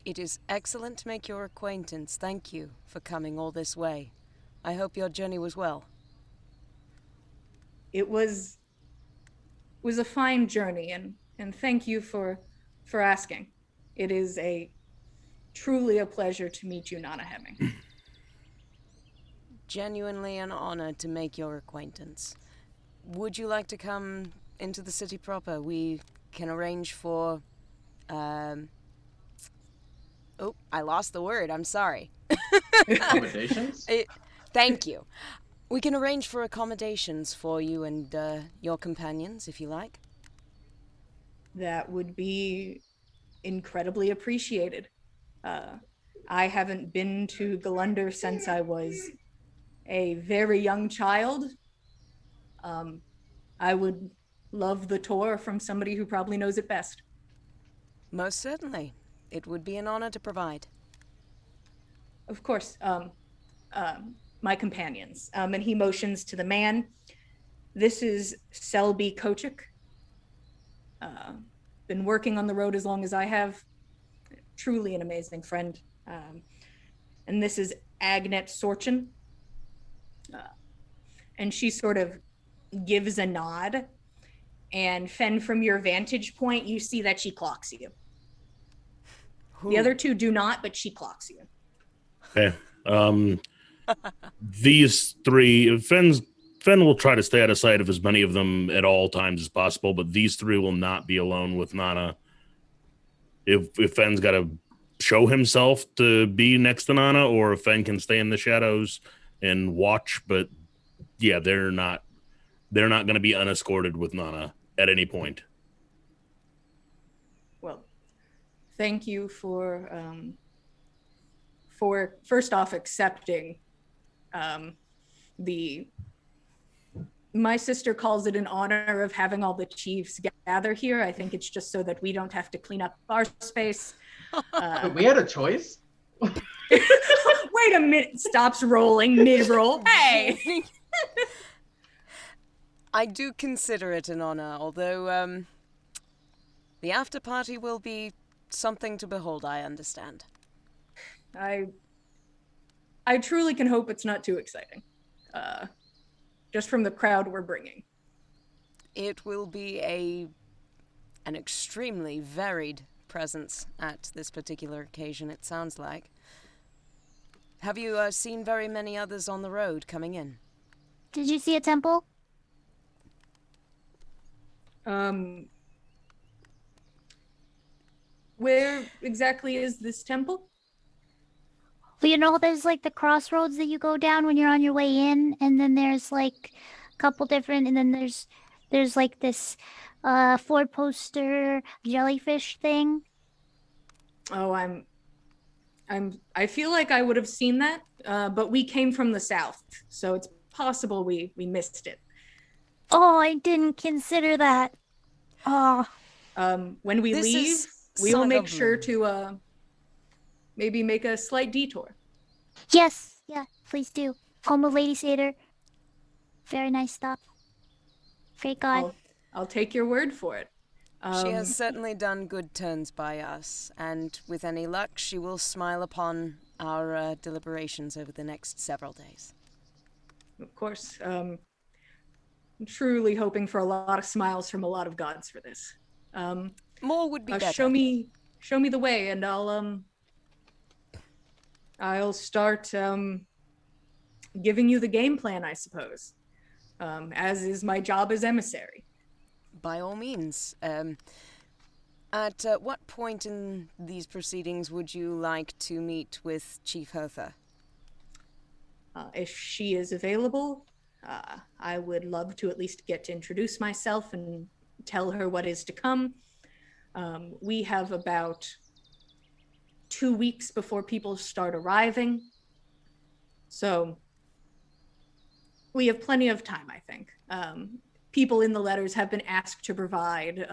S2: It is excellent to make your acquaintance. Thank you for coming all this way. I hope your journey was well.
S1: It was a fine journey, and thank you for asking. It is truly a pleasure to meet you, Nanna Hemming.
S2: Genuinely an honor to make your acquaintance. Would you like to come into the city proper? We can arrange for, oh, I lost the word. I'm sorry.
S4: Accommodations?
S2: Thank you. We can arrange for accommodations for you and your companions, if you like.
S1: That would be incredibly appreciated. I haven't been to Gull'Lundr since I was a very young child. I would love the tour from somebody who probably knows it best.
S2: Most certainly. It would be an honor to provide.
S1: Of course, my companions. And he motions to the man. This is Selby Kochik. Been working on the road as long as I have. Truly an amazing friend. And this is Agnet Sorchin. And she sort of gives a nod. And Fenn, from your vantage point, you see that she clocks you. The other two do not, but she clocks you.
S5: Okay. These three, Fenn will try to stay out of sight of as many of them at all times as possible, but these three will not be alone with Nanna. If Fenn's got to show himself to be next to Nanna, or if Fenn can stay in the shadows and watch, but yeah, they're not going to be unescorted with Nanna at any point.
S1: Well, thank you for first off accepting my sister calls it an honor of having all the chiefs gather here. I think it's just so that we don't have to clean up our space.
S4: We had a choice.
S1: Wait a minute! Stops rolling mid-roll. Hey.
S2: I do consider it an honor, although the after party will be something to behold, I understand.
S1: I truly can hope it's not too exciting. Just from the crowd we're bringing.
S2: It will be an extremely varied presence at this particular occasion, it sounds like. Have you seen very many others on the road coming in?
S7: Did you see a temple?
S1: Where exactly is this temple?
S7: Well, you know, there's like the crossroads that you go down when you're on your way in, and then there's like a couple different, and then there's like this 4-poster jellyfish thing.
S1: Oh, I feel like I would have seen that, but we came from the south, so it's possible we missed it.
S7: Oh, I didn't consider that. Oh.
S1: When we leave, we will make sure to maybe make a slight detour.
S7: Yes, yeah, please do. Home of Lady Satyr. Very nice stuff. Great God.
S1: I'll take your word for it.
S2: She has certainly done good turns by us, and with any luck, she will smile upon our deliberations over the next several days.
S1: Of course. I'm truly hoping for a lot of smiles from a lot of gods for this.
S2: More would be better.
S1: Show me the way, and I'll start giving you the game plan, I suppose, as is my job as emissary.
S2: By all means. At what point in these proceedings would you like to meet with Chief Hertha?
S1: If she is available, I would love to at least get to introduce myself and tell her what is to come. We have about 2 weeks before people start arriving. So we have plenty of time, I think. People in the letters have been asked to provide.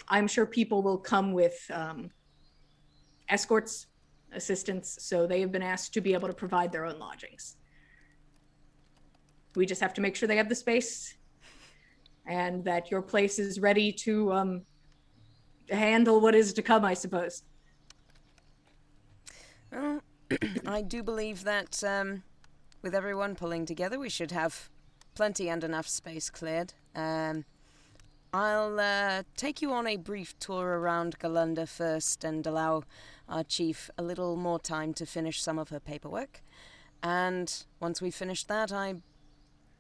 S1: I'm sure people will come with escorts, assistants, so they have been asked to be able to provide their own lodgings. We just have to make sure they have the space and that your place is ready to handle what is to come, I suppose.
S2: Well, I do believe that with everyone pulling together, we should have plenty and enough space cleared. I'll take you on a brief tour around Gull'Lundr first and allow our chief a little more time to finish some of her paperwork. And once we've finished that, I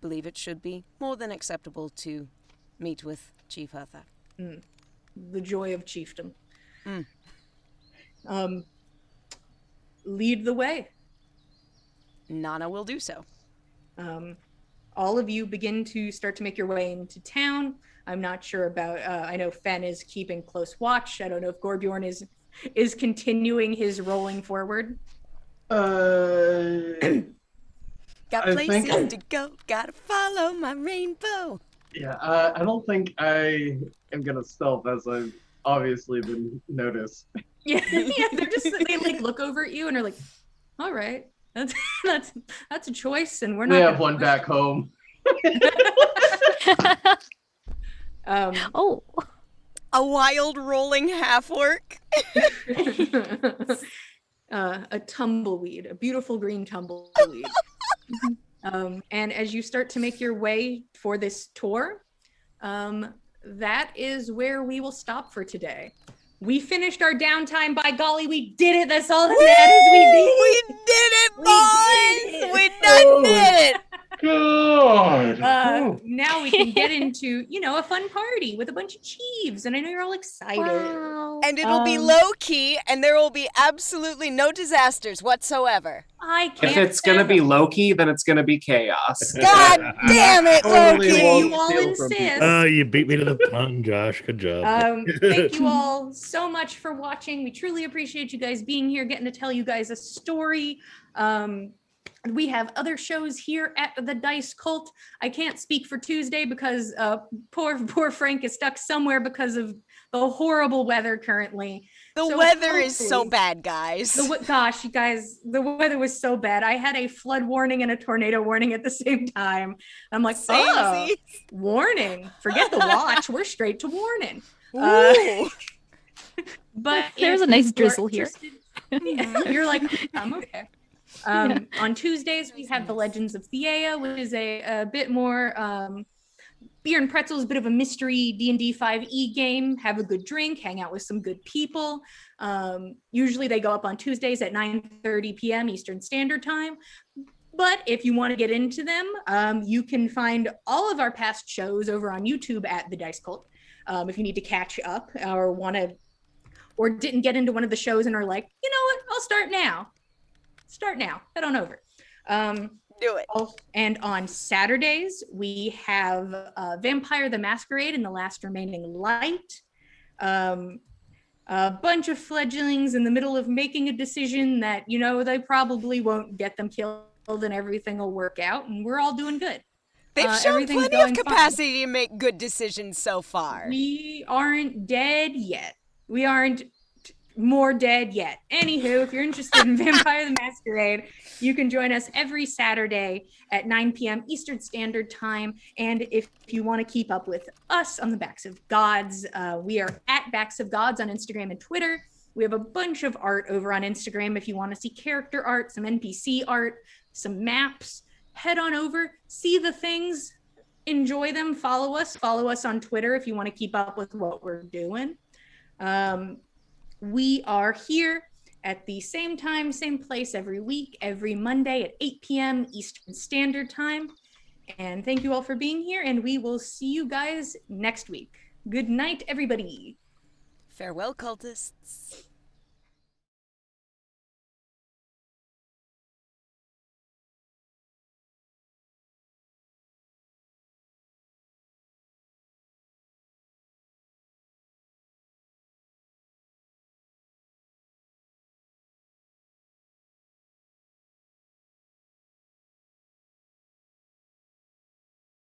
S2: believe it should be more than acceptable to meet with Chief Hertha.
S1: The joy of chiefdom. Lead the way.
S2: Nanna will do so.
S1: All of you begin to start to make your way into town. I'm not sure about, I know Fenn is keeping close watch. I don't know if Gorbjorn is continuing his rolling forward.
S2: Got places to go, gotta follow my rainbow.
S4: Yeah, I don't think I am gonna stealth, as I've obviously been noticed.
S1: Yeah, they're just, they like look over at you and are like, all right. That's that's a choice, and we're
S4: We
S1: not.
S4: have
S1: gonna
S4: one
S1: question
S4: back home.
S3: Oh,
S2: A wild rolling half-orc.
S1: A tumbleweed, a beautiful green tumbleweed. And as you start to make your way for this tour, that is where we will stop for today. We finished our downtime. By golly, we did it. That's all that matters.
S2: We did it, boys! We done did it!
S4: God.
S1: Now we can get into, a fun party with a bunch of chieves, and I know you're all excited.
S7: Wow.
S2: And it'll be low-key, and there will be absolutely no disasters whatsoever.
S1: I can't.
S6: If it's gonna be Loki, then it's gonna be chaos.
S2: God damn it,
S4: Totally
S2: Loki!
S4: won't
S1: You all
S4: steal from
S1: insist.
S4: people.
S5: You beat me to the pun, Josh. Good job.
S1: Thank you all so much for watching. We truly appreciate you guys being here, getting to tell you guys a story. We have other shows here at the Dice Cult. I can't speak for Tuesday because poor Frank is stuck somewhere because of the horrible weather currently.
S2: The
S1: So
S2: weather is so
S1: hopefully-
S2: bad, guys.
S1: Gosh, you guys, the weather was so bad. I had a flood warning and a tornado warning at the same time. I'm like, oh,
S2: Samesies.
S1: warning. Forget the watch. We're straight to warning.
S2: Ooh.
S1: But
S3: There's
S1: if
S3: a nice
S1: you are
S3: drizzle here.
S1: interested- you're like, I'm okay. On Tuesdays, we have the Legends of Theia, which is a bit more beer and pretzels, a bit of a mystery D&D 5e game. Have a good drink, hang out with some good people. Usually they go up on Tuesdays at 9:30 p.m. Eastern Standard Time. But if you want to get into them, you can find all of our past shows over on YouTube at The Dice Cult. If you need to catch up or didn't get into one of the shows and are like, you know what, I'll start now. Head on over.
S2: Do it.
S1: And on Saturdays, we have Vampire the Masquerade and the Last Remaining Light. A bunch of fledglings in the middle of making a decision that, they probably won't get them killed and everything will work out, and we're all doing good.
S2: They've shown
S1: everything's
S2: plenty of
S1: going fine.
S2: capacity to make good decisions so far.
S1: We aren't dead yet. We aren't more dead yet. Anywho, if you're interested in Vampire the Masquerade, you can join us every Saturday at 9 p.m. Eastern Standard Time. And if you want to keep up with us on the Backs of Gods, we are at Backs of Gods on Instagram and Twitter. We have a bunch of art over on Instagram. If you want to see character art, some NPC art, some maps, head on over, see the things, enjoy them, follow us on Twitter if you want to keep up with what we're doing. We are here at the same time, same place every week, every Monday at 8 p.m. Eastern Standard Time. And thank you all for being here, and we will see you guys next week. Good night, everybody.
S2: Farewell, cultists.